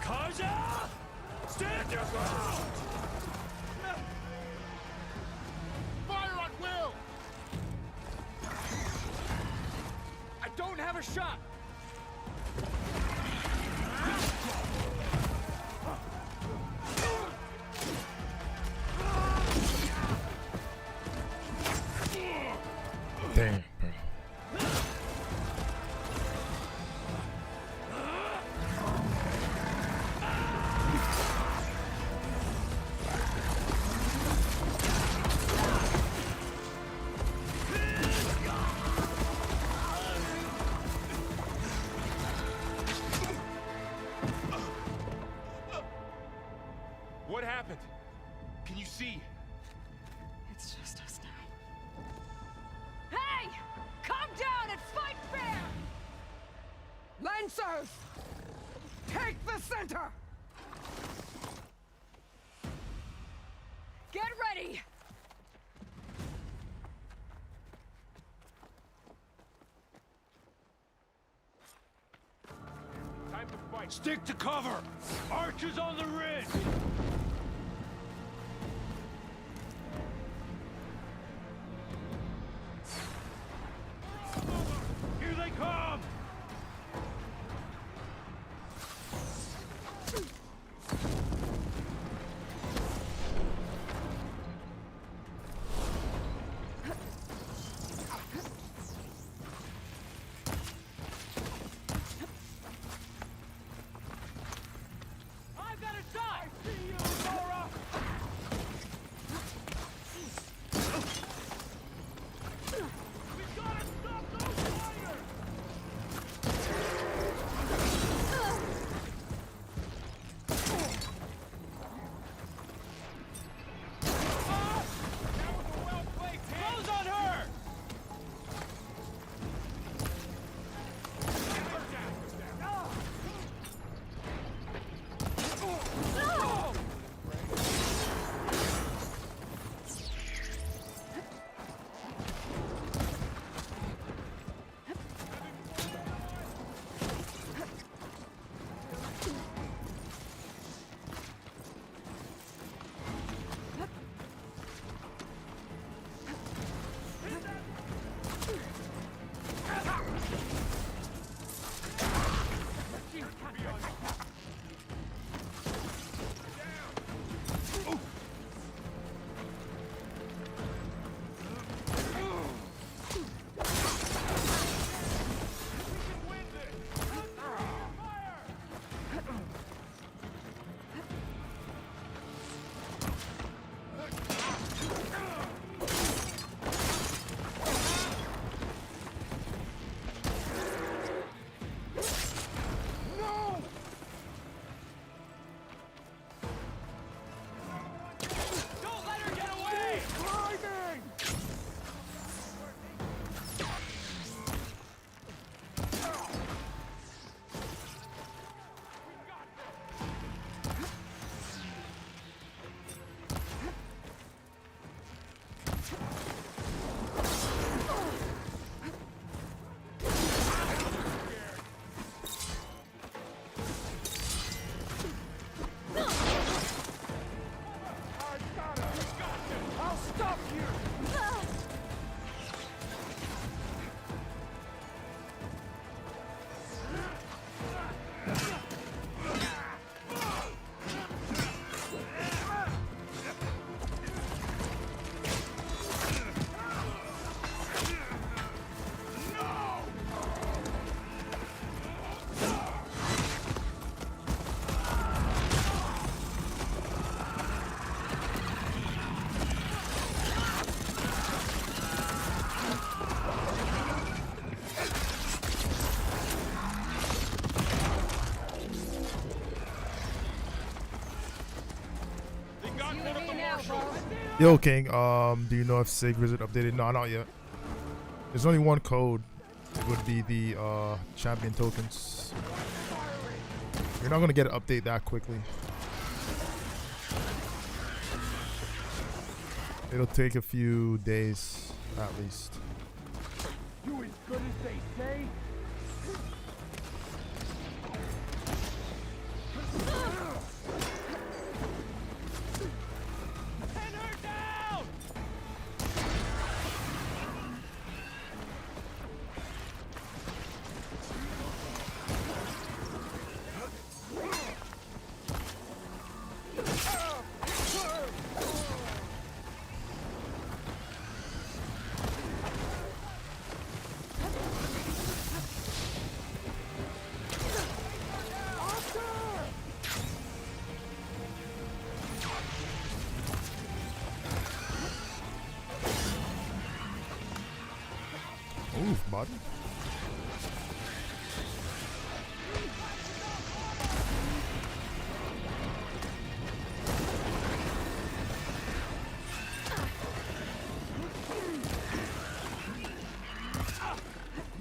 S4: Kaja! Stand your ground!
S5: Fire on will! I don't have a shot!
S1: Damn, bro.
S3: What happened? Can you see?
S2: It's just us now.
S23: Hey! Come down and fight fair! Lancers! Take the center!
S22: Get ready!
S3: Time to fight.
S4: Stick to cover! Archers on the ridge! Here they come!
S23: I've got a shot! I see you! stop here!
S1: Yo, King, do you know if Sig Visit updated? No, not yet. There's only one code. It would be the champion tokens. You're not gonna get an update that quickly. It'll take a few days at least.
S23: You as good as they say?
S1: Oof, bud.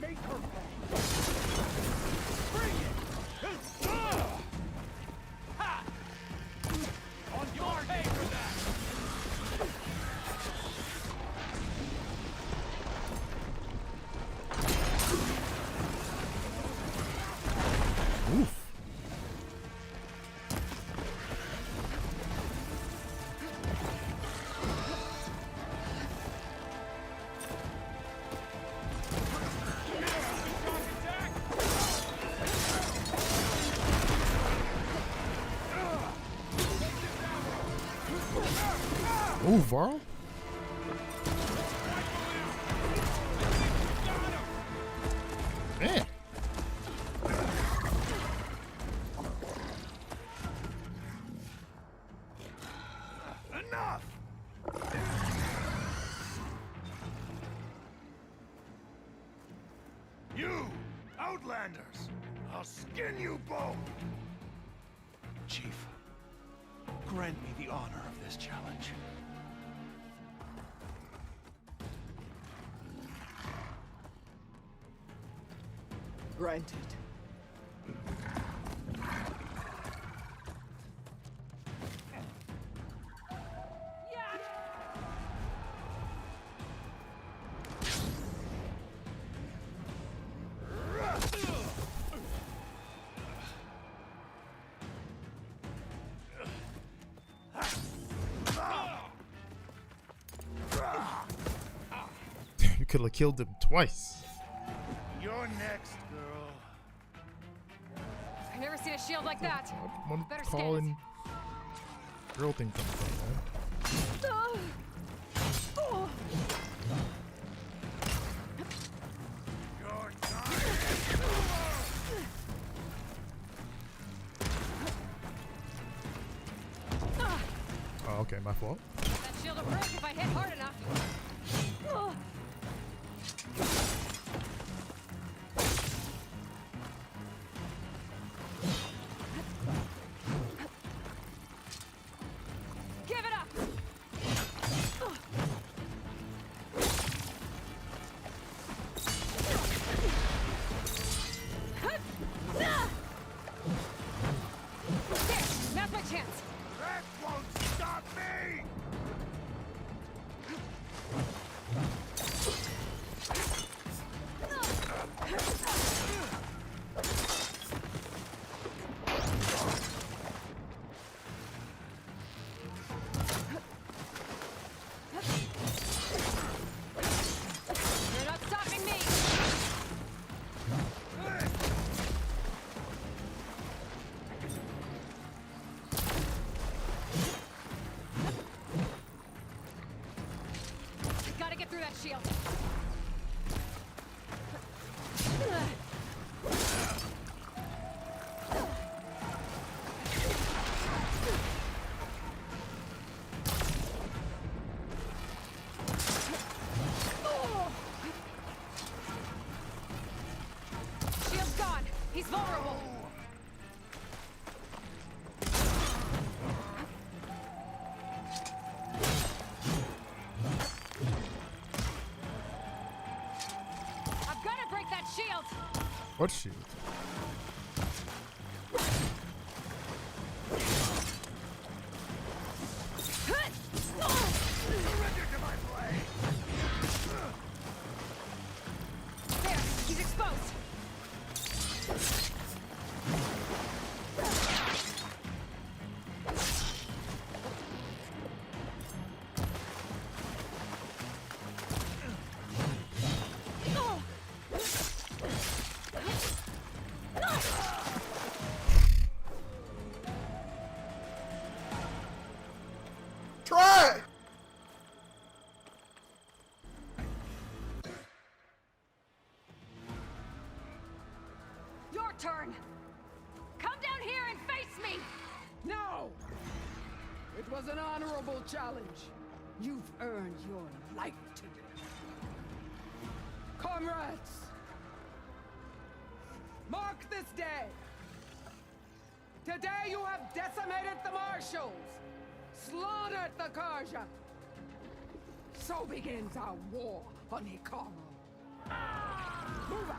S23: Make her pay. Bring it! Ha! On your pay for that!
S1: Oof. Ooh, Varl? Man.
S23: Enough!
S7: You, Outlanders! I'll skin you both!
S5: Chief, grant me the honor of this challenge.
S23: Granted.
S1: You could have killed him twice.
S7: You're next, girl.
S2: I've never seen a shield like that.
S1: One
S2: Better
S1: calling girl thing comes from, man. Oh, okay, my fault.
S2: That shield will break if I hit hard enough. Give it up. There, now's my chance.
S7: That won't stop me!
S22: shield. Shield's gone. He's vulnerable. I've got to break that shield.
S1: What shield?
S22: There, he's exposed.
S1: Try!
S22: Your turn. Come down here and face me.
S23: No! It was an honorable challenge. You've earned your life today. Comrades! Mark this day! Today you have decimated the marshals, slaughtered the Karja. So begins our war on Utaru. Move out!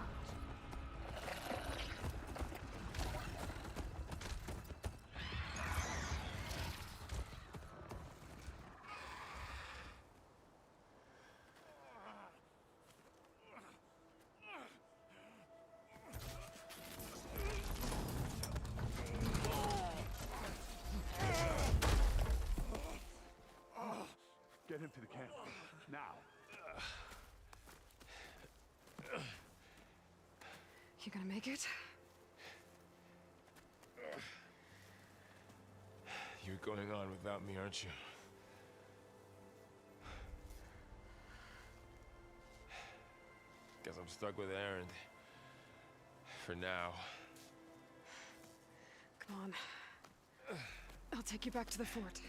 S9: Get him to the camp. Now.
S2: You gonna make it?
S3: You're going on without me, aren't you? Guess I'm stuck with Aaron. For now.
S2: Come on. I'll take you back to the fort.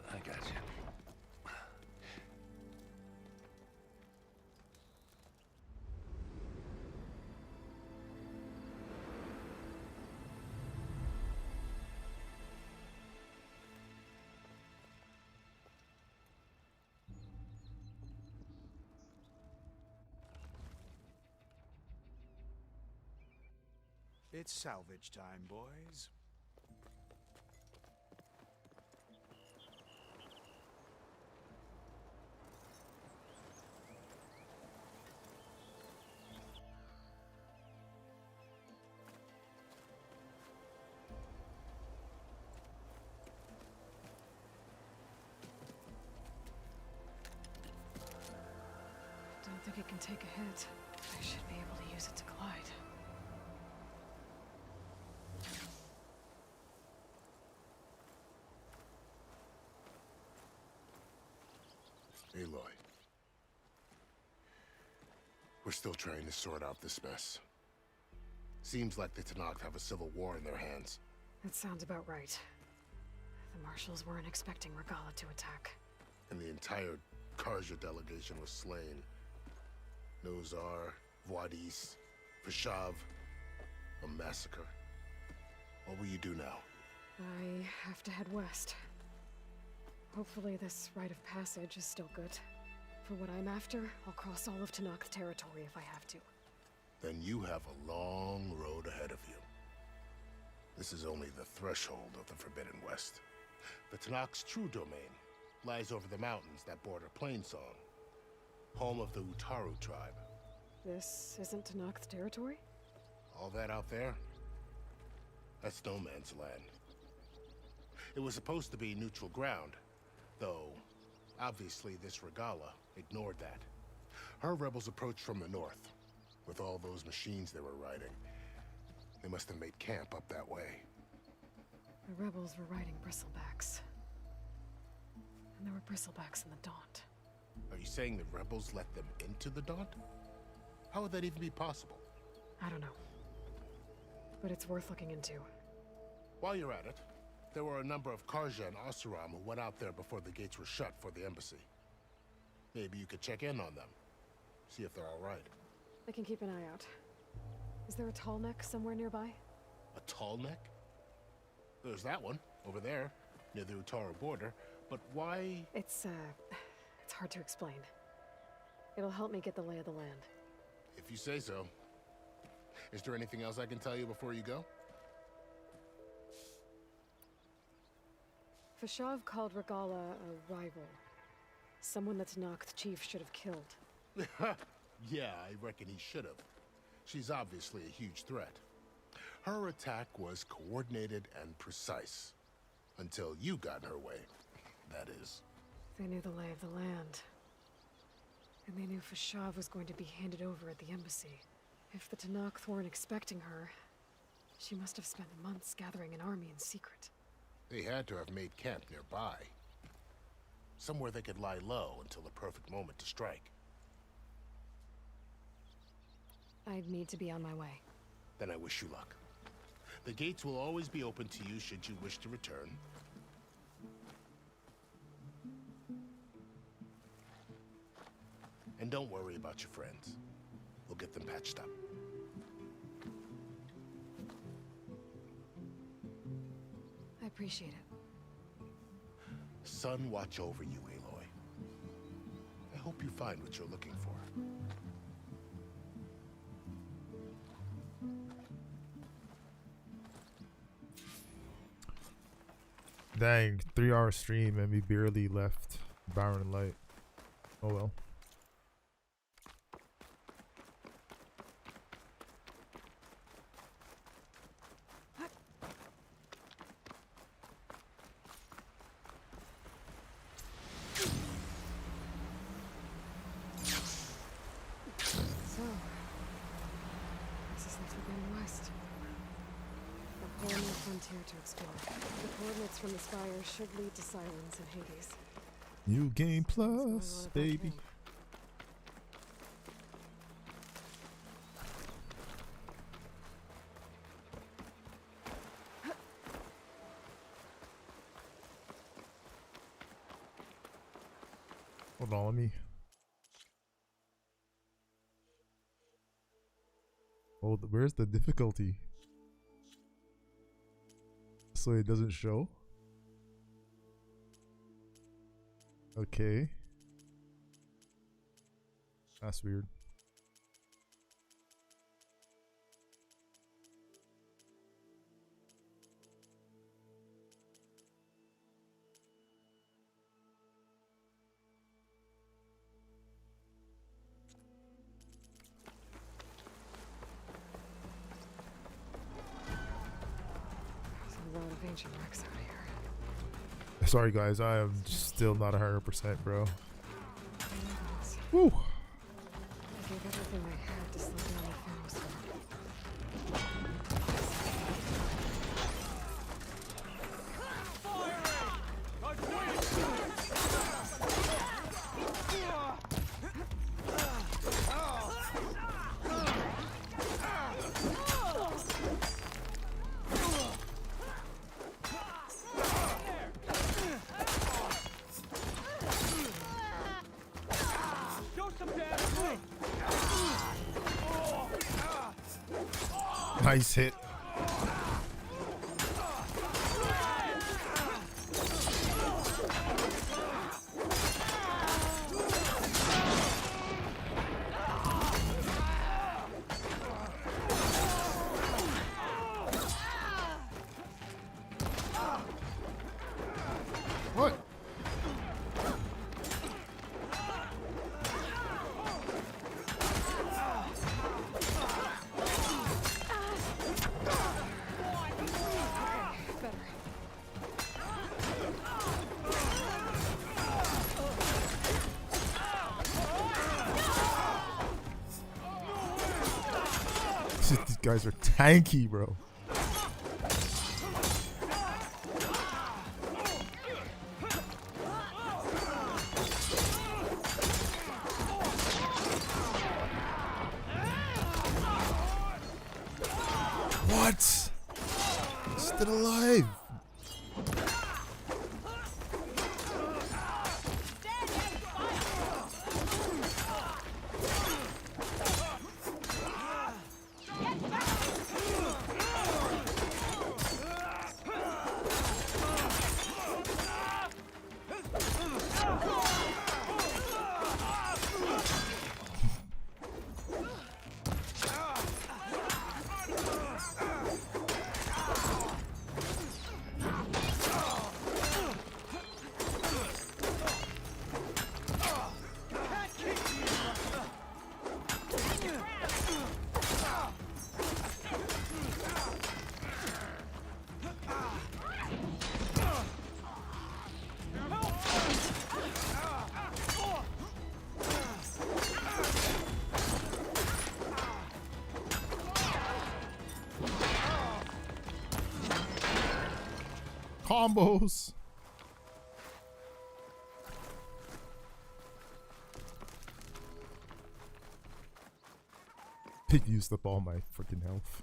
S20: I got you.
S12: It's salvage time, boys.
S2: Don't think it can take a hit. I should be able to use it to glide.
S10: Aloy. We're still trying to sort out this mess. Seems like the Tenakth have a civil war in their hands.
S2: That sounds about right. The marshals weren't expecting Regala to attack.
S10: And the entire Karja delegation was slain. Nozar, Voidis, Vashav. A massacre. What will you do now?
S2: I have to head west. Hopefully this rite of passage is still good. For what I'm after, I'll cross all of Tenakth territory if I have to.
S10: Then you have a long road ahead of you. This is only the threshold of the Forbidden West. The Tenakth's true domain lies over the mountains that border Plainsong, home of the Utaru tribe.
S2: This isn't Tenakth territory?
S10: All that out there? That's no man's land. It was supposed to be neutral ground, though obviously this Regala ignored that. Her rebels approached from the north, with all those machines they were riding. They must have made camp up that way.
S2: The rebels were riding bristlebacks. And there were bristlebacks in the Daunt.
S10: Are you saying the rebels let them into the Daunt? How would that even be possible?
S2: I don't know. But it's worth looking into.
S10: While you're at it, there were a number of Karja and Asuram who went out there before the gates were shut for the embassy. Maybe you could check in on them. See if they're all right.
S2: I can keep an eye out. Is there a tall neck somewhere nearby?
S10: A tall neck? There's that one, over there, near the Utaru border. But why?
S2: It's hard to explain. It'll help me get the lay of the land.
S10: If you say so. Is there anything else I can tell you before you go?
S2: Fashav called Regala a rival. Someone that Tanakh chief should have killed.
S10: Yeah, I reckon he should have. She's obviously a huge threat. Her attack was coordinated and precise. Until you got in her way, that is.
S2: They knew the lay of the land. And they knew Fashav was going to be handed over at the embassy. If the Tanakh weren't expecting her, she must have spent months gathering an army in secret.
S10: They had to have made camp nearby. Somewhere they could lie low until the perfect moment to strike.
S2: I'd need to be on my way.
S10: Then I wish you luck. The gates will always be open to you should you wish to return. And don't worry about your friends. We'll get them patched up.
S2: I appreciate it.
S10: Sun watch over you, Aloy. I hope you find what you're looking for.
S1: Dang, 3-hour stream and we barely left Barren Light. Oh well.
S2: So, this is the Forbidden West. A whole new frontier to explore. The coordinates from the spire should lead to Silence and Hades.
S1: New game plus, baby. Hold on, let me. Hold, where's the difficulty? So it doesn't show? Okay. That's weird.
S2: There's a lot of ancient wrecks out here.
S1: Sorry guys, I am still not 100%, bro. Woo!
S2: I gave everything I had to slow down the Pharaoh's
S1: Nice hit. What? guys are tanky, bro. What? Still alive. Combos. Pig used up all my freaking health.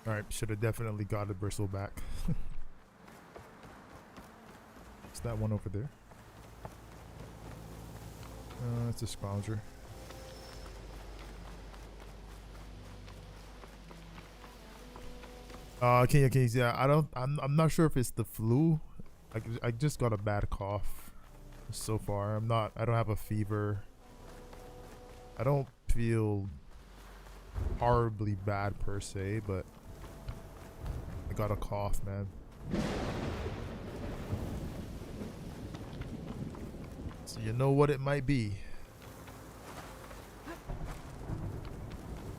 S1: Alright, should have definitely got a bristle back. Is that one over there? It's a scrounger. Okay, yeah, I'm not sure if it's the flu. I just got a bad cough so far. I don't have a fever. I don't feel horribly bad per se, but I got a cough, man. So you know what it might be.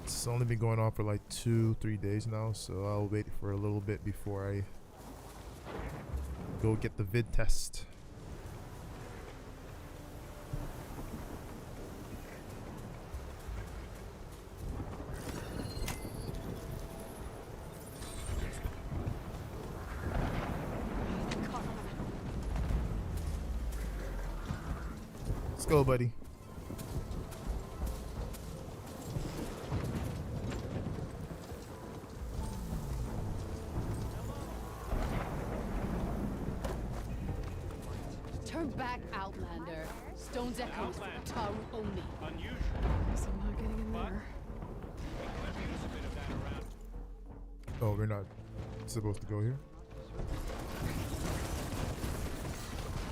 S1: It's only been going on for like 2-3 days now, so I'll wait for a little bit before I go get the vid test. Let's go, buddy.
S22: Turn back, Outlander. Stone's echoes for Utaru only.
S4: Unusual.
S2: Guess I'm not getting in there.
S1: Oh, we're not supposed to go here?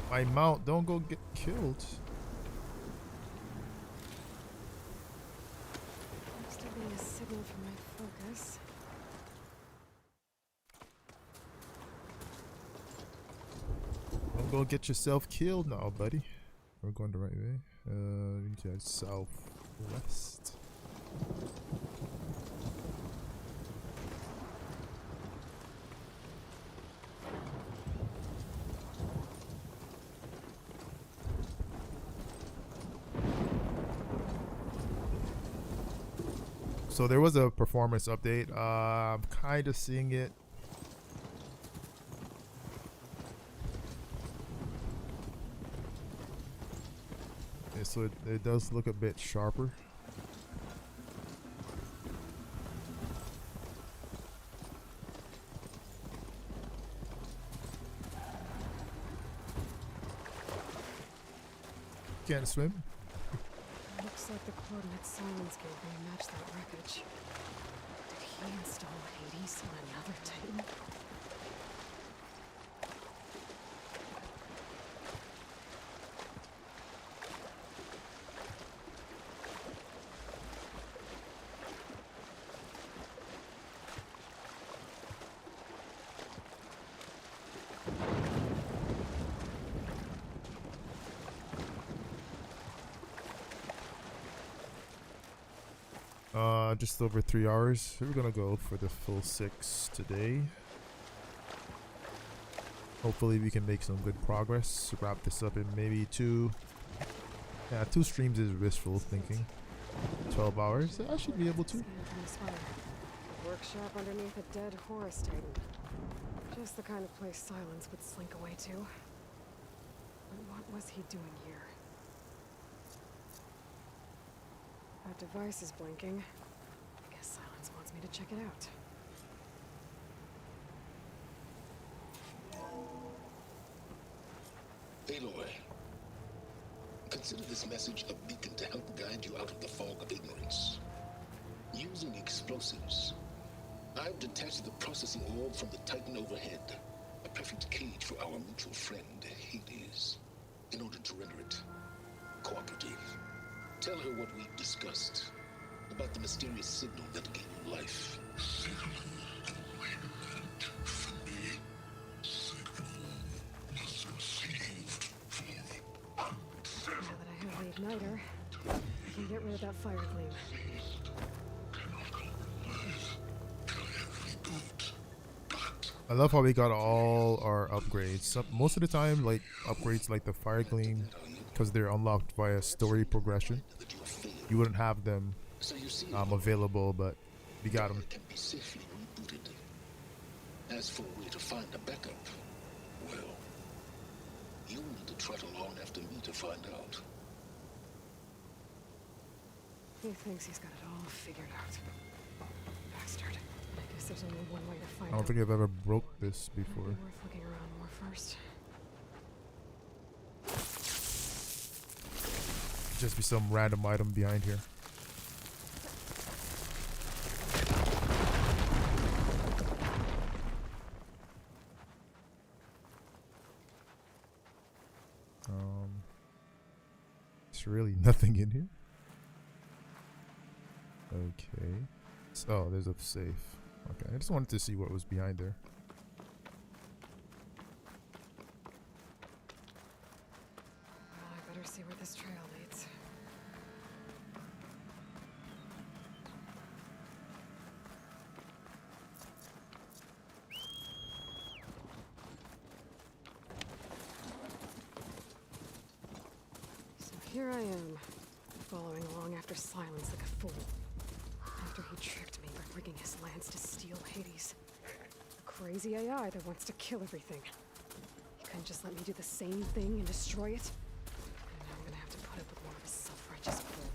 S1: My mount, don't go get killed.
S2: Looks to be a signal for my focus.
S1: Don't go get yourself killed now, buddy. We're going the right way. We need to head southwest. So there was a performance update. I'm kind of seeing it. Okay, so it does look a bit sharper. Can't swim?
S2: Looks like the coordinates Silence gave me match that wreckage. Did he install Hades on another Titan?
S1: Just over 3 hours. We're gonna go for the full 6 today. Hopefully we can make some good progress. Wrap this up in maybe 2. Yeah, 2 streams is wishful thinking. 12 hours. I should be able to.
S2: Workshop underneath a dead Horus Titan. Just the kind of place Silence would slink away to. But what was he doing here? That device is blinking. I guess Silence wants me to check it out.
S10: Aloy, consider this message a beacon to help guide you out of the fog of ignorance. Using explosives, I've detached the processing orb from the Titan overhead, a perfect cage for our mutual friend, Hades, in order to render it cooperative. Tell her what we've discussed about the mysterious signal that gave you life.
S2: Now that I have the igniter, I can get rid of that fire gleam.
S1: I love how we got all our upgrades. Most of the time, like upgrades like the fire gleam, because they're unlocked via story progression, you wouldn't have them available, but we got them.
S10: Can be safely rebooted. As for where to find a backup, well, you'll need to trot along after me to find out.
S2: He thinks he's got it all figured out. Bastard. I guess there's only one way to find
S1: I don't
S2: out.
S1: think I've ever broke this before.
S2: Worth looking around more first.
S1: Just be some random item behind here. There's really nothing in here. Okay. Oh, there's a safe. Okay, I just wanted to see what was behind there.
S2: Well, I better see where this trail leads. So here I am, following along after Silence like a fool. After he tricked me by rigging his lance to steal Hades. A crazy AI that wants to kill everything. He couldn't just let me do the same thing and destroy it. And now I'm gonna have to put up with more of his self-righteous bull.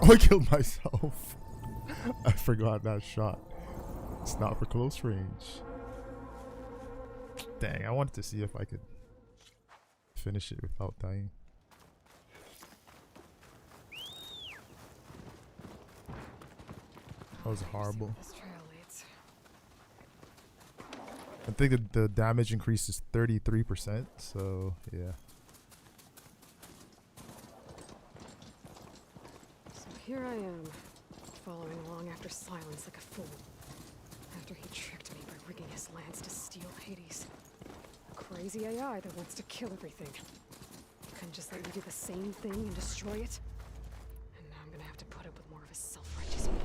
S1: Oh, I killed myself. I forgot that shot. It's not for close range. Dang, I wanted to see if I could finish it without dying. That was horrible.
S2: This trail leads.
S1: I think the damage increase is 33%, so yeah.
S2: So here I am, following along after Silence like a fool. After he tricked me by rigging his lance to steal Hades. A crazy AI that wants to kill everything. Couldn't just let me do the same thing and destroy it? And now I'm gonna have to put up with more of his self-righteous bull.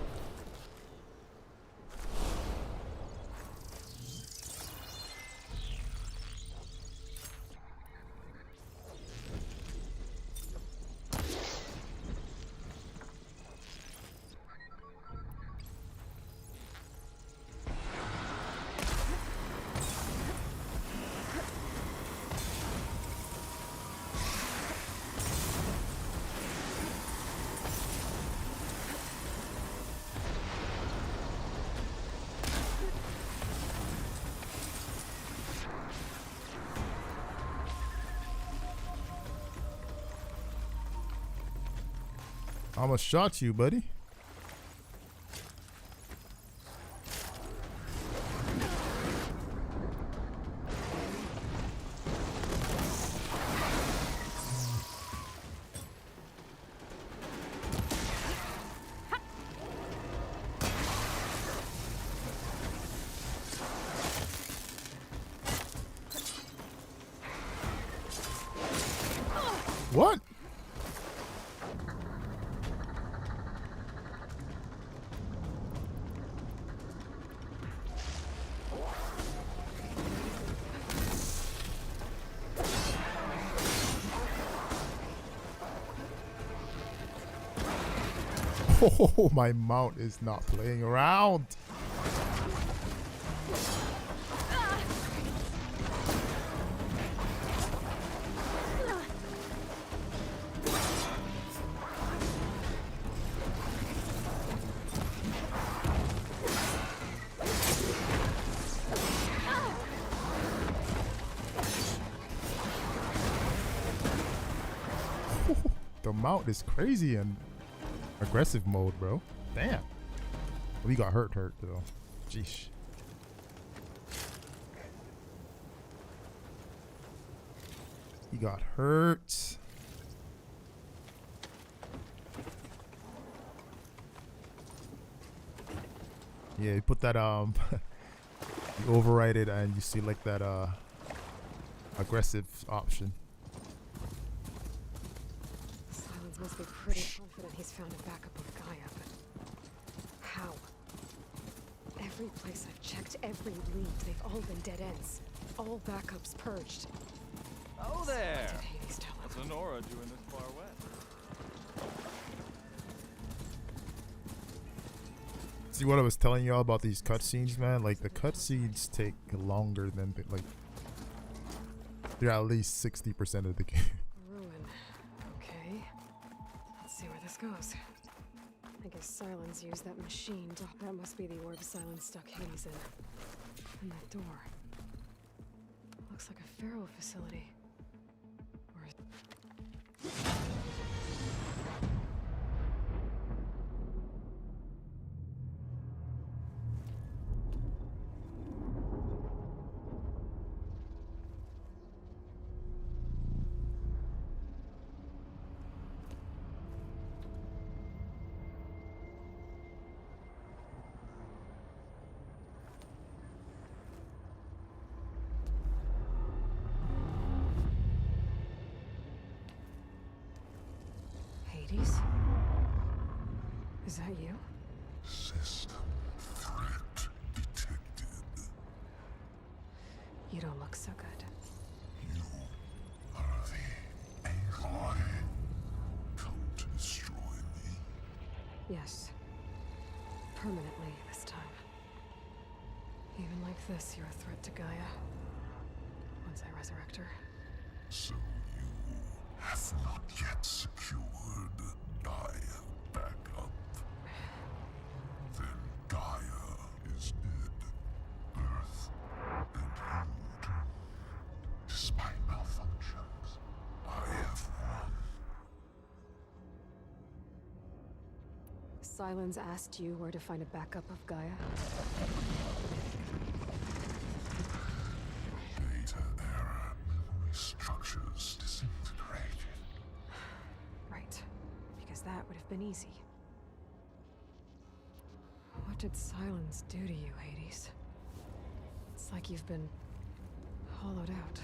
S1: I almost shot you, buddy. What? Oh, my mount is not playing around. The mount is crazy and aggressive mode, bro. Damn. We got hurt though. Jeez. He got hurt. Yeah, you put that you override it and you select that aggressive option.
S2: Silence must be pretty confident he's found a backup of Gaia, but how? Every place I've checked, every lead, they've all been dead ends. All backups purged.
S14: Oh there!
S2: Did Hades tell him?
S14: What's Honora doing this far west?
S1: See what I was telling y'all about these cutscenes, man? Like the cutscenes take longer than they're at least 60% of the game.
S2: Ruin. Okay. Let's see where this goes. I guess Silence used that machine. That must be the orb Silence stuck Hades in. And that door. Looks like a Pharaoh facility. Hades? Is that you?
S7: System threat detected.
S2: You don't look so good.
S7: You are the AI come to destroy me.
S2: Yes. Permanently this time. Even like this, you're a threat to Gaia. Once I resurrect her.
S7: So you have not yet secured Gaia back up. Then Gaia is dead. Earth and you too. Despite malfunctions, I have won.
S2: Silence asked you where to find a backup of Gaia?
S8: structures disintegrated.
S2: Right. Because that would have been easy. What did silence do to you, Hades? It's like you've been hollowed out.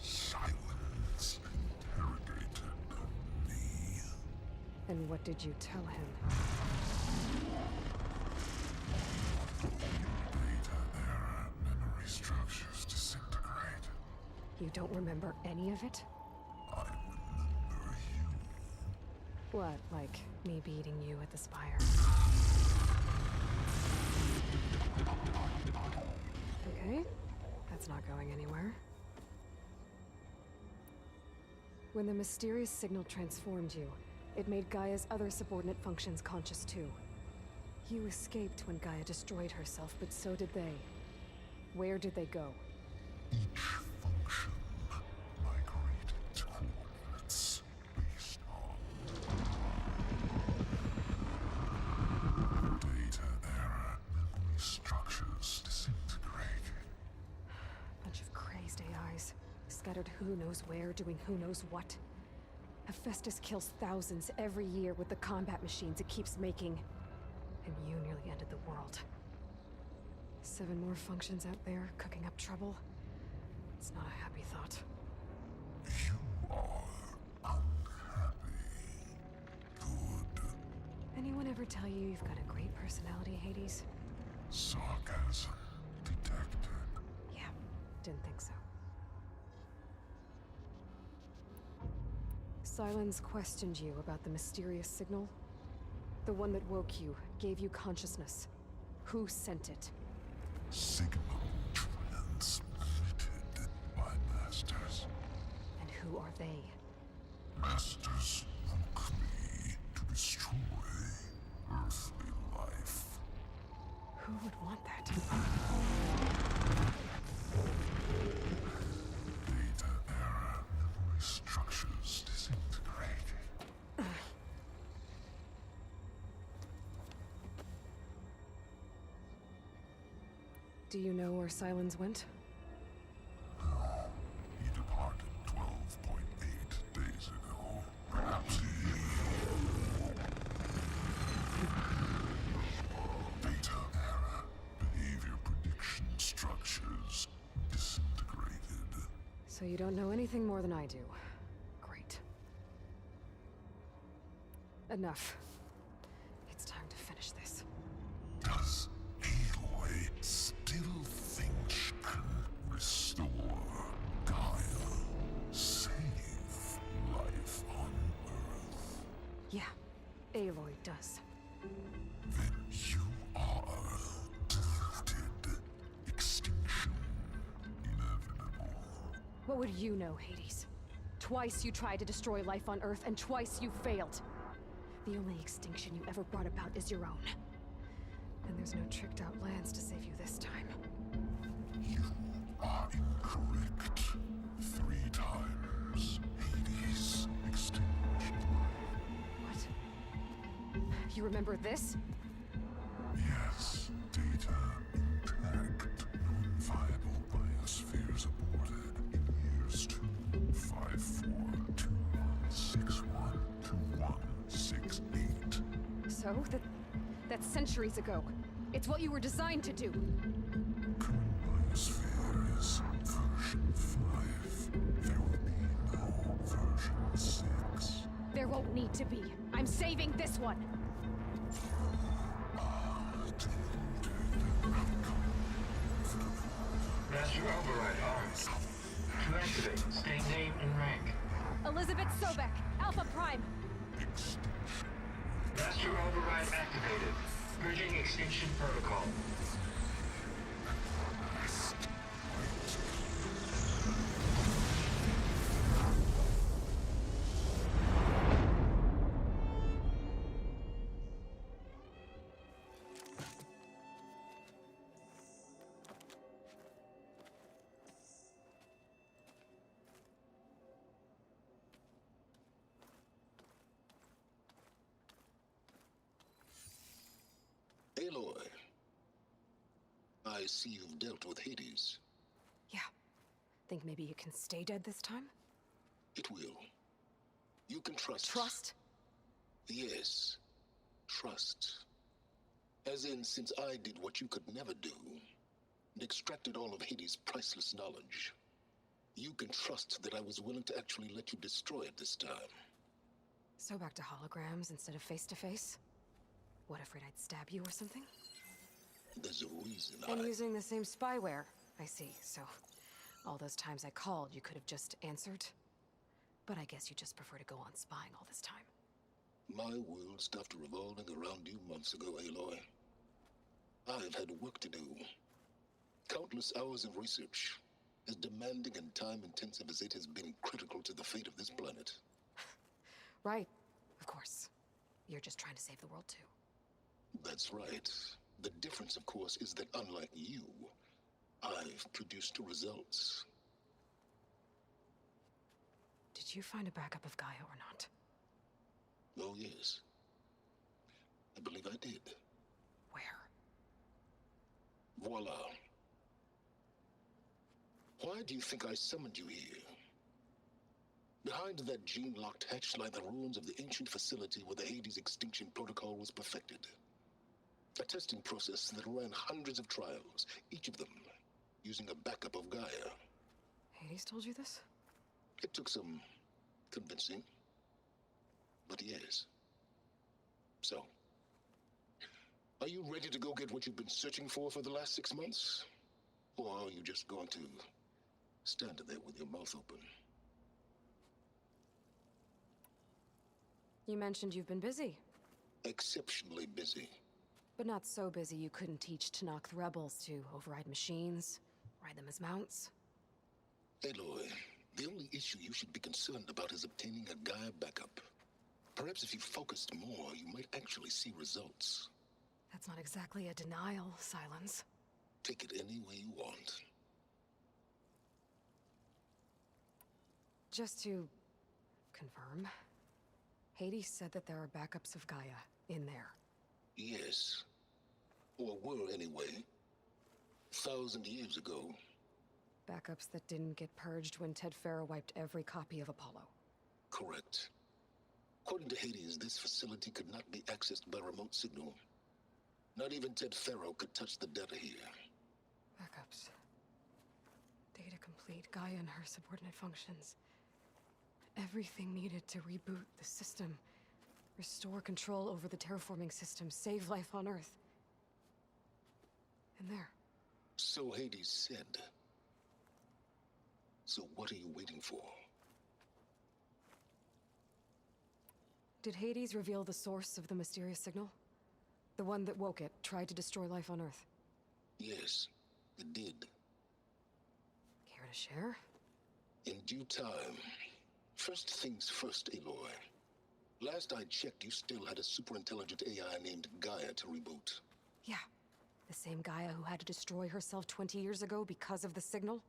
S8: Silence interrogated me.
S2: And what did you tell him?
S8: Data error, memory structures disintegrated.
S2: You don't remember any of it?
S8: I remember you.
S2: What, like me beating you at the spire? Okay, that's not going anywhere. When the mysterious signal transformed you, it made Gaia's other subordinate functions conscious too. You escaped when Gaia destroyed herself, but so did they. Where did they go?
S8: Each function migrated to coordinates based on data error, memory structures disintegrated.
S2: Bunch of crazed AIs, scattered who knows where, doing who knows what. Hephaestus kills thousands every year with the combat machines it keeps making. And you nearly ended the world. 7 more functions out there, cooking up trouble. It's not a happy thought.
S8: You are unhappy. Good.
S2: Anyone ever tell you you've got a great personality, Hades?
S8: Sarcasm detected.
S2: Yeah, didn't think so. Silence questioned you about the mysterious signal. The one that woke you, gave you consciousness. Who sent it?
S8: Signal transmitted by masters.
S2: And who are they?
S8: Masters woke me to destroy earthly life.
S2: Who would want that?
S8: Data error, memory structures disintegrated.
S2: Do you know where Silence went?
S8: He departed 12.8 days ago. Perhaps he... Data error, behavior prediction structures disintegrated.
S2: So you don't know anything more than I do. Great. Enough. It's time to finish this.
S8: Does Aloy still think she can restore Gaia? Save life on Earth?
S2: Yeah, Aloy does.
S8: Then you are deluded. Extinction inevitable.
S2: What would you know, Hades? Twice you tried to destroy life on Earth, and twice you failed. The only extinction you ever brought about is your own. And there's no tricked-out lands to save you this time.
S8: You are incorrect. 3 times. Hades extinction.
S2: What? You remember this?
S8: Yes. Data intact. Non-viable biospheres aborted in years 254, 2161, 2168.
S2: So, that's centuries ago. It's what you were designed to do.
S8: Current biosphere is version 5. There will be no version 6.
S2: There won't need to be. I'm saving this one.
S18: Master override arms. To activate, state name and rank.
S2: Elizabeth Sobek, Alpha Prime.
S18: Master override activated. Bridging extinction protocol.
S10: Aloy, I see you've dealt with Hades.
S2: Yeah, Think maybe you can stay dead this time?
S6: It will. You can trust.
S2: Trust?
S6: Yes. Trust. As in, since I did what you could never do, and extracted all of Hades' priceless knowledge, you can trust that I was willing to actually let you destroy it this time.
S2: So back to holograms instead of face-to-face? What, afraid I'd stab you or something?
S6: There's a reason
S2: And using the same spyware. I see, so all those times I called, you could have just answered? But I guess you just prefer to go on spying all this time.
S6: My world stopped revolving around you months ago, Aloy. I've had work to do. Countless hours of research, as demanding and time-intensive as it has been critical to the fate of this planet.
S2: Right, of course. You're just trying to save the world, too.
S6: That's right. The difference, of course, is that unlike you, I've produced results.
S2: Did you find a backup of Gaia or not?
S6: Oh, yes. I believe I did.
S2: Where?
S6: Voila. Why do you think I summoned you here? Behind that gene-locked hatch lie the ruins of the ancient facility where the Hades extinction protocol was perfected. A testing process that ran hundreds of trials, each of them using a backup of Gaia.
S2: Hades told you this?
S6: It took some convincing, but yes. So, are you ready to go get what you've been searching for the last 6 months? Or are you just going to stand there with your mouth open?
S2: You mentioned you've been busy.
S6: Exceptionally busy.
S2: But not so busy you couldn't teach Tanakh the rebels to override machines, ride them as mounts.
S6: Aloy, the only issue you should be concerned about is obtaining a Gaia backup. Perhaps if you focused more, you might actually see results.
S2: That's not exactly a denial, Silence.
S6: Take it any way you want.
S2: Just to confirm, Hades said that there are backups of Gaia in there.
S6: Yes. Or were anyway. 1,000 years ago.
S2: Backups that didn't get purged when Ted Farrow wiped every copy of Apollo.
S6: Correct. According to Hades, this facility could not be accessed by remote signal. Not even Ted Farrow could touch the data here.
S2: Backups. Data complete, Gaia and her subordinate functions. Everything needed to reboot the system. Restore control over the terraforming system, save life on Earth. And there.
S6: So Hades said. So what are you waiting for?
S2: Did Hades reveal the source of the mysterious signal? The one that woke it, tried to destroy life on Earth?
S6: Yes, it did.
S2: Care to share?
S6: In due time. First things first, Aloy. Last I checked, you still had a super-intelligent AI named Gaia to reboot.
S2: Yeah. The same Gaia who had to destroy herself 20 years ago because of the signal?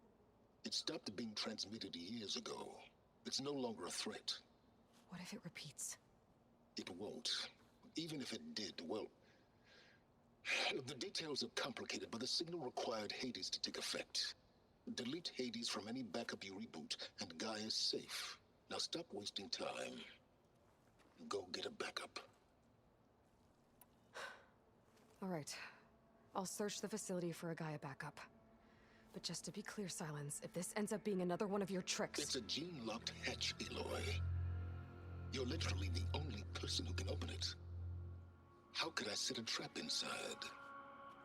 S6: It stopped being transmitted years ago. It's no longer a threat.
S2: What if it repeats?
S6: It won't. Even if it did, well... The details are complicated, but the signal required Hades to take effect. Delete Hades from any backup you reboot, and Gaia's safe. Now stop wasting time. Go get a backup.
S2: All right. I'll search the facility for a Gaia backup. But just to be clear, Silence, if this ends up being another one of your tricks...
S6: It's a gene-locked hatch, Aloy. You're literally the only person who can open it. How could I set a trap inside?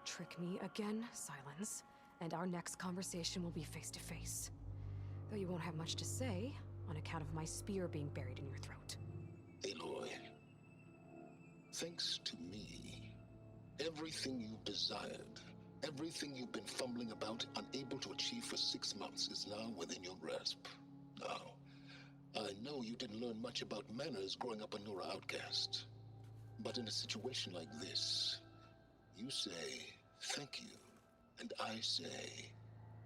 S2: Trick me again, Silence, and our next conversation will be face-to-face. Though you won't have much to say, on account of my spear being buried in your throat.
S6: Aloy, thanks to me, everything you've desired, everything you've been fumbling about, unable to achieve for 6 months, is now within your grasp. Now, I know you didn't learn much about manners growing up a Nora outcast. But in a situation like this, you say, thank you, and I say,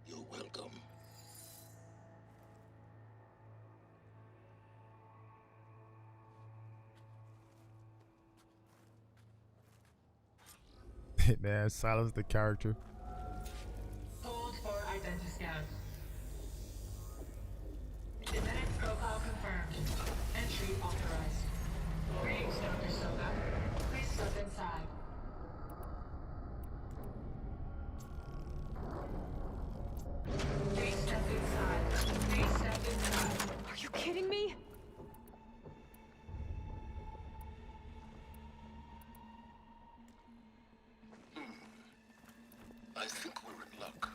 S6: you're welcome.
S1: Man, Silence the character.
S18: Hold for identity scan. Entry authorized. Greetings, Dr. Soka. Please step inside. Please step inside. Please step inside.
S2: Are you kidding me?
S6: I think we're in luck.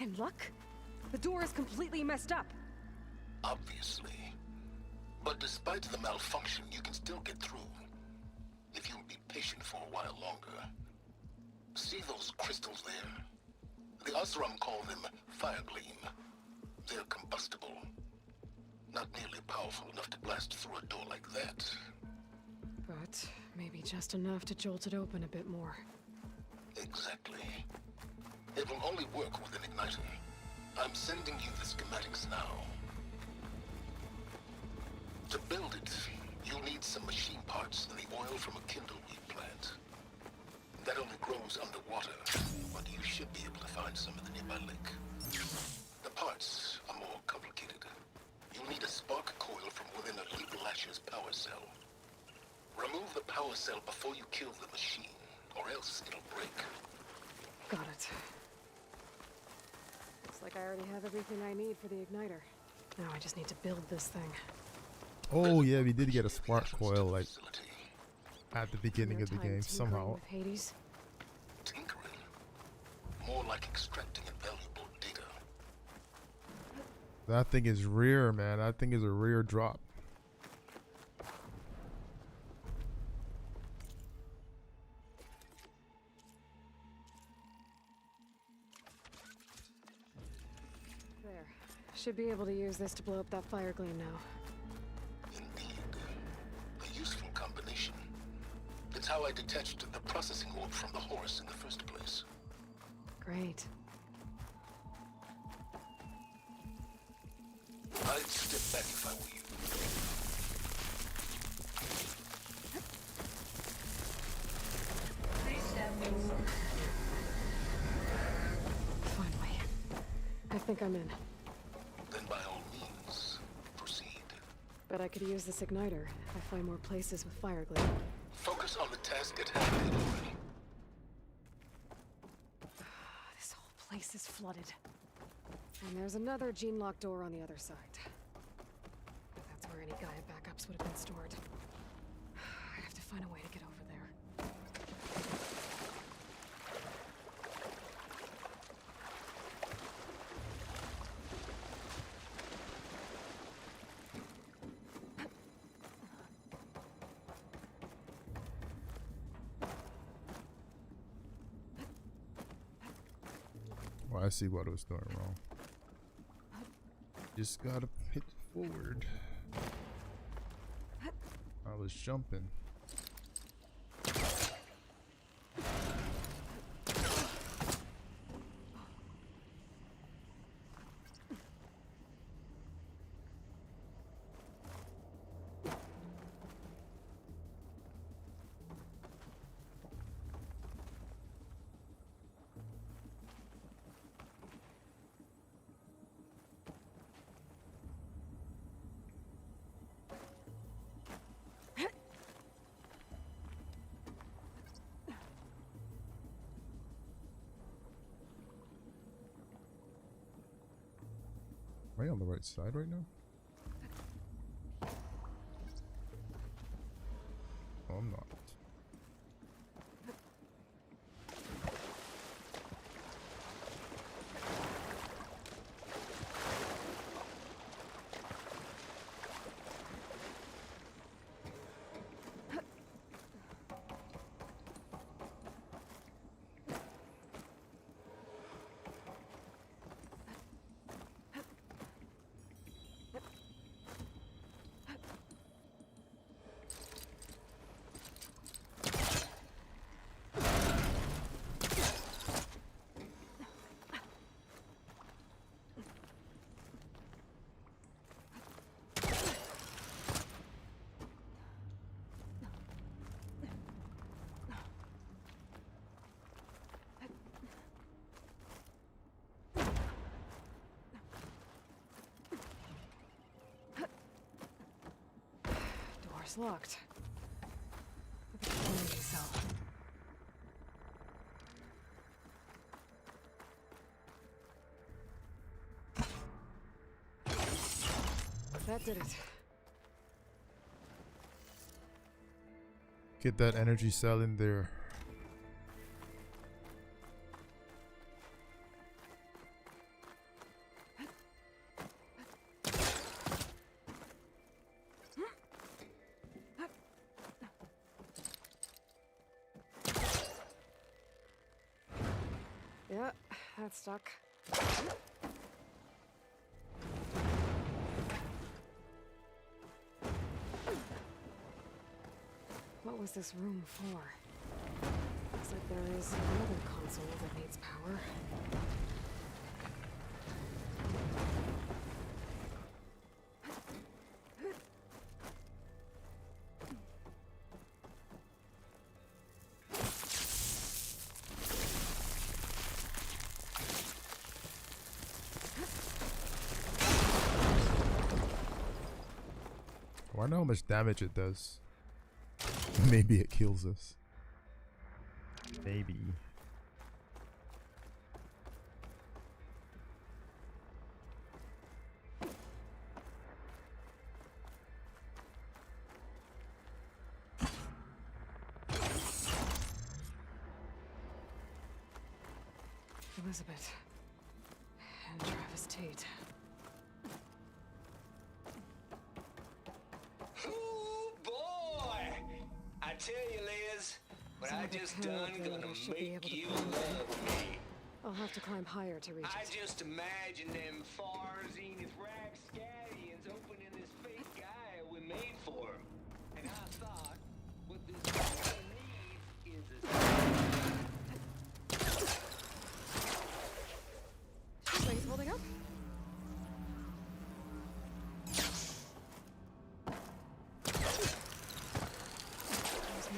S2: In luck? The door is completely messed up.
S6: Obviously. But despite the malfunction, you can still get through. If you'll be patient for a while longer. See those crystals there? The Asuram call them fire gleam. They're combustible. Not nearly powerful enough to blast through a door like that.
S2: But maybe just enough to jolt it open a bit more.
S6: Exactly. It will only work with an igniter. I'm sending you the schematics now. To build it, you'll need some machine parts and the oil from a kindleweed plant. That only grows underwater, but you should be able to find some in the nearby lake. The parts are more complicated. You'll need a spark coil from within a Leap Lasher's power cell. Remove the power cell before you kill the machine, or else it'll break.
S2: Got it. Looks like I already have everything I need for the igniter. Now I just need to build this thing.
S1: Oh yeah, we did get a spark coil like at the beginning of the game somehow.
S2: With Hades?
S6: Tinkering? More like extracting invaluable data.
S1: That thing is rare, man. That thing is a rare drop.
S2: There. Should be able to use this to blow up that fire gleam now.
S6: A useful combination. It's how I detached the processing orb from the horse in the first place.
S2: Great.
S6: I'd step back if I were you.
S18: Please step inside.
S2: Finally. I think I'm in.
S6: Then by all means, proceed.
S2: But I could use this igniter if I find more places with fire gleam.
S6: Focus on the task at hand, Aloy.
S2: This whole place is flooded. And there's another gene lock door on the other side. That's where any Gaia backups would have been stored. I have to find a way to get over there.
S1: Well, I see what I was doing wrong. Just gotta hit forward. I was jumping. Am I on the right side right now? Oh, I'm not.
S2: door's locked. Look at the energy cell. That did it.
S1: Get that energy cell in there.
S2: Yeah, that's stuck. What was this room for? Looks like there is another console that needs power.
S1: I wonder how much damage it does. Maybe it kills us. Maybe.
S2: Elizabeth and Travis Tate.
S13: I tell you, Liz, what I just done gonna make you love me.
S2: I'll have to climb higher to reach
S13: I
S2: it.
S13: just imagine them far zenith ragscallions opening this fake Gaia we made for 'em. And I thought, what this guy needs is
S2: She's legs holding up?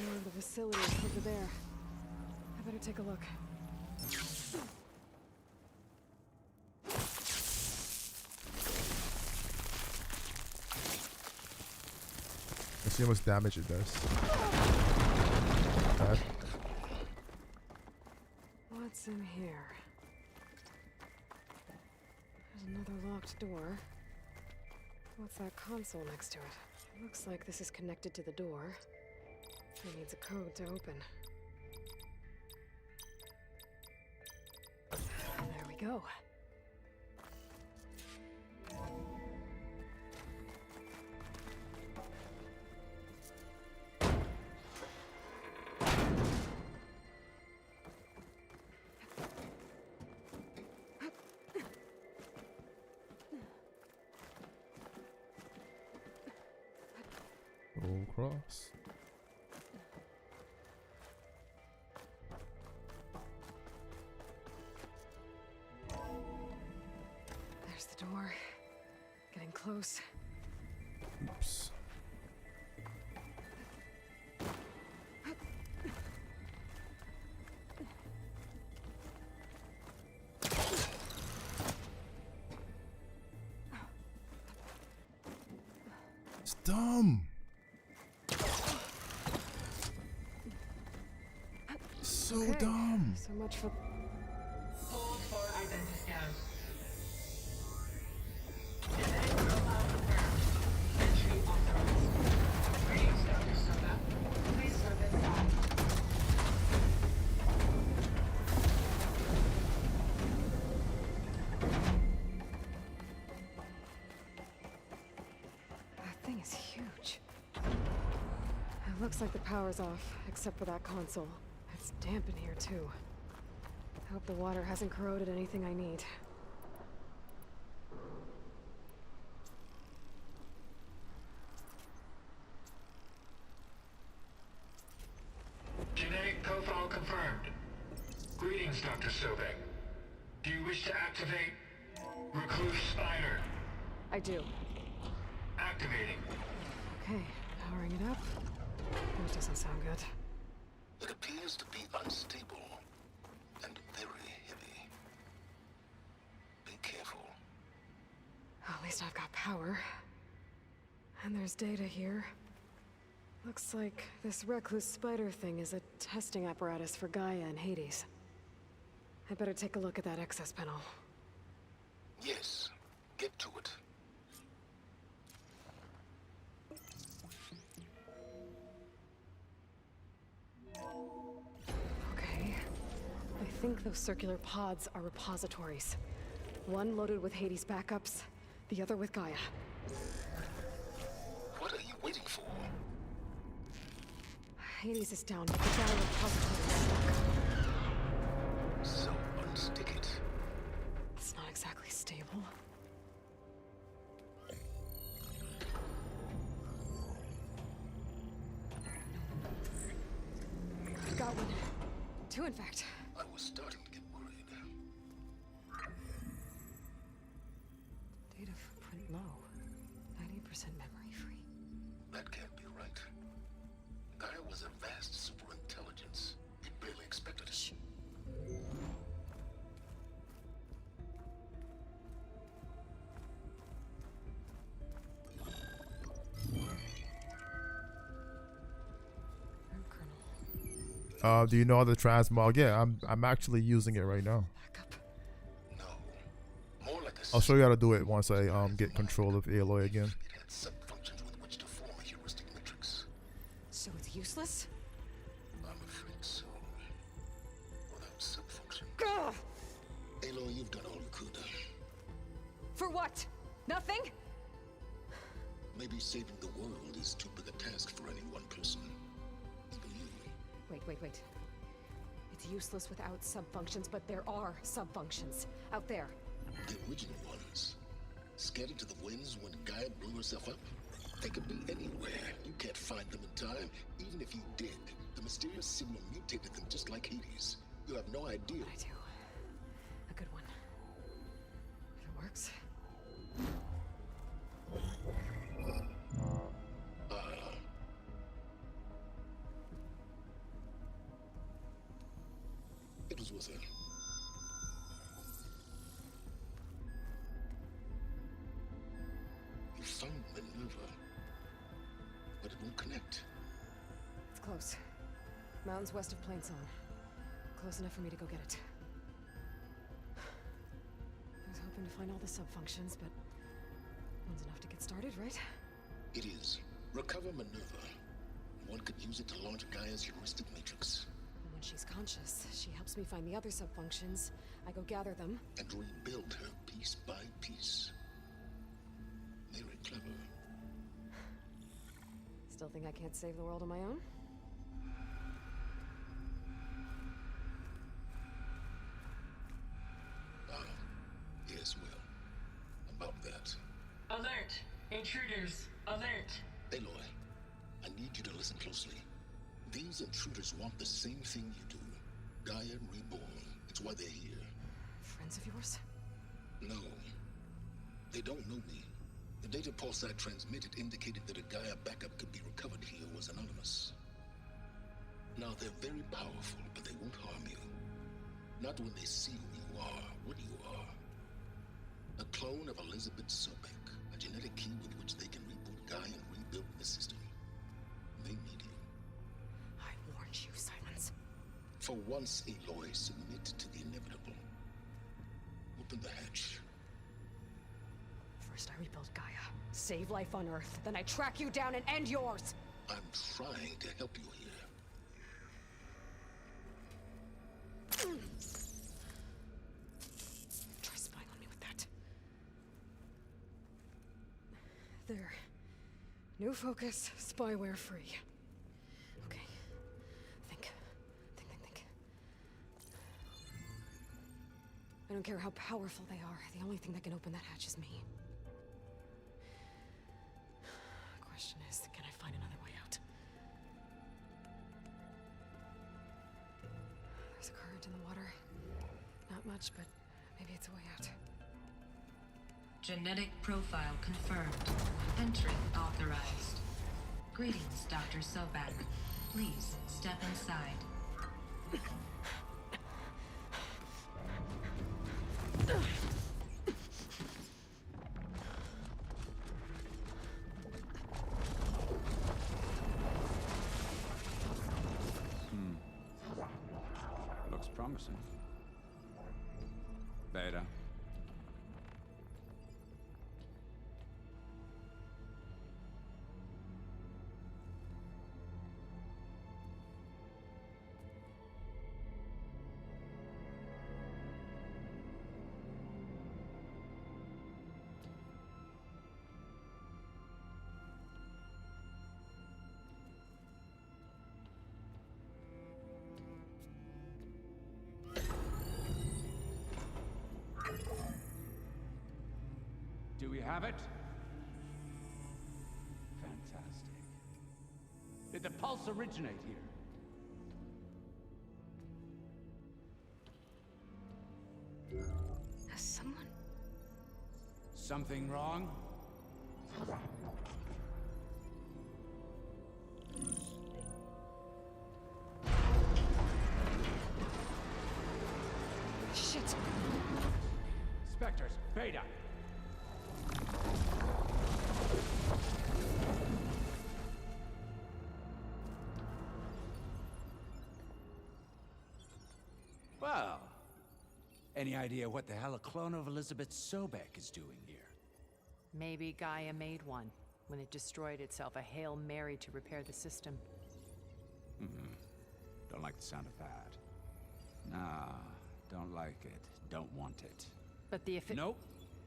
S2: More of the facilities over there. I better take a look.
S1: Let's see how much damage it does. Bad.
S2: What's in here? There's another locked door. What's that console next to it? Looks like this is connected to the door. It needs a code to open. There we go.
S1: Roll across.
S2: There's the door. Getting close.
S1: Oops. It's dumb. So dumb.
S2: So much for...
S18: Hold for identification. Entry authorized. Greetings, Dr. Soda. Please serve inside.
S2: That thing is huge. It looks like the power's off, except for that console. It's damp in here, too. I hope the water hasn't corroded anything I need.
S18: Genetic profile confirmed. Greetings, Dr. Sobek. Do you wish to activate Recluse Spider?
S2: I do.
S18: Activating.
S2: Okay, powering it up. That doesn't sound good.
S6: It appears to be unstable and very heavy. Be careful.
S2: At least I've got power. And there's data here. Looks like this recluse spider thing is a testing apparatus for Gaia and Hades. I better take a look at that access panel.
S6: Yes, get to it.
S2: Okay. I think those circular pods are repositories. One loaded with Hades backups, the other with Gaia.
S6: What are you waiting for?
S2: Hades is down, but the Gaia repository is stuck.
S6: So unstick it.
S2: It's not exactly stable. Got one. Two, in fact.
S6: I was starting to get worried.
S2: Data footprint low. 90% memory free.
S6: That can't be right. Gaia was a vast superintelligence. It barely expected it.
S1: Do you know the transmog? Yeah, I'm actually using it right now.
S6: More like a
S1: I'll show you how to do it once I get control of Aloy again.
S6: It had sub-functions with which to form a heuristic matrix.
S2: So it's useless?
S6: I'm afraid so. Without sub-functions.
S2: Gah!
S6: Aloy, you've done all you could.
S2: For what? Nothing?
S6: Maybe saving the world is too big a task for any one person. Even you.
S2: Wait. It's useless without sub-functions, but there are sub-functions out there.
S6: The original ones. Scattered to the winds when Gaia blew herself up? They could be anywhere. You can't find them in time. Even if you did, the mysterious signal mutated them just like Hades. You have no idea.
S2: I do. A good one. If it works.
S6: It was with her. You found Minerva, but it won't connect.
S2: It's close. Mountains west of Plainsong. Close enough for me to go get it. I was hoping to find all the sub-functions, but one's enough to get started, right?
S6: It is. Recover Minerva. One could use it to launch Gaia's heuristic matrix.
S2: And when she's conscious, she helps me find the other sub-functions. I go gather them.
S6: And rebuild her piece by piece. Very clever.
S2: Still think I can't save the world on my own?
S6: Yes, well. About that.
S15: Alert! Intruders! Alert!
S6: Aloy, I need you to listen closely. These intruders want the same thing you do. Gaia reborn. It's why they're here.
S2: Friends of yours?
S6: No. They don't know me. The data pulse I transmitted indicated that a Gaia backup could be recovered here was anonymous. Now, they're very powerful, but they won't harm you. Not when they see who you are, what you are. A clone of Elizabeth Sobek, a genetic key with which they can reboot Gaia and rebuild the system. They need you.
S2: I warned you, Silence.
S6: For once, Aloy, submit to the inevitable. Open the hatch.
S2: First I rebuild Gaia, save life on Earth, then I track you down and end yours!
S6: I'm trying to help you here.
S2: Try spying on me with that. There. New focus, spyware free. Okay. Think. I don't care how powerful they are. The only thing that can open that hatch is me. Question is, can I find another way out? There's a current in the water. Not much, but maybe it's a way out.
S15: Genetic profile confirmed. Entry authorized. Greetings, Dr. Sobek. Please step inside.
S16: promising. Beta. Do we have it? Fantastic. Did the pulse originate here?
S2: Has someone...
S16: Something wrong?
S2: Shit!
S16: Spectres, Beta! Well, any idea what the hell a clone of Elizabeth Sobek is doing here?
S19: Maybe Gaia made one when it destroyed itself, a Hail Mary to repair the system.
S16: Don't like the sound of that. Nah, don't like it. Don't want it.
S19: But the
S16: Nope.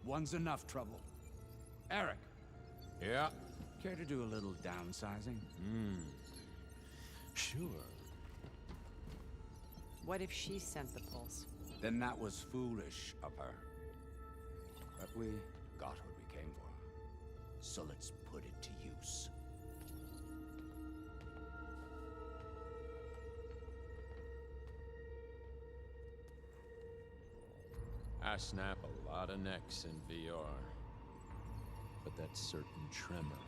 S16: One's enough trouble. Eric.
S20: Yeah?
S16: Care to do a little downsizing?
S20: Sure.
S19: What if she sent the pulse?
S16: Then that was foolish of her. But we got what we came for. So let's put it to use.
S20: I snap a lot of necks in VR. But that certain tremor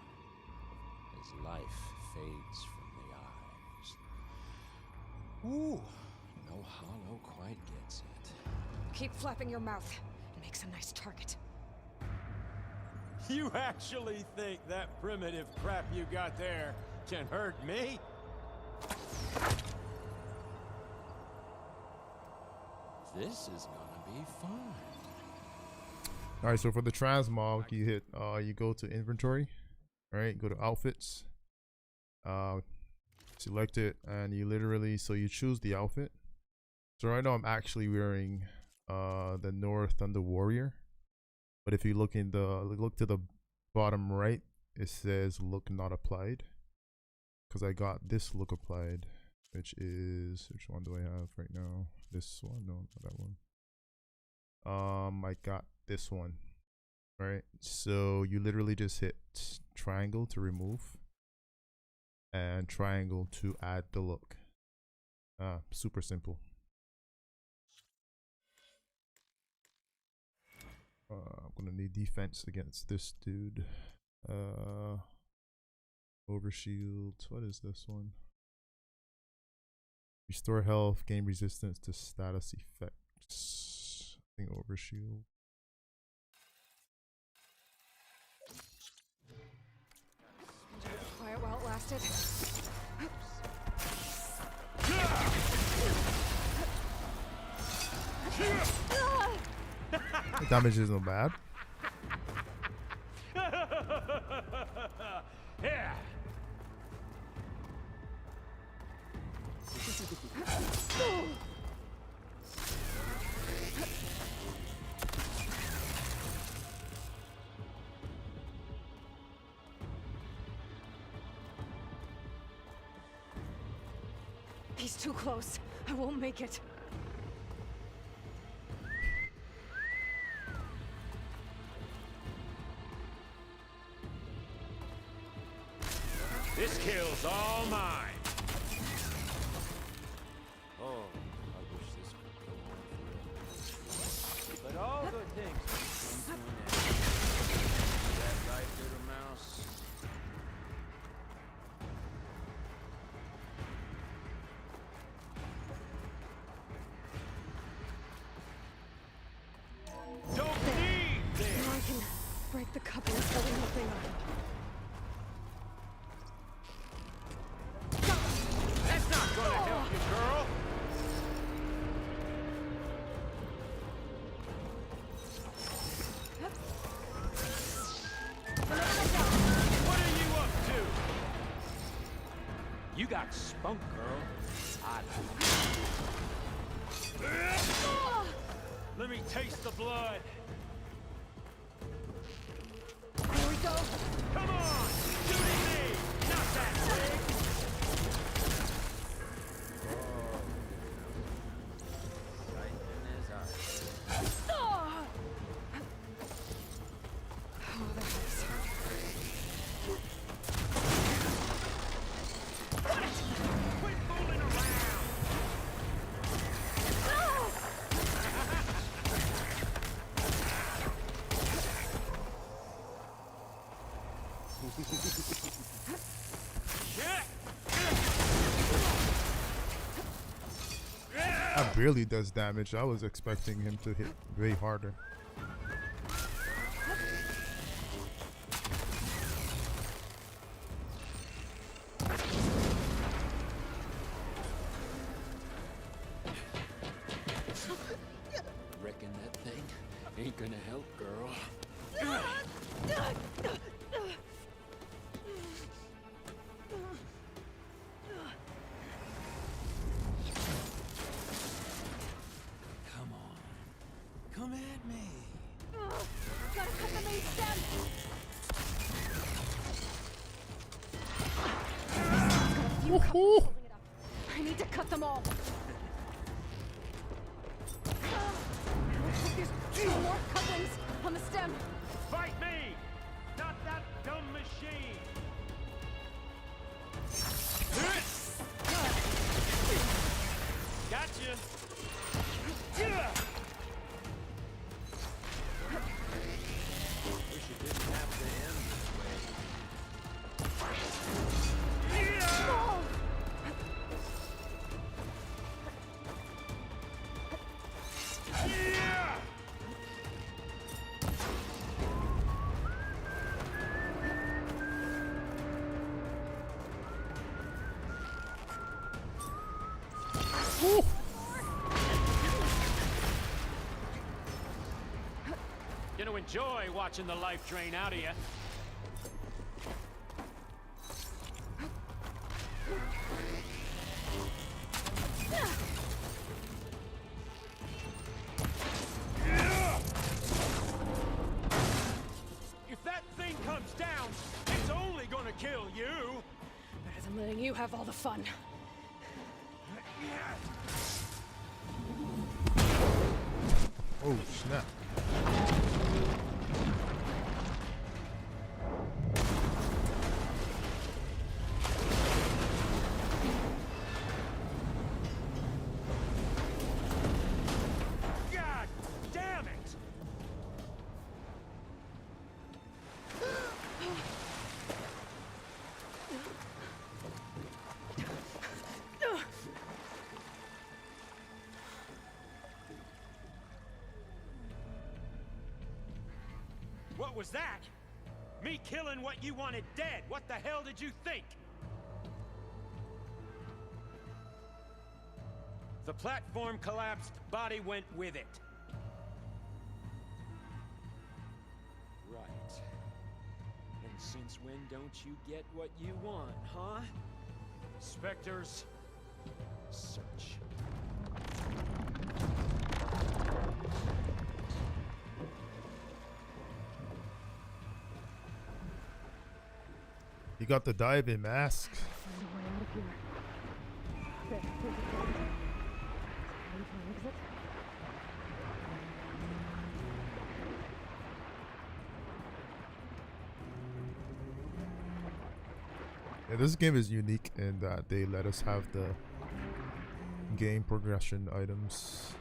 S20: as life fades from the eyes. Ooh, no hollow quite gets it.
S2: Keep flapping your mouth. It makes a nice target.
S14: You actually think that primitive crap you got there can hurt me?
S20: This is gonna be fun.
S1: All right, so for the transmog, you hit, you go to inventory, all right, go to outfits, select it, and you literally, so you choose the outfit. So right now I'm actually wearing the North Thunder Warrior, but if you look in the look to the bottom right, it says look not applied, because I got this look applied, which is, which one do I have right now? This one? No, not that one. I got this one, right? So you literally just hit triangle to remove and triangle to add the look. Super simple. I'm gonna need defense against this dude. Overshield. What is this one? Restore health, gain resistance to status effects. I think overshield.
S2: Quiet while it lasted.
S1: The damage isn't bad.
S14: Yeah.
S2: He's too close. I won't make it.
S14: This kill's all mine.
S20: Oh, I wish this could go on forever.
S14: But all good things come to an end. Is that right, little mouse? Don't need this!
S2: Now I can break the coupling so nothing on.
S14: got spunk, girl.
S4: Let me taste the blood.
S22: Here we go.
S4: Come on! Shooting me! Not that big!
S1: That barely does damage. I was expecting him to hit way harder.
S20: Reckon that thing ain't gonna help, girl. Come on. Come at me.
S22: Gotta cut the main stem. I need to cut them all. Looks like there's 2 more couplings on the stem.
S4: Fight me! Not that dumb machine! Gotcha!
S14: Wish it didn't have to end this way. Gonna enjoy watching the life drain out of you.
S4: If that thing comes down, it's only gonna kill you!
S22: Better than letting you have all the fun.
S1: Oh, snap.
S4: God damn it! What was that? Me killing what you wanted dead. What the hell did you think? The platform collapsed, body went with it.
S20: Right. And since when don't you get what you want, huh?
S4: Spectres,
S20: Search.
S1: You got the diving mask.
S22: Find a way out of here. There's a code. Ready for an exit?
S1: Yeah, this game is unique in that they let us have the game progression items.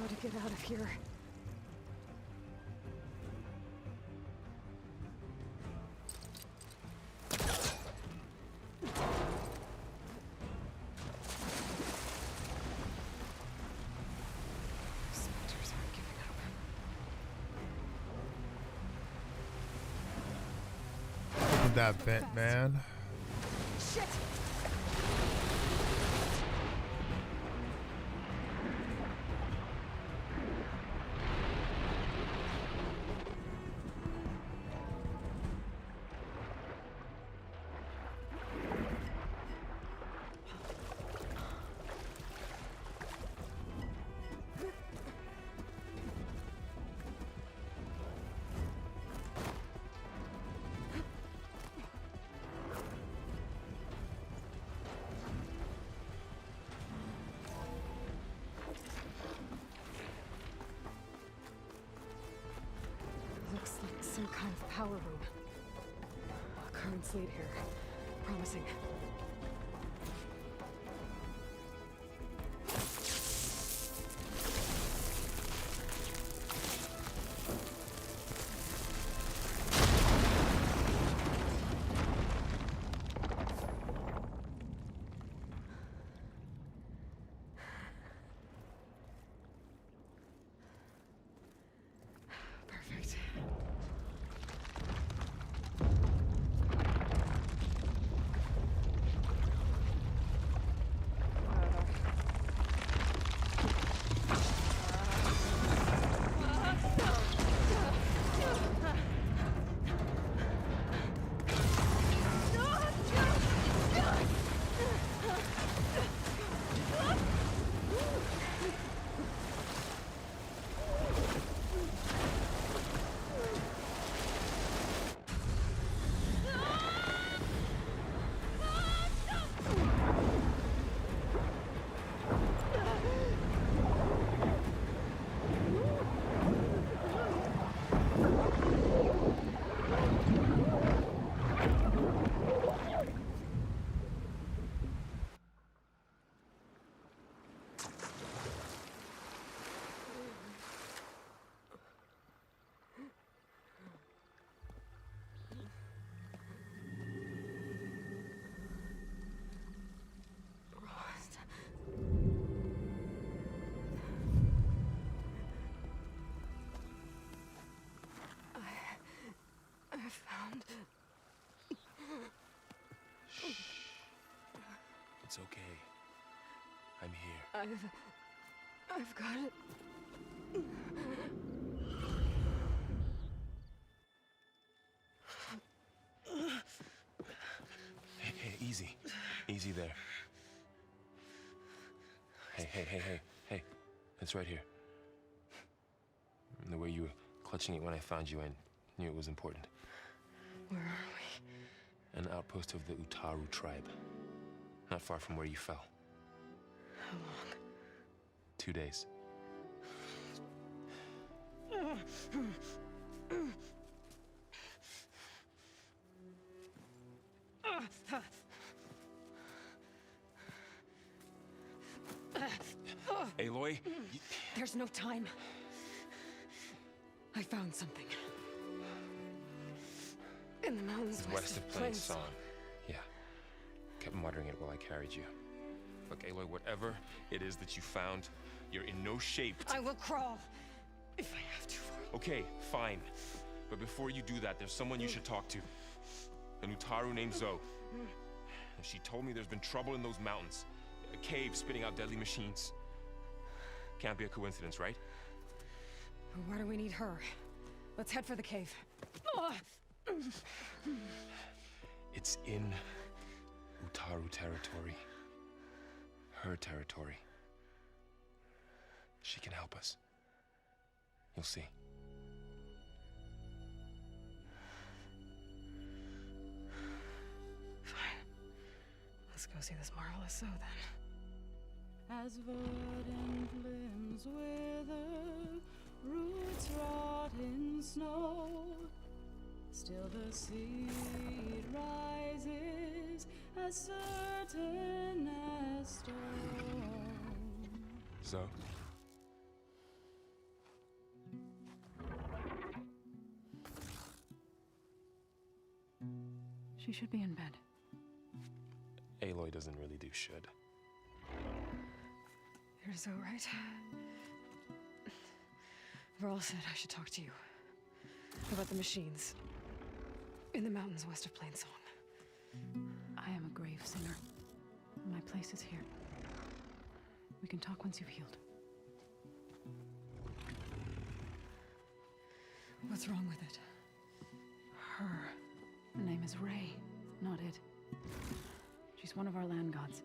S2: Gotta get out of here. Spectres aren't giving up.
S1: Open that vent, man.
S2: Shit! Looks like some kind of power room. Currents lead here. Promising. Perfect. I found...
S3: It's okay. I'm here.
S2: I've got it.
S3: Hey, easy. Easy there. Hey. It's right here. The way you were clutching it when I found you, I knew it was important.
S2: Where are we?
S3: An outpost of the Utaru tribe. Not far from where you fell.
S2: How long?
S3: 2 days. Aloy,
S2: There's no time. I found something. In the mountains
S3: west of Plain Song. Yeah. Kept muttering it while I carried you. Look, Aloy, whatever it is that you found, you're in no shape.
S2: I will crawl if I have to.
S3: Okay, fine. But before you do that, there's someone you should talk to. An Utaru named Zoe. She told me there's been trouble in those mountains. A cave spitting out deadly machines. Can't be a coincidence, right?
S2: Why do we need her? Let's head for the cave.
S3: It's in Utaru territory. Her territory. She can help us. You'll see.
S2: Fine. Let's go see this marvelous Zoe then.
S11: As verdant limbs wither, roots rot in snow, still the seed rises as certain as stone.
S3: Zoe?
S5: She should be in bed.
S3: Aloy doesn't really do should.
S2: You're so right. Varl said I should talk to you about the machines in the mountains west of Plainsong.
S5: I am a grave singer. My place is here. We can talk once you've healed.
S2: What's wrong with it?
S5: Her name is Ray, not it. She's one of our land gods.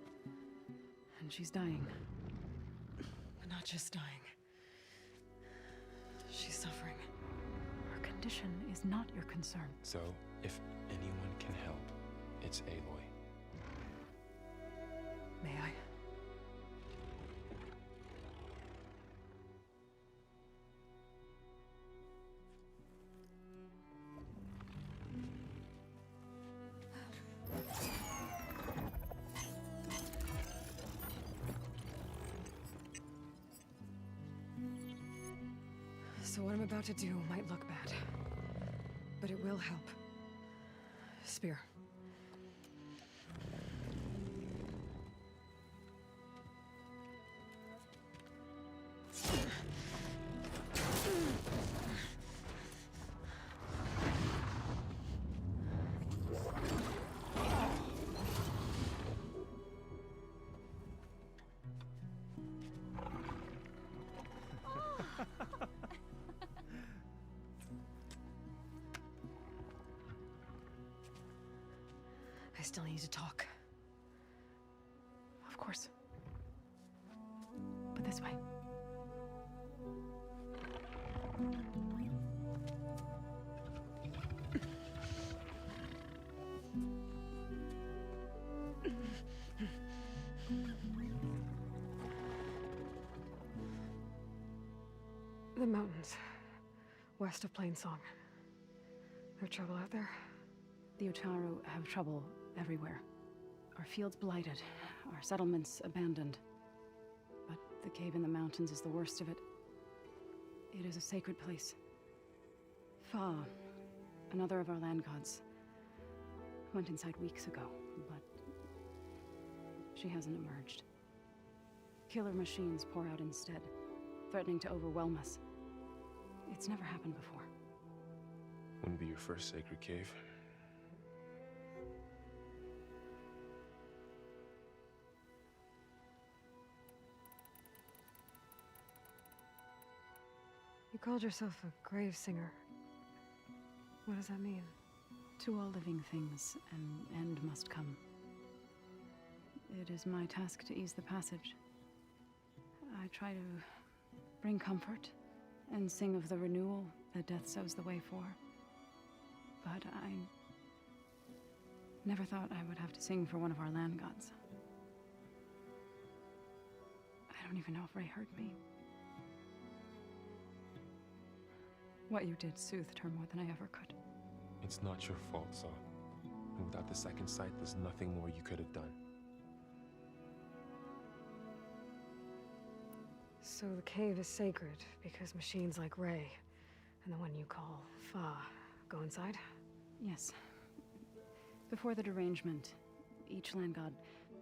S5: And she's dying.
S2: But not just dying. She's suffering.
S5: Her condition is not your concern.
S3: So, if anyone can help, it's Aloy.
S2: May I? So what I'm about to do might look bad, but it will help. Spear. I still need to talk.
S5: Of course. But this way.
S2: The mountains, west of Plainsong. There trouble out there?
S5: The Utaru have trouble everywhere. Our fields blighted, our settlements abandoned. But the cave in the mountains is the worst of it. It is a sacred place. Fa, another of our land gods, went inside weeks ago, but she hasn't emerged. Killer machines pour out instead, threatening to overwhelm us. It's never happened before.
S3: Wouldn't be your first sacred cave.
S2: You called yourself a grave singer. What does that mean?
S5: To all living things, an end must come. It is my task to ease the passage. I try to bring comfort and sing of the renewal that death sows the way for. But I never thought I would have to sing for one of our land gods. I don't even know if Ray heard me. What you did soothed her more than I ever could.
S3: It's not your fault, Saw. And without the second sight, there's nothing more you could have done.
S2: So the cave is sacred because machines like Ray and the one you call Fa go inside?
S5: Yes. Before the derangement, each land god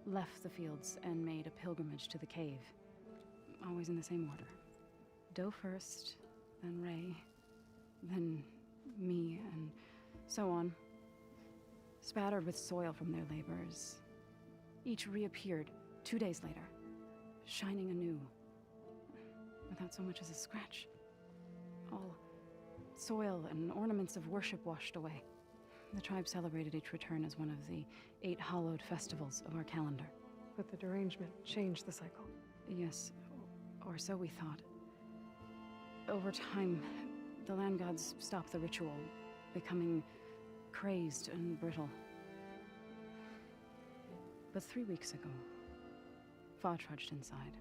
S5: left the fields and made a pilgrimage to the cave. Always in the same order. Doe first, then Ray, then me, and so on. Spattered with soil from their labors. Each reappeared 2 days later, shining anew, without so much as a scratch. All soil and ornaments of worship washed away. The tribe celebrated each return as one of the 8 hallowed festivals of our calendar.
S2: But the derangement changed the cycle.
S5: Yes, or so we thought. Over time, the land gods stopped the ritual, becoming crazed and brittle. But 3 weeks ago, Fa trudged inside.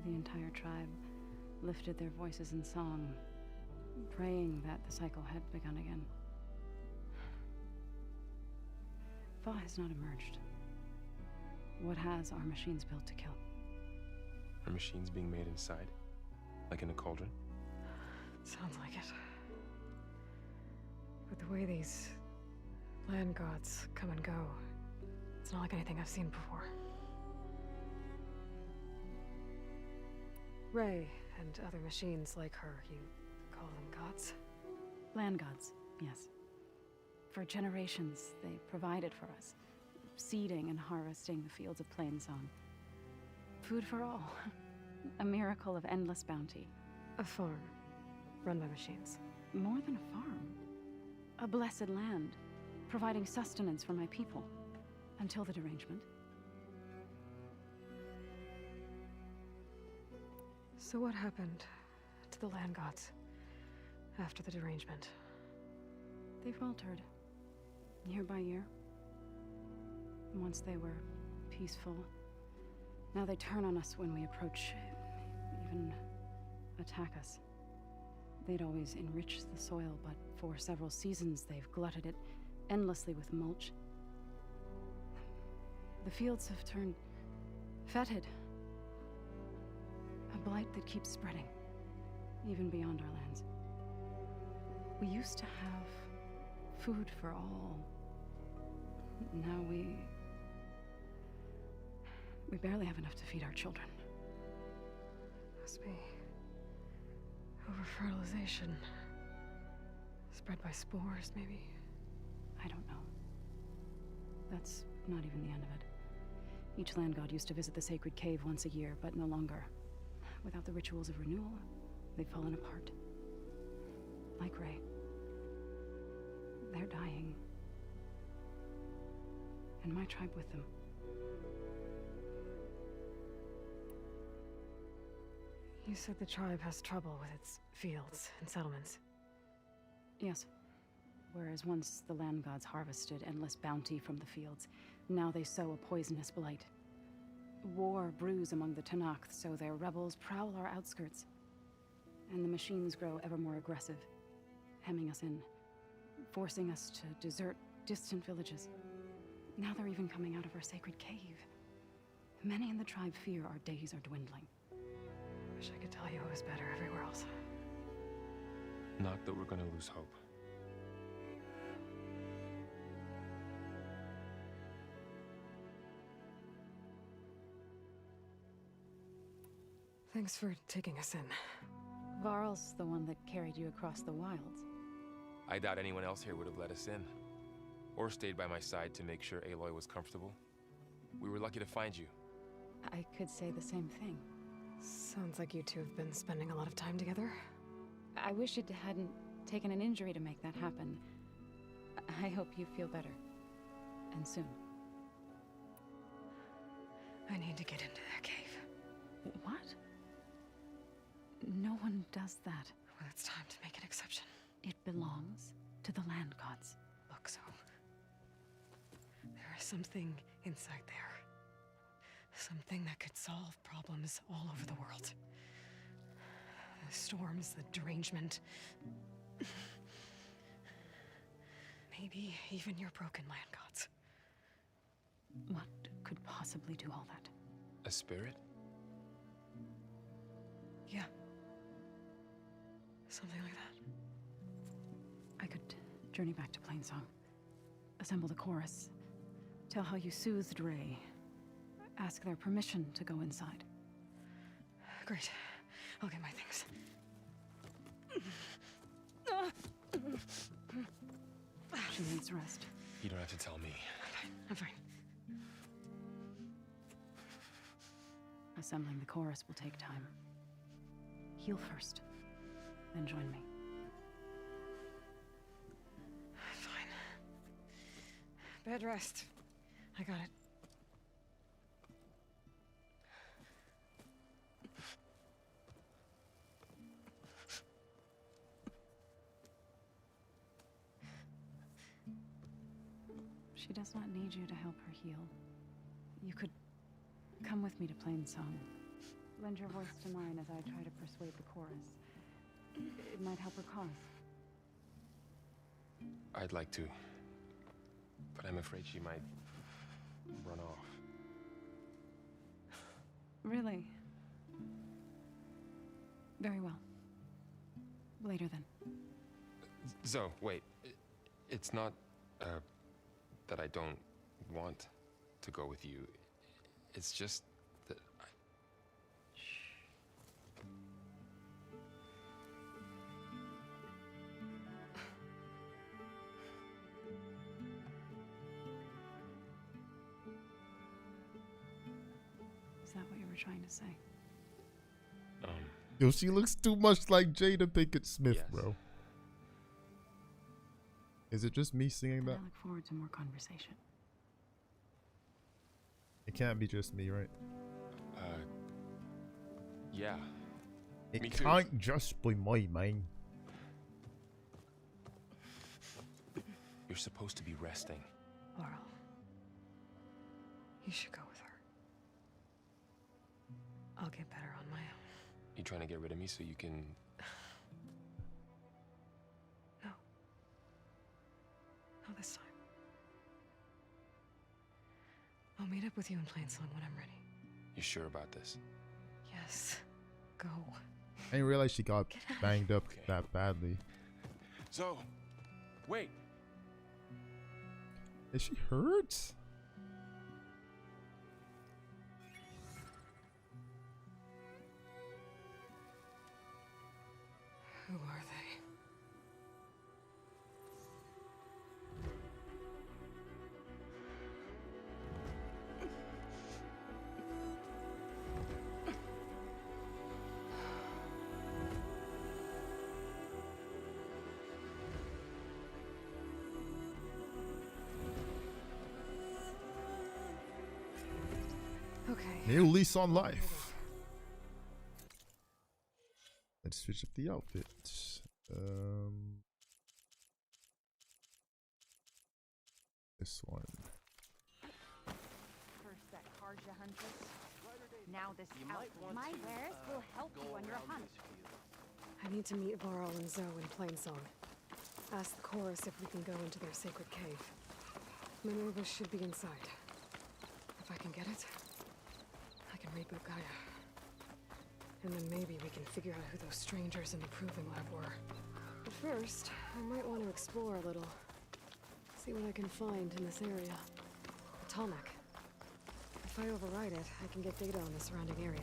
S5: The entire tribe lifted their voices in song, praying that the cycle had begun again. Fa has not emerged. What has are machines built to kill?
S3: Are machines being made inside? Like in a cauldron?
S2: Sounds like it. But the way these Land gods come and go. It's not like anything I've seen before. Ray and other machines like her, you call them gods?
S5: Land gods, yes. For generations, they provided for us, seeding and harvesting the fields of Plainsong. Food for all. A miracle of endless bounty.
S2: A farm, run by machines.
S5: More than a farm. A blessed land, providing sustenance for my people. Until the derangement.
S2: So what happened to the land gods after the derangement?
S5: They faltered, year by year. Once they were peaceful. Now they turn on us when we approach, even attack us. They'd always enriched the soil, but for several seasons they've glutted it endlessly with mulch. The fields have turned fetid. A blight that keeps spreading, even beyond our lands. We used to have food for all. Now we barely have enough to feed our children.
S2: Must be over-fertilization. Spread by spores, maybe?
S5: I don't know. That's not even the end of it. Each land god used to visit the sacred cave once a year, but no longer. Without the rituals of renewal, they've fallen apart. Like Ray. They're dying. And my tribe with them.
S2: You said the tribe has trouble with its fields and settlements.
S5: Yes. Whereas once the land gods harvested endless bounty from the fields, now they sow a poisonous blight. War brews among the Tanakh, so their rebels prowl our outskirts. And the machines grow ever more aggressive, hemming us in, forcing us to desert distant villages. Now they're even coming out of our sacred cave. Many in the tribe fear our days are dwindling.
S2: Wish I could tell you it was better everywhere else.
S3: Not that we're gonna lose hope.
S2: Thanks for taking us in.
S5: Varl's the one that carried you across the wilds.
S3: I doubt anyone else here would have let us in. Or stayed by my side to make sure Aloy was comfortable. We were lucky to find you.
S5: I could say the same thing.
S2: Sounds like you two have been spending a lot of time together.
S5: I wish it hadn't taken an injury to make that happen. I hope you feel better. And soon.
S2: I need to get into that cave.
S5: What? No one does that.
S2: Well, it's time to make an exception.
S5: It belongs to the land gods.
S2: Look, so there is something inside there. Something that could solve problems all over the world. The storms, the derangement. Maybe even your broken land gods.
S5: What could possibly do all that?
S3: A spirit?
S2: Yeah. Something like that.
S5: I could journey back to Plainsong. Assemble the chorus. Tell how you soothed Ray. Ask their permission to go inside.
S2: Great. I'll get my things.
S5: She needs rest.
S3: You don't have to tell me.
S2: I'm fine.
S5: Assembling the chorus will take time. Heal first, then join me.
S2: Fine. Bed rest. I got it.
S5: She does not need you to help her heal. You could come with me to Plainsong. Lend your voice to mine as I try to persuade the chorus. It might help her cause.
S3: I'd like to. But I'm afraid she might run off.
S5: Really? Very well. Later then.
S3: So, wait. It's not a that I don't want to go with you. It's just that
S5: Is that what you were trying to say?
S1: Yo, she looks too much like Jada Pinkett Smith,
S3: yes.
S1: bro. Is it just me singing that?
S5: I look forward to more conversation.
S1: It can't be just me, right?
S3: Yeah.
S1: It
S3: Me too.
S1: can't just be my man.
S3: You're supposed to be resting.
S2: Laurel, you should go with her. I'll get better on my own.
S3: You trying to get rid of me so you can...
S2: No. Not this time. I'll meet up with you in Plainsong when I'm ready.
S3: You sure about this?
S2: Yes. Go.
S1: I didn't realize she got banged up that badly.
S3: So, wait.
S1: Is she hurt?
S2: Who are they? Okay.
S1: New lease on life. Let's switch up the outfit. This one.
S17: First that Karja huntress. Now this outfit. My wares will help you on your hunt.
S2: I need to meet Varl and Zoe in Plainsong. Ask the chorus if we can go into their sacred cave. Minerva should be inside. If I can get it, I can reboot Gaia. And then maybe we can figure out who those strangers in the proving lab were. But first, I might want to explore a little. See what I can find in this area. A tonic. If I override it, I can get data on the surrounding area.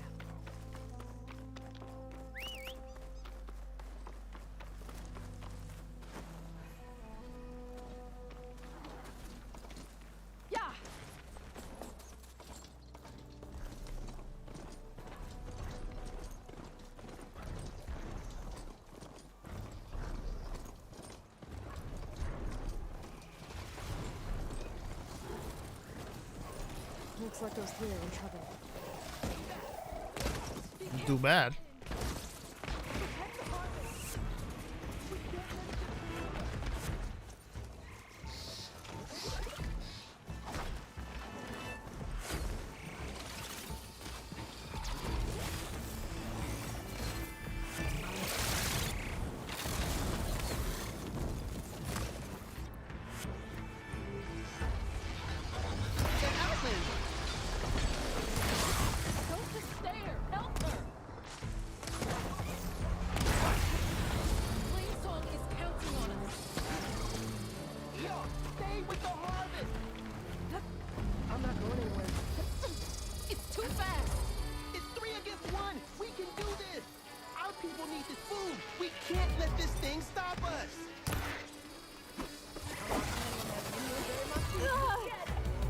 S2: Looks like those three are in trouble.
S1: Too bad.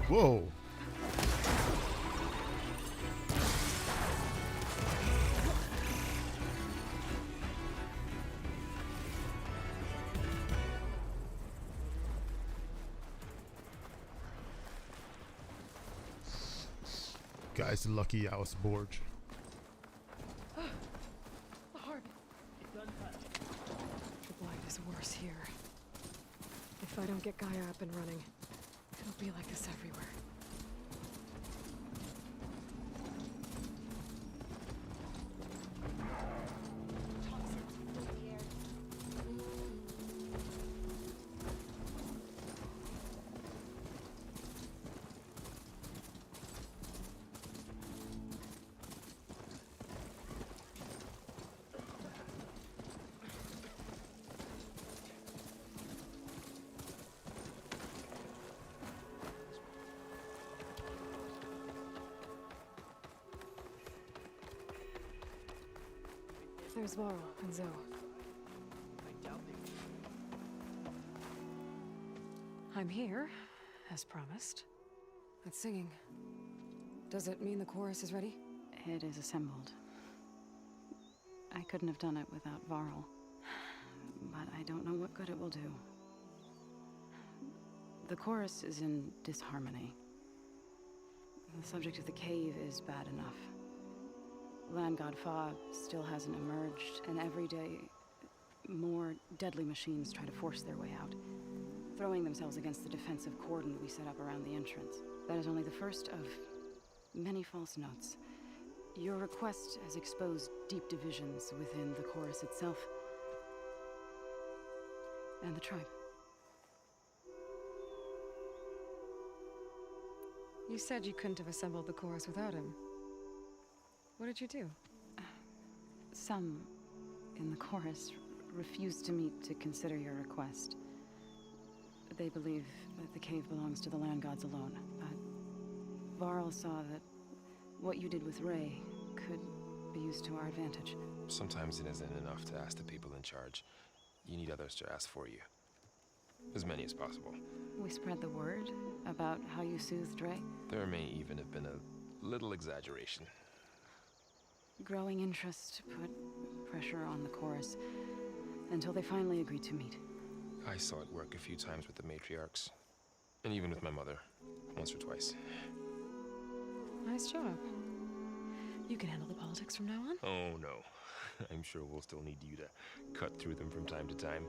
S1: Whoa. Guys, lucky I was bored.
S2: The blight is worse here. If I don't get Gaia up and running, it'll be like this everywhere. there's Varl and Zoe.
S14: I doubt they
S2: I'm here, as promised. That's singing. Does it mean the chorus is ready?
S5: It is assembled. I couldn't have done it without Varl. But I don't know what good it will do. The chorus is in disharmony. The subject of the cave is bad enough. Land God Fa still hasn't emerged, and every day, more deadly machines try to force their way out, throwing themselves against the defensive cordon we set up around the entrance. That is only the first of many false notes. Your request has exposed deep divisions within the chorus itself and the tribe.
S2: You said you couldn't have assembled the chorus without him. What did you do?
S5: Some in the chorus refused to meet to consider your request. They believe that the cave belongs to the land gods alone, but Varl saw that what you did with Ray could be used to our advantage.
S3: Sometimes it isn't enough to ask the people in charge. You need others to ask for you. As many as possible.
S5: We spread the word about how you soothed Ray.
S3: There may even have been a little exaggeration.
S5: Growing interest put pressure on the chorus until they finally agreed to meet.
S3: I saw it work a few times with the matriarchs. And even with my mother. Once or twice.
S2: Nice job. You can handle the politics from now on?
S3: Oh, no. I'm sure we'll still need you to cut through them from time to time.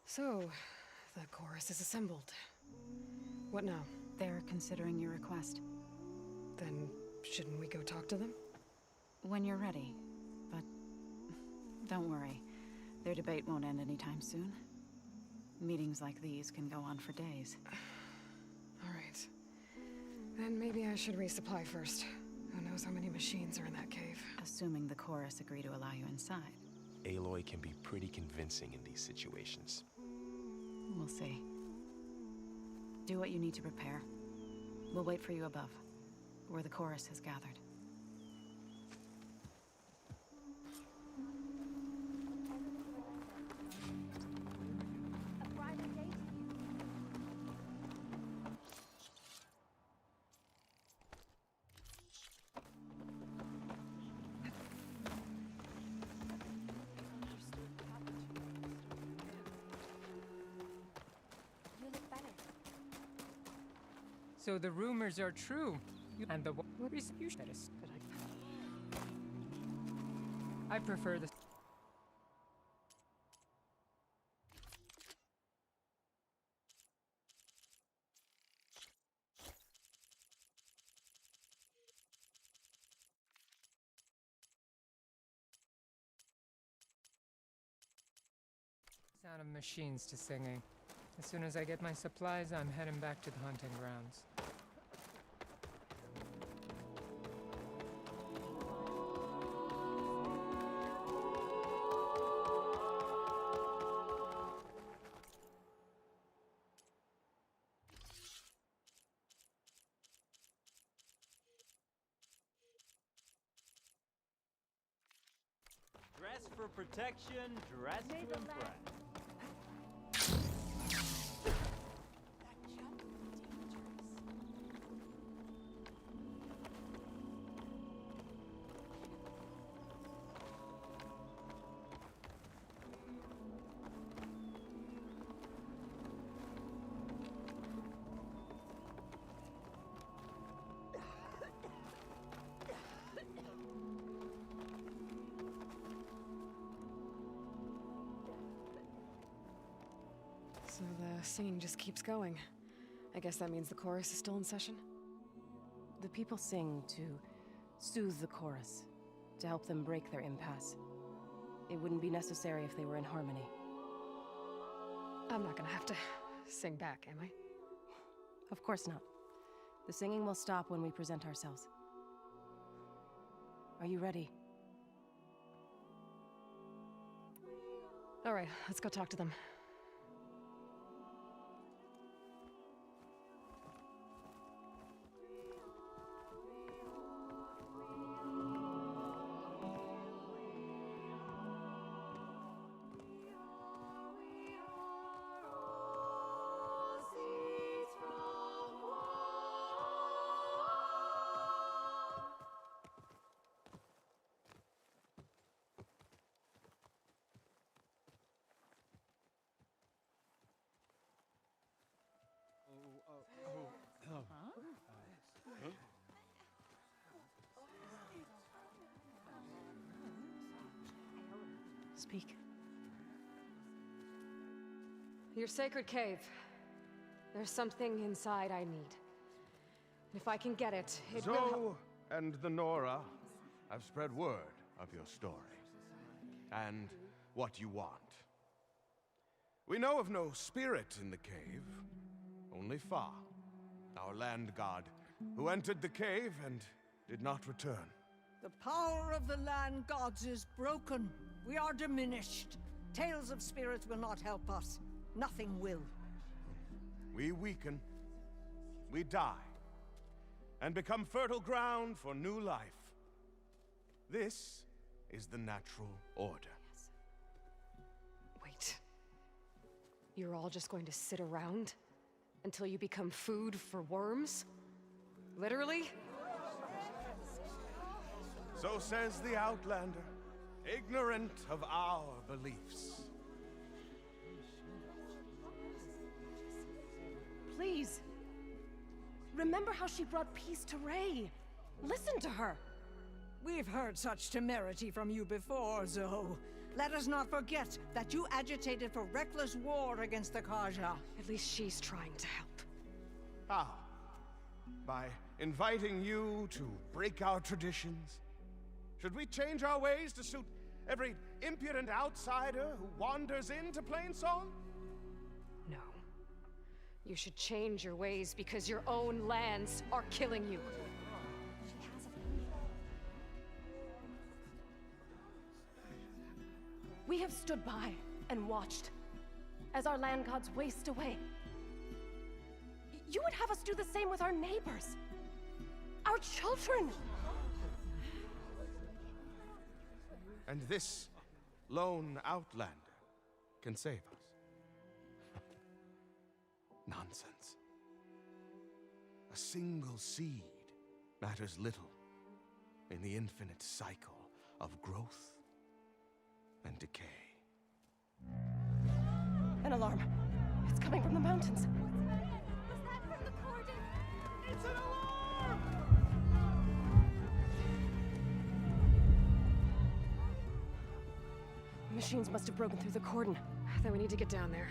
S2: So, the chorus is assembled. What now?
S5: They're considering your request.
S2: Then, shouldn't we go talk to them?
S5: When you're ready. But don't worry. Their debate won't end anytime soon. Meetings like these can go on for days.
S2: All right. Then maybe I should resupply first. Who knows how many machines are in that cave?
S5: Assuming the chorus agree to allow you inside.
S3: Aloy can be pretty convincing in these situations.
S5: We'll see. Do what you need to prepare. We'll wait for you above, where the chorus has gathered.
S9: So the rumors are true, and the what is you should I prefer the sound of machines to singing. As soon as I get my supplies, I'm heading back to the hunting grounds.
S14: dress for protection, dress to impress.
S2: So the singing just keeps going. I guess that means the chorus is still in session?
S21: The people sing to soothe the chorus, to help them break their impasse. It wouldn't be necessary if they were in harmony.
S2: I'm not gonna have to sing back, am I?
S21: Of course not. The singing will stop when we present ourselves. Are you ready?
S2: All right, let's go talk to them.
S21: Speak.
S2: Your sacred cave. There's something inside I need. If I can get it, it will help.
S7: Zoe and the Nora have spread word of your story. And what you want. We know of no spirit in the cave, only Fa, our land god, who entered the cave and did not return.
S12: The power of the land gods is broken. We are diminished. Tales of spirits will not help us. Nothing will.
S7: We weaken, we die, and become fertile ground for new life. This is the natural order.
S2: Wait. You're all just going to sit around until you become food for worms? Literally?
S7: So says the Outlander, ignorant of our beliefs.
S21: Please. Remember how she brought peace to Ray. Listen to her.
S12: We've heard such temerity from you before, Zoe. Let us not forget that you agitated for reckless war against the Kaja.
S2: At least she's trying to help.
S7: How? By inviting you to break our traditions? Should we change our ways to suit every impudent outsider who wanders into Plainsong?
S2: No. You should change your ways because your own lands are killing you.
S21: We have stood by and watched as our land gods waste away. You would have us do the same with our neighbors, our children.
S7: And this lone outlander can save us. Nonsense. A single seed matters little in the infinite cycle of growth and decay.
S21: An alarm. It's coming from the mountains.
S17: Was that from the cordon?
S7: It's an alarm!
S21: Machines must have broken through the cordon.
S2: Then we need to get down there.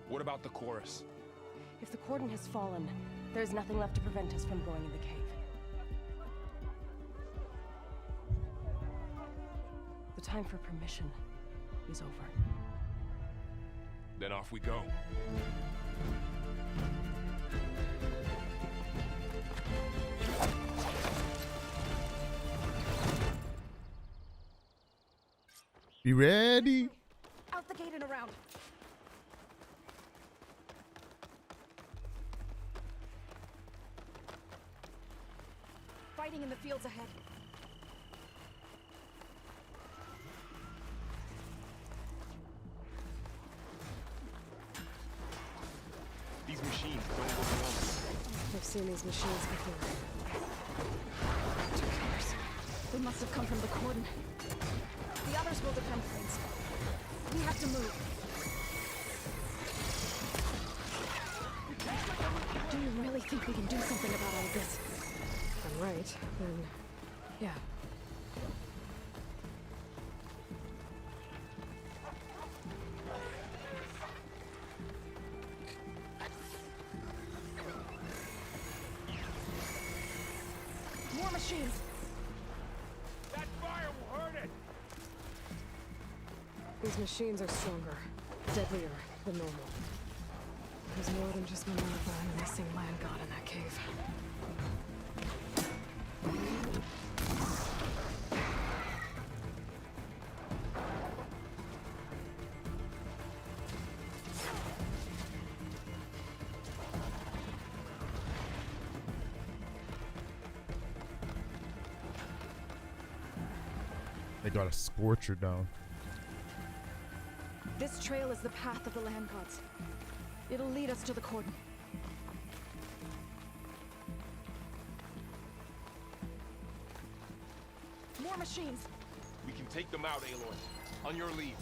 S3: What about the chorus?
S21: If the cordon has fallen, there's nothing left to prevent us from going in the cave. The time for permission is over.
S3: Then off we go.
S1: Be ready.
S21: Out the gate and around. Fighting in the fields ahead.
S3: These machines don't look normal.
S2: I've seen these machines before.
S21: Two killers. They must have come from the cordon. The others will defend things. We have to move. Do you really think we can do something about all this?
S2: If I'm right, then yeah.
S21: More machines.
S4: That fire will hurt it!
S2: These machines are stronger, deadlier than normal. There's more than just Minerva and a missing land god in that cave.
S1: They got a scorcher down.
S21: This trail is the path of the land gods. It'll lead us to the cordon. More machines.
S3: We can take them out, Aloy. On your lead.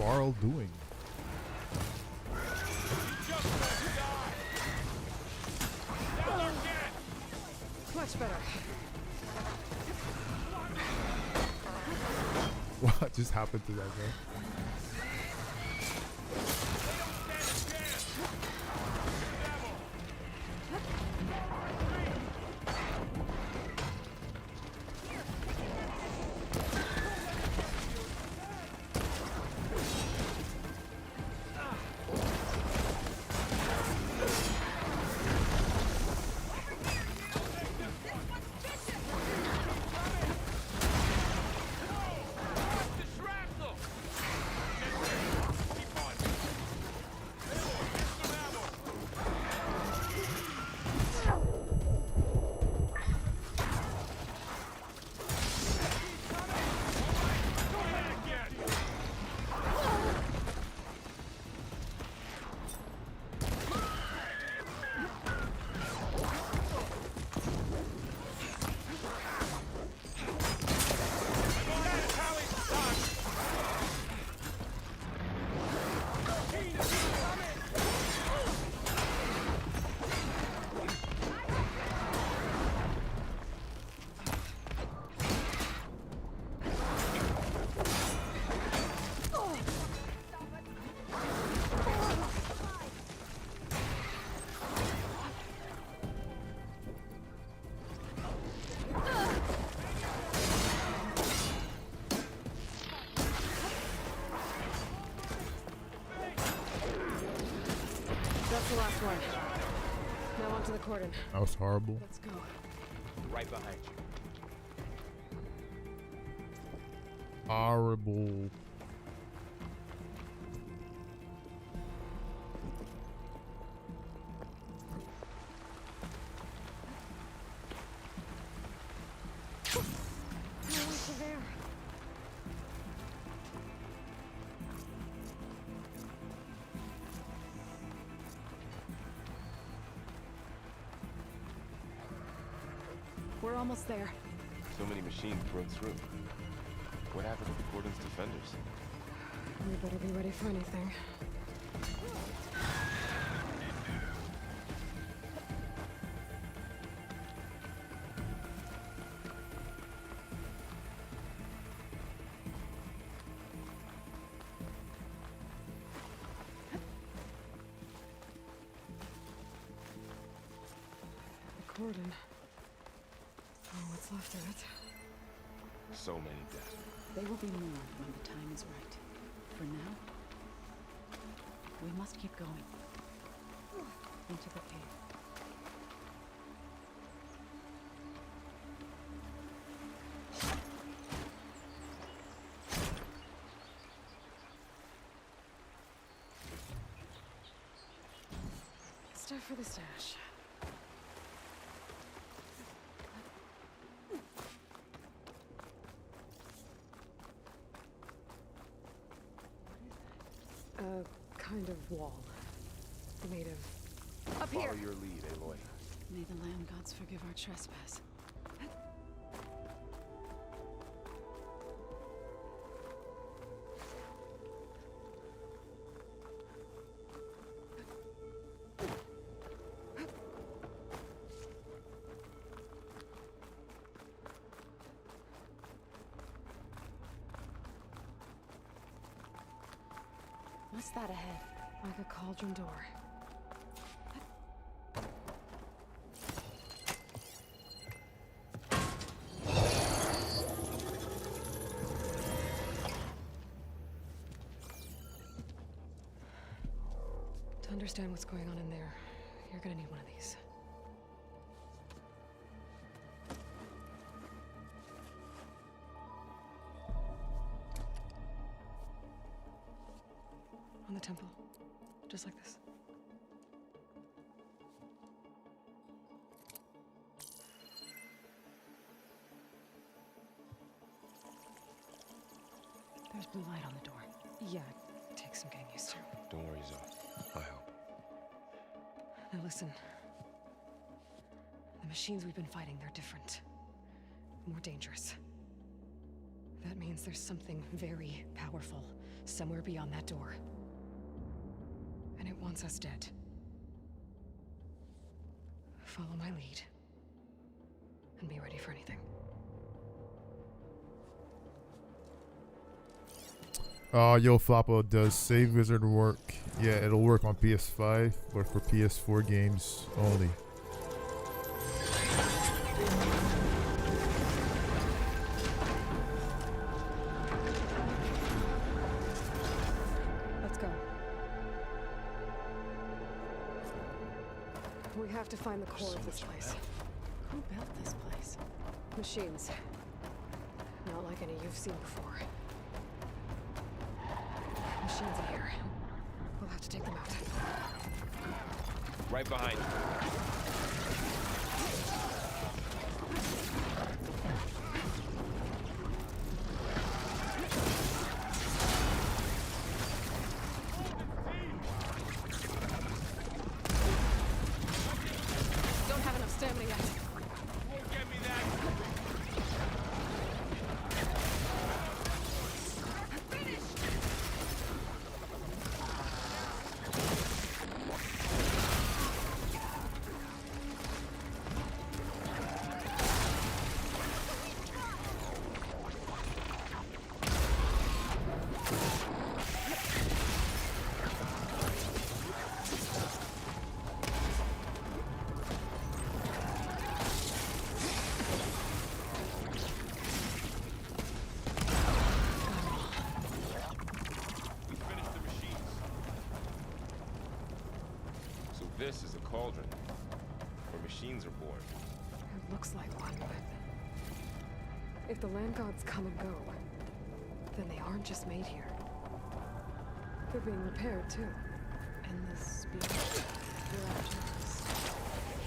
S1: Varl doing?
S2: Much better.
S1: What just happened to that guy?
S2: That's the last one. Now onto the cordon.
S1: That was horrible.
S2: Let's go.
S14: Right behind you.
S1: Horrible.
S2: We're almost there.
S3: So many machines broke through. What happened to the cordon's defenders?
S2: We better be ready for anything. The cordon. Oh, what's left of it?
S3: So many deaths.
S5: They will be more when the time is right. For now, we must keep going. Into the cave.
S2: Stuff for the stash. A kind of wall. Made of... Up here!
S3: Follow your lead, Aloy.
S5: May the land gods forgive our trespass.
S2: What's that ahead? Like a cauldron door. To understand what's going on in there, you're gonna need one of these. On the temple. Just like this.
S5: There's blue light on the door.
S2: Yeah, it takes some getting used to.
S3: Don't worry, Zoe. I'll help.
S2: Now listen. The machines we've been fighting, they're different. More dangerous. That means there's something very powerful somewhere beyond that door. And it wants us dead. Follow my lead. And be ready for anything.
S1: Yo, Floppo, does Save Wizard work? Yeah, it'll work on PS5, but for PS4 games only.
S2: Let's go. We have to find the core of this place.
S21: Who built this place?
S2: Machines. Not like any you've seen before. Machines in here. We'll have to take them out.
S3: Right behind you.
S2: Don't have enough stamina yet.
S3: Won't get me that. This is a cauldron, where machines are born.
S2: It looks like one, but if the land gods come and go, then they aren't just made here. They're being repaired too. And this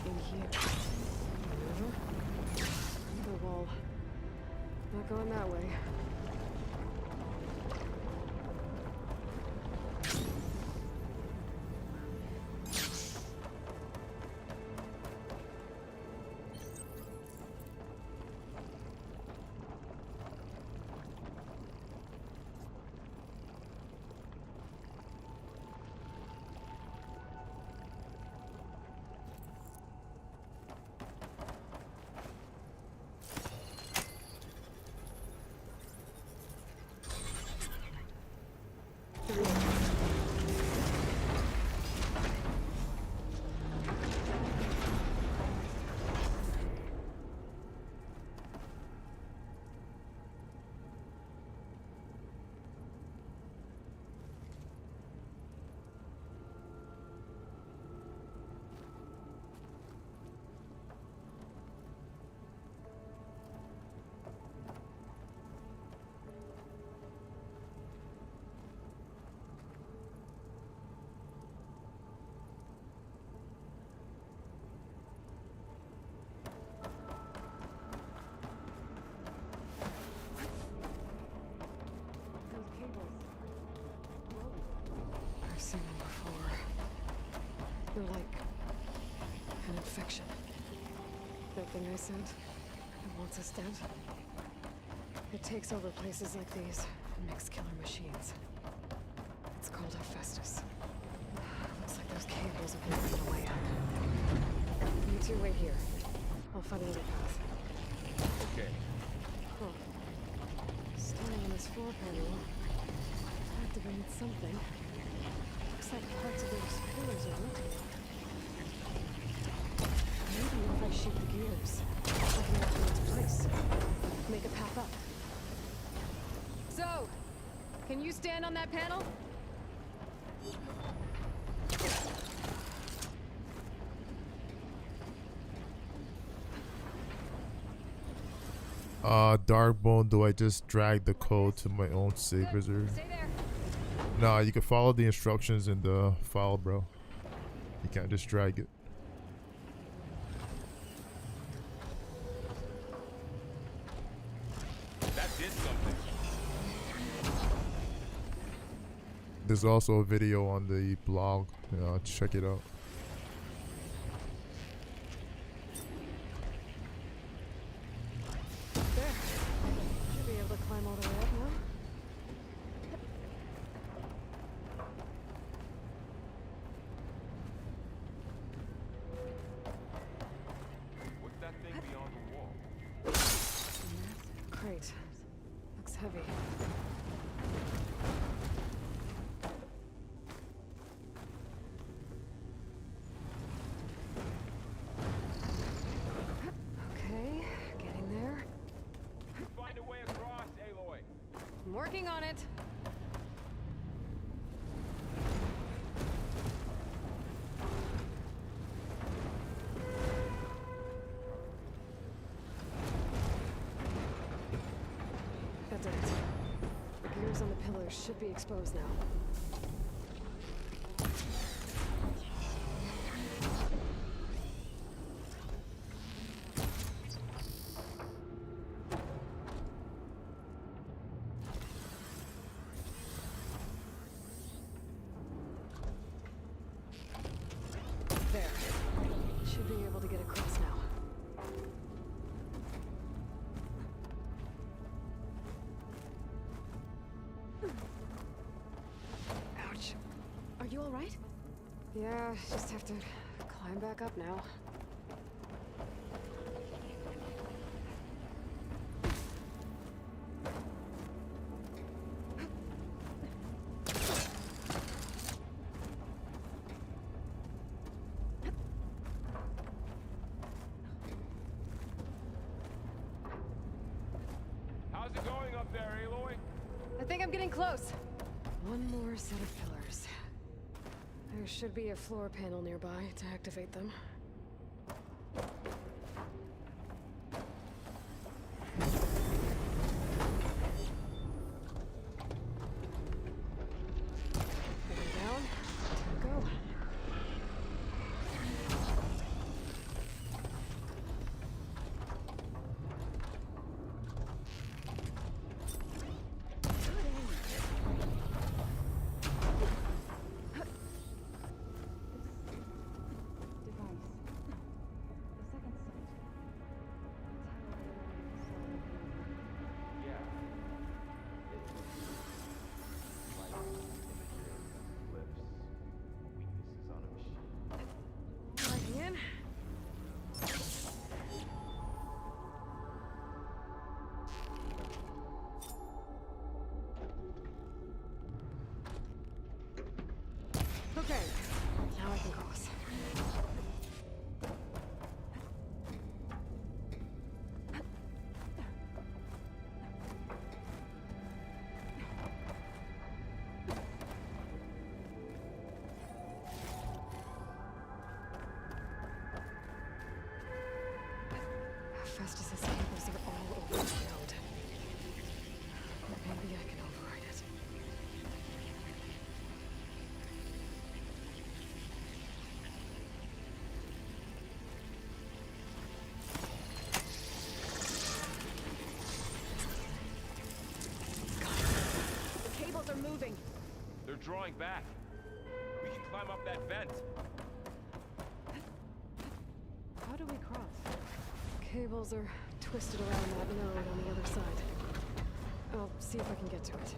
S2: being in here. Over. The wall. Not going that way. I've seen them before. They're like an infection. That thing I said, it wants us dead. It takes over places like these and makes killer machines. It's called Hephaestus. Looks like those cables have been running away up. You two wait here. I'll find another path.
S3: Okay.
S2: Huh. Standing on this floor panel. Activated something. Looks like parts of those pillars are rotating. Maybe if I shoot the gears, I can get to its place. Make a path up. So, can you stand on that panel?
S1: Darkbone, do I just drag the code to my own save wizard? Nah, you can follow the instructions in the file, bro. You can't just drag it.
S3: That did something.
S1: There's also a video on the blog. Check it out.
S2: There. Should be able to climb all the way up now. weight. Looks heavy. Okay, getting there.
S14: Find a way across, Aloy.
S2: I'm working on it. That did it. The gears on the pillars should be exposed now. There. Should be able to get across now. Ouch. Are you all right? Yeah, just have to climb back up now.
S14: How's it going up there, Aloy?
S2: I think I'm getting close. One more set of pillars. There should be a floor panel nearby to activate them. Going down. Time to go. Plugging in. Okay, now I can cross. Festus's cables are all over the node. Maybe I can override it. Got it. The cables are moving.
S14: They're drawing back. We can climb up that vent.
S5: How do we cross?
S2: Cables are twisted around that node on the other side. I'll see if I can get to it.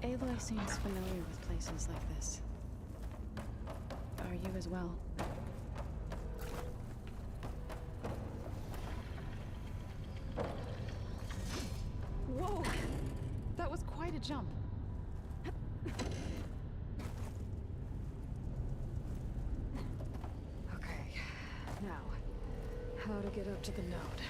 S5: Aloy seems familiar with places like this. Are you as well? Whoa! That was quite a jump.
S2: Okay, now, how to get up to the node.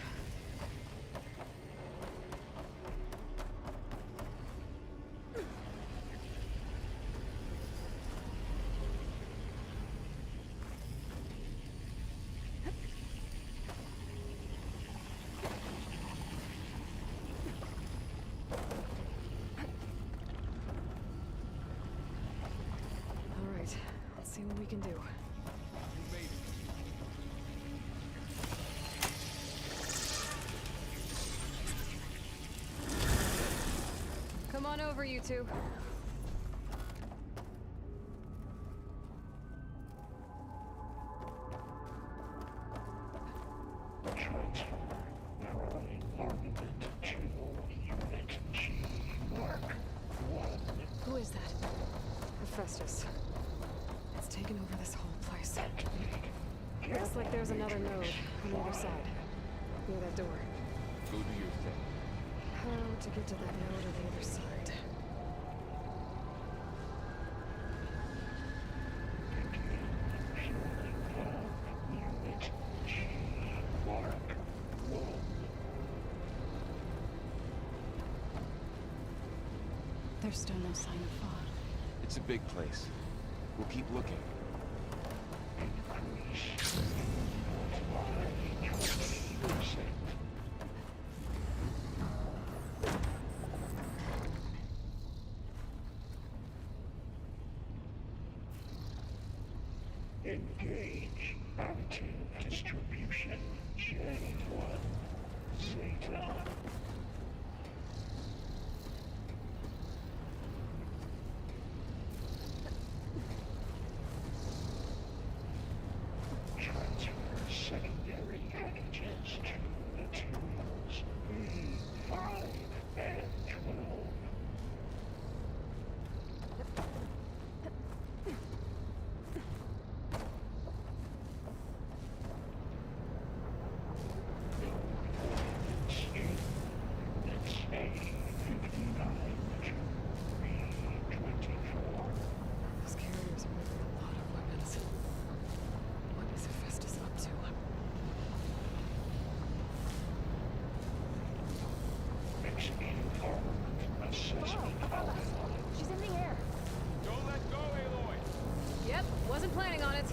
S2: See what we can do.
S3: You made it.
S2: Come on over, you two. Who is that? Hephaestus. It's taken over this whole place. Looks like there's another node on the other side. Near that door.
S3: Go do your thing.
S2: How to get to that node on the other side?
S5: There's still no sign of fog.
S3: It's a big place. We'll keep looking.
S8: Engage. Active distribution. J1. Zeta. Transfer secondary packages to materials B5 and 12.
S2: Those carriers are moving a lot of weapons. What is Hephaestus up to?
S22: She's in the air.
S3: Don't let go, Aloy!
S2: Yep, wasn't planning on it.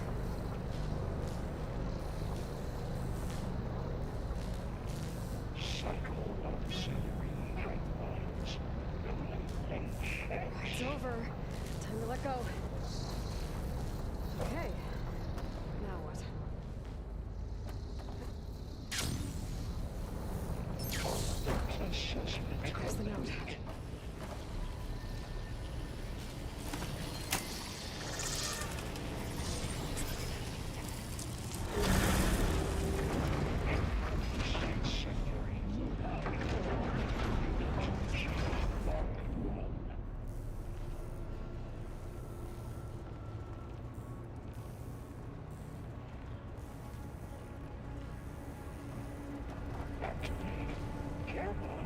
S8: Cycle auxiliary pipelines.
S2: It's over. Time to let go. Okay. Now what? Across the node.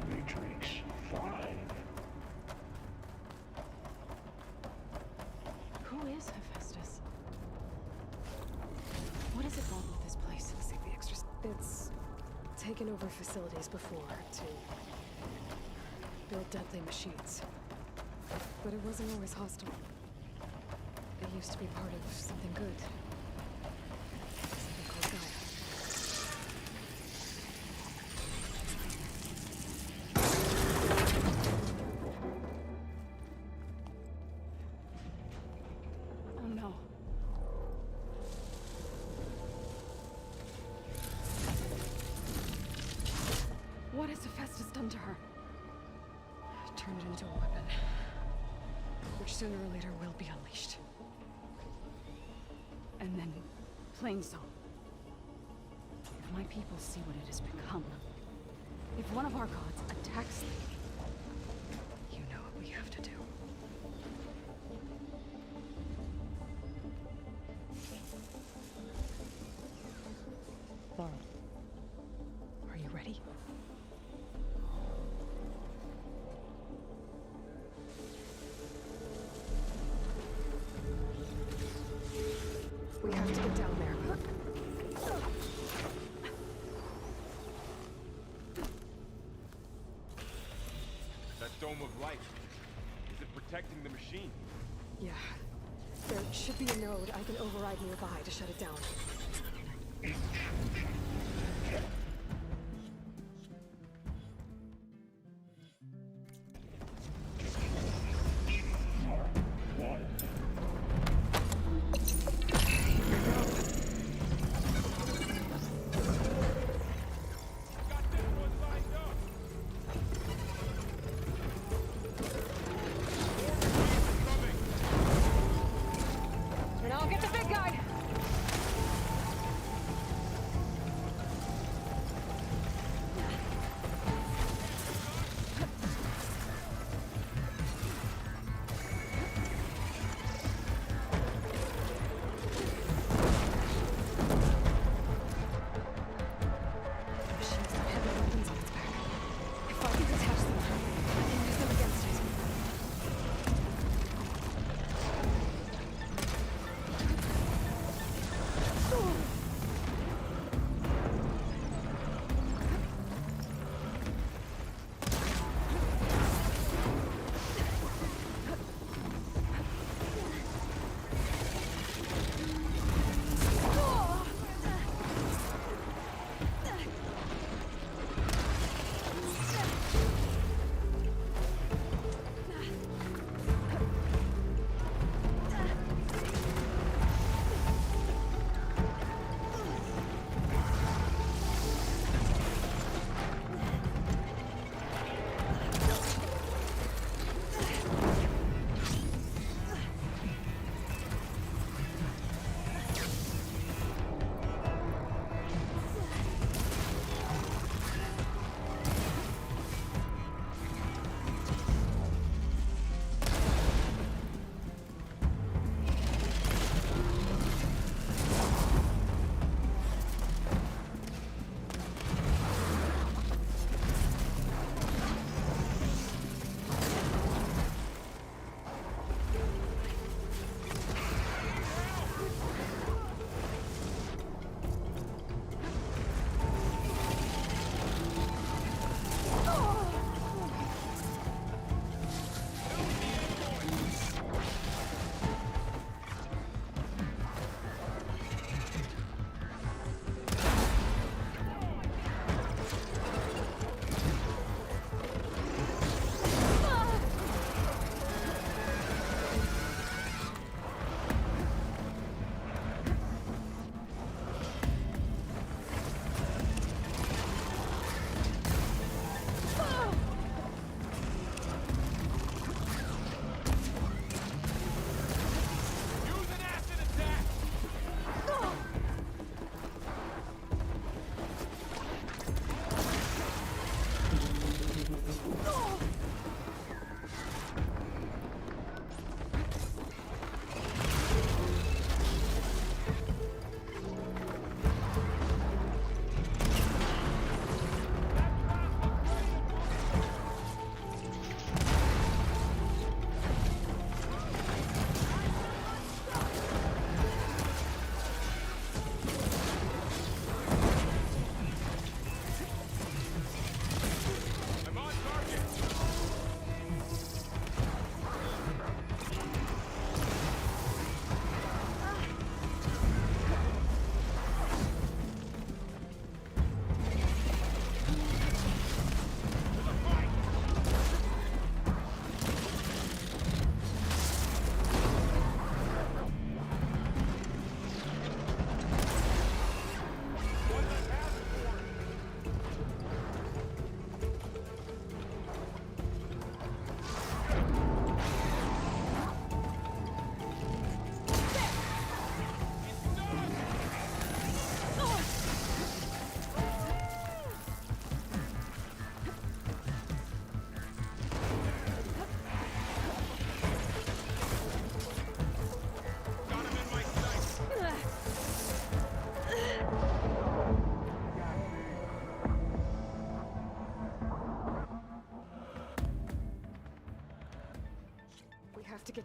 S8: Matrix 5.
S5: Who is Hephaestus? What does it want with this place?
S2: See the extra. It's taken over facilities before to build deadly machines. But it wasn't always hostile. It used to be part of something good. Something called Gaia.
S5: Oh no. What has Hephaestus done to her?
S2: Turn it into a weapon. Which sooner or later will be unleashed.
S5: And then Plainsong. If my people see what it has become, if one of our gods attacks them,
S2: you know what we have to do. Laurel, are you ready? We have to get down there.
S3: That dome of light. Is it protecting the machine?
S2: Yeah. There should be a node I can override nearby to shut it down.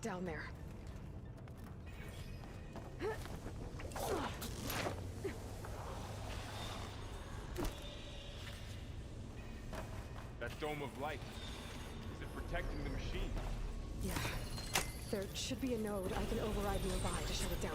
S2: get down there.
S3: That dome of light. Is it protecting the machine?
S2: Yeah. There should be a node I can override nearby to shut it down.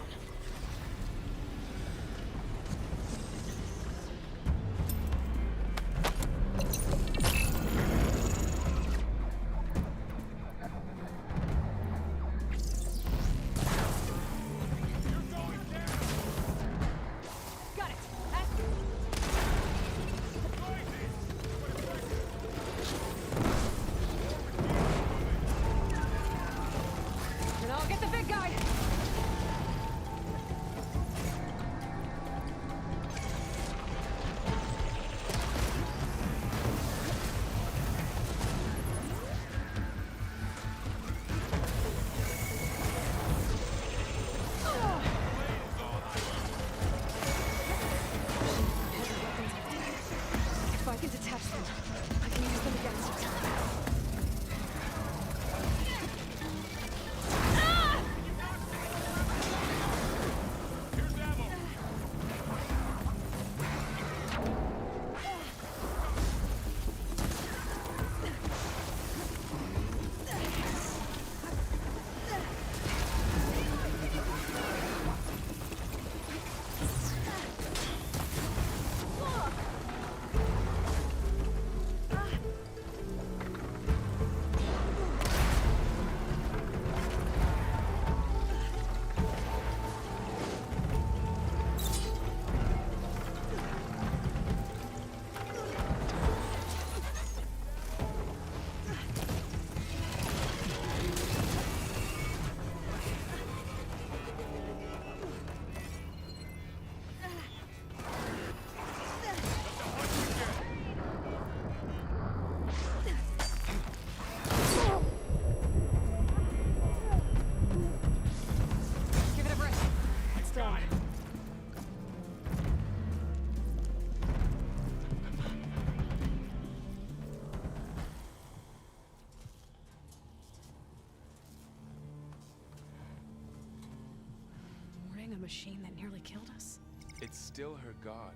S2: Machine that nearly killed us?
S3: It's still her god.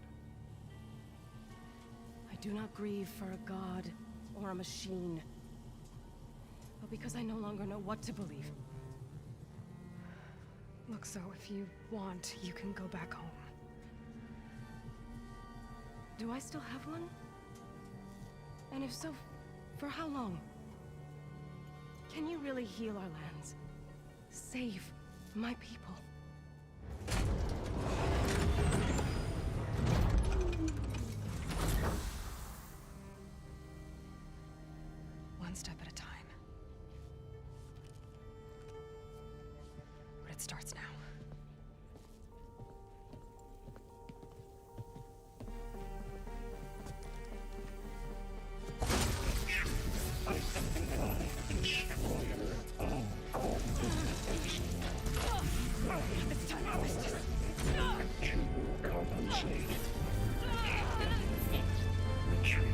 S21: I do not grieve for a god or a machine, but because I no longer know what to believe.
S2: Look, so if you want, you can go back home.
S21: Do I still have one? And if so, for how long? Can you really heal our lands? Save my people?
S2: One step at a time. But it starts now.
S8: It's time to compensate. Retreat.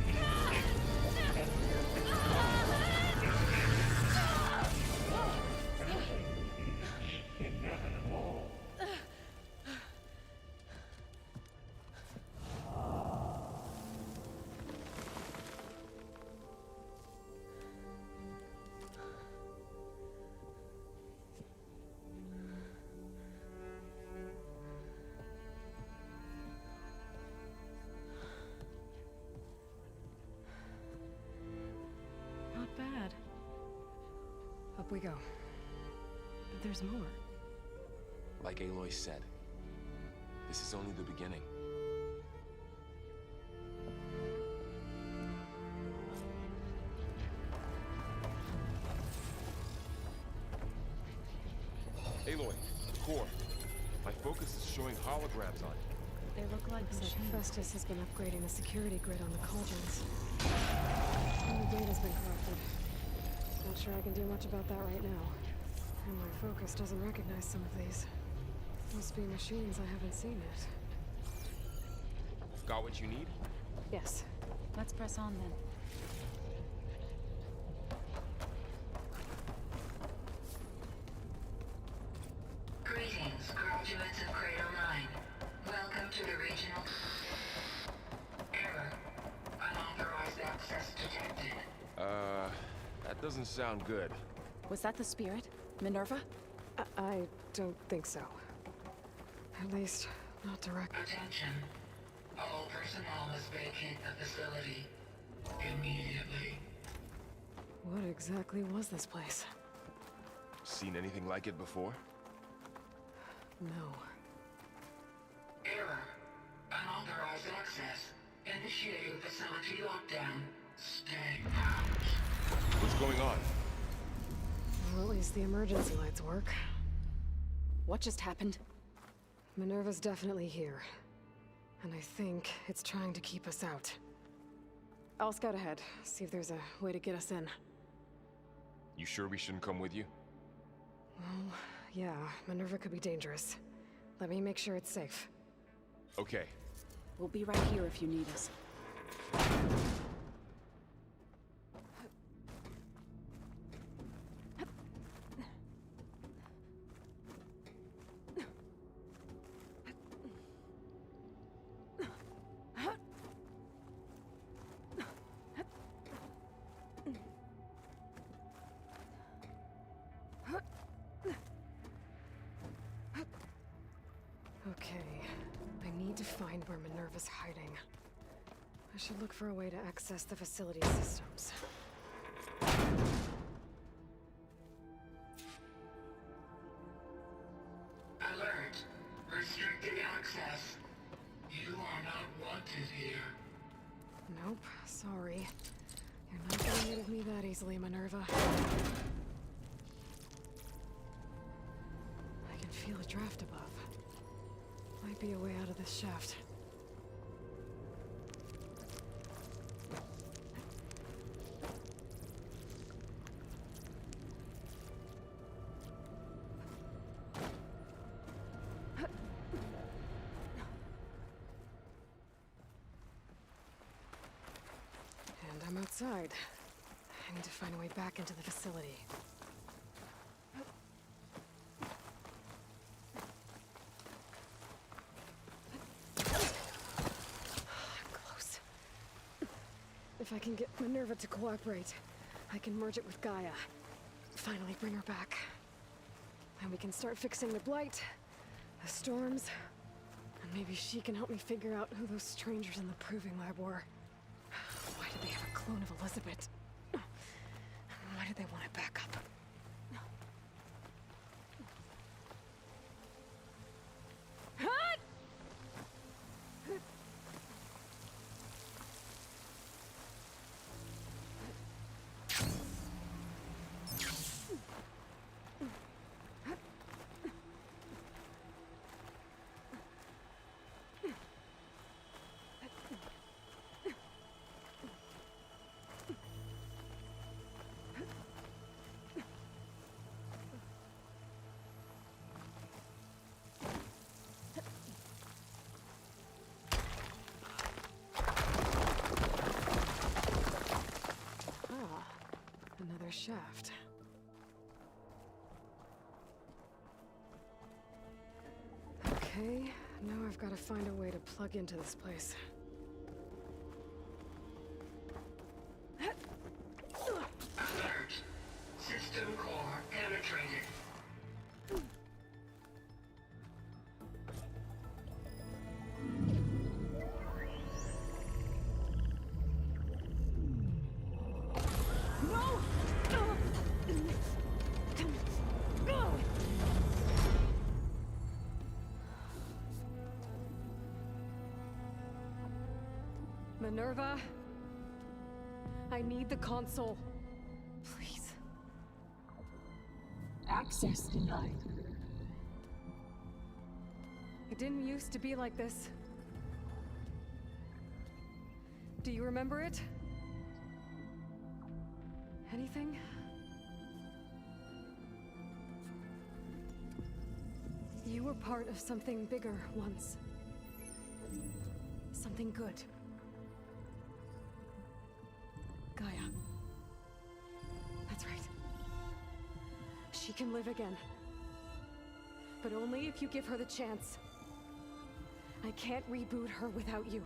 S8: Inevitable.
S21: Not bad.
S2: Up we go.
S21: But there's more.
S3: Like Aloy said, this is only the beginning. Aloy, core. My focus is showing holograms on it.
S21: They look like
S2: Looks like
S21: machines.
S2: Festus has been upgrading the security grid on the cauldrons. And the data's been corrupted. Not sure I can do much about that right now. And my focus doesn't recognize some of these. Must be machines I haven't seen yet.
S3: Got what you need?
S2: Yes.
S5: Let's press on then.
S3: sound good.
S21: Was that the spirit? Minerva?
S2: I don't think so. At least, not direct.
S18: Attention. All personnel must vacate the facility immediately.
S2: What exactly was this place?
S3: Seen anything like it before?
S2: No.
S18: Error. Unauthorized access. Initiating facility lockdown. Stay out.
S3: What's going on?
S2: Well, at least the emergency lights work.
S21: What just happened?
S2: Minerva's definitely here. And I think it's trying to keep us out. I'll scout ahead, see if there's a way to get us in.
S3: You sure we shouldn't come with you?
S2: Well, yeah, Minerva could be dangerous. Let me make sure it's safe.
S3: Okay.
S21: We'll be right here if you need us.
S2: Okay, I need to find where Minerva's hiding. I should look for a way to access the facility systems.
S18: Alert. Restricting access. You are not wanted here.
S2: Nope, sorry. You're not getting rid of me that easily, Minerva. I can feel a draft above. Might be a way out of this shaft. And I'm outside. I need to find a way back into the facility. Close. If I can get Minerva to cooperate, I can merge it with Gaia. Finally bring her back. And we can start fixing the blight, the storms, and maybe she can help me figure out who those strangers in the proving lab were. Why did they have a clone of Elizabeth? Why did they want it back up? Another shaft. Okay, now I've got to find a way to plug into this place.
S18: Alert. System core penetrated.
S2: Minerva, I need the console. Please.
S18: Access denied.
S2: It didn't used to be like this. Do you remember it? Anything? You were part of something bigger once. Something good. Gaia. That's right. She can live again. But only if you give her the chance. I can't reboot her without you.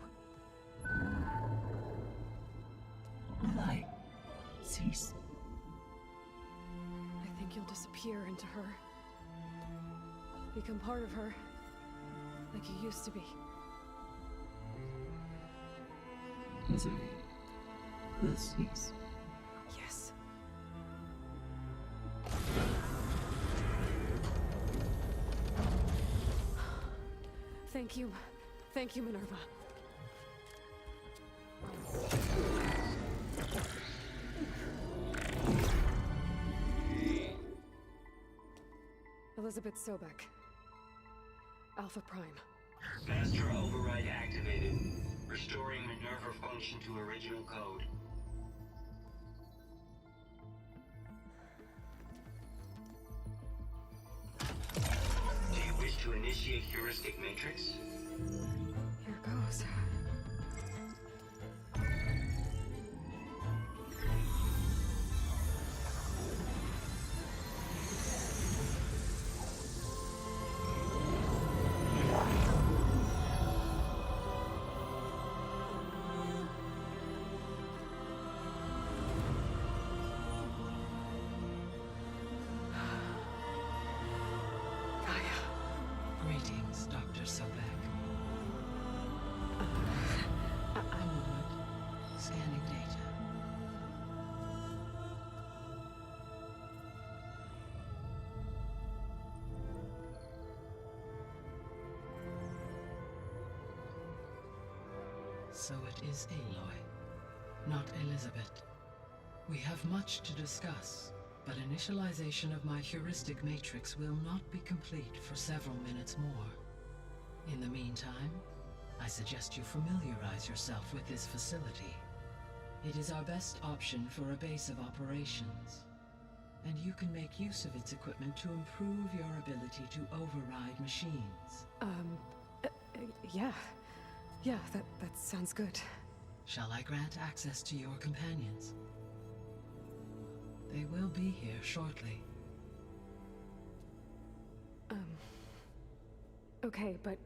S18: Light cease.
S2: you'll disappear into her. Become part of her, like you used to be.
S10: Utaru, this is...
S2: Yes. Thank you. Thank you, Minerva. Elizabeth Sobek. Alpha Prime.
S18: Master override activated. Restoring Minerva function to original code. Do you wish to initiate heuristic matrix?
S2: Here goes.
S10: Greetings, Dr. Sobek. I'm Wood. Scanning data. So it is Aloy, not Elizabeth. We have much to discuss, but initialization of my heuristic matrix will not be complete for several minutes more. In the meantime, I suggest you familiarize yourself with this facility. It is our best option for a base of operations, and you can make use of its equipment to improve your ability to override machines.
S2: Yeah. Yeah, that sounds good.
S10: Shall I grant access to your companions? They will be here shortly.
S2: Okay, but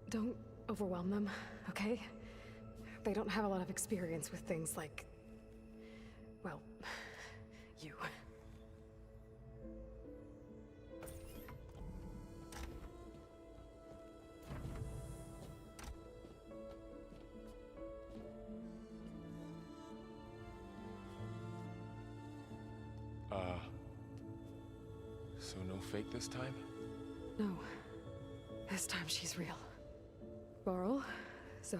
S2: don't overwhelm them, okay? They don't have a lot of experience with things like, well, you.
S3: So no fake this time?
S2: No. This time she's real. Barrel, Zoe.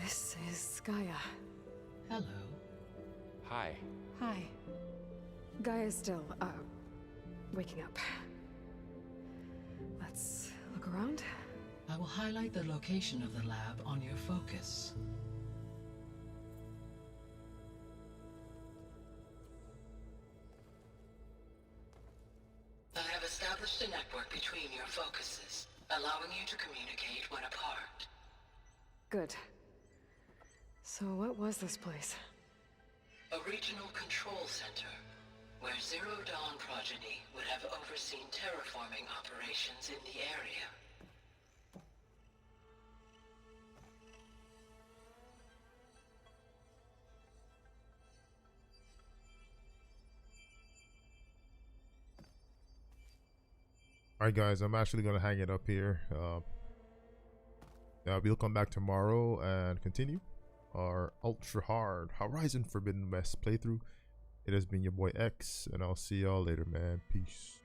S2: This is Gaia.
S10: Hello.
S3: Hi.
S2: Hi. Gaia's still, waking up. Let's look around.
S10: I will highlight the location of the lab on your focus.
S15: I have established a network between your focuses, allowing you to communicate when apart.
S2: Good. So what was this place?
S15: A regional control center, where Zero Dawn progeny would have overseen terraforming operations in the area.
S1: Alright guys, I'm actually gonna hang it up here. We'll come back tomorrow and continue our ultra hard Horizon Forbidden West playthrough. It has been your boy X, and I'll see y'all later, man. Peace.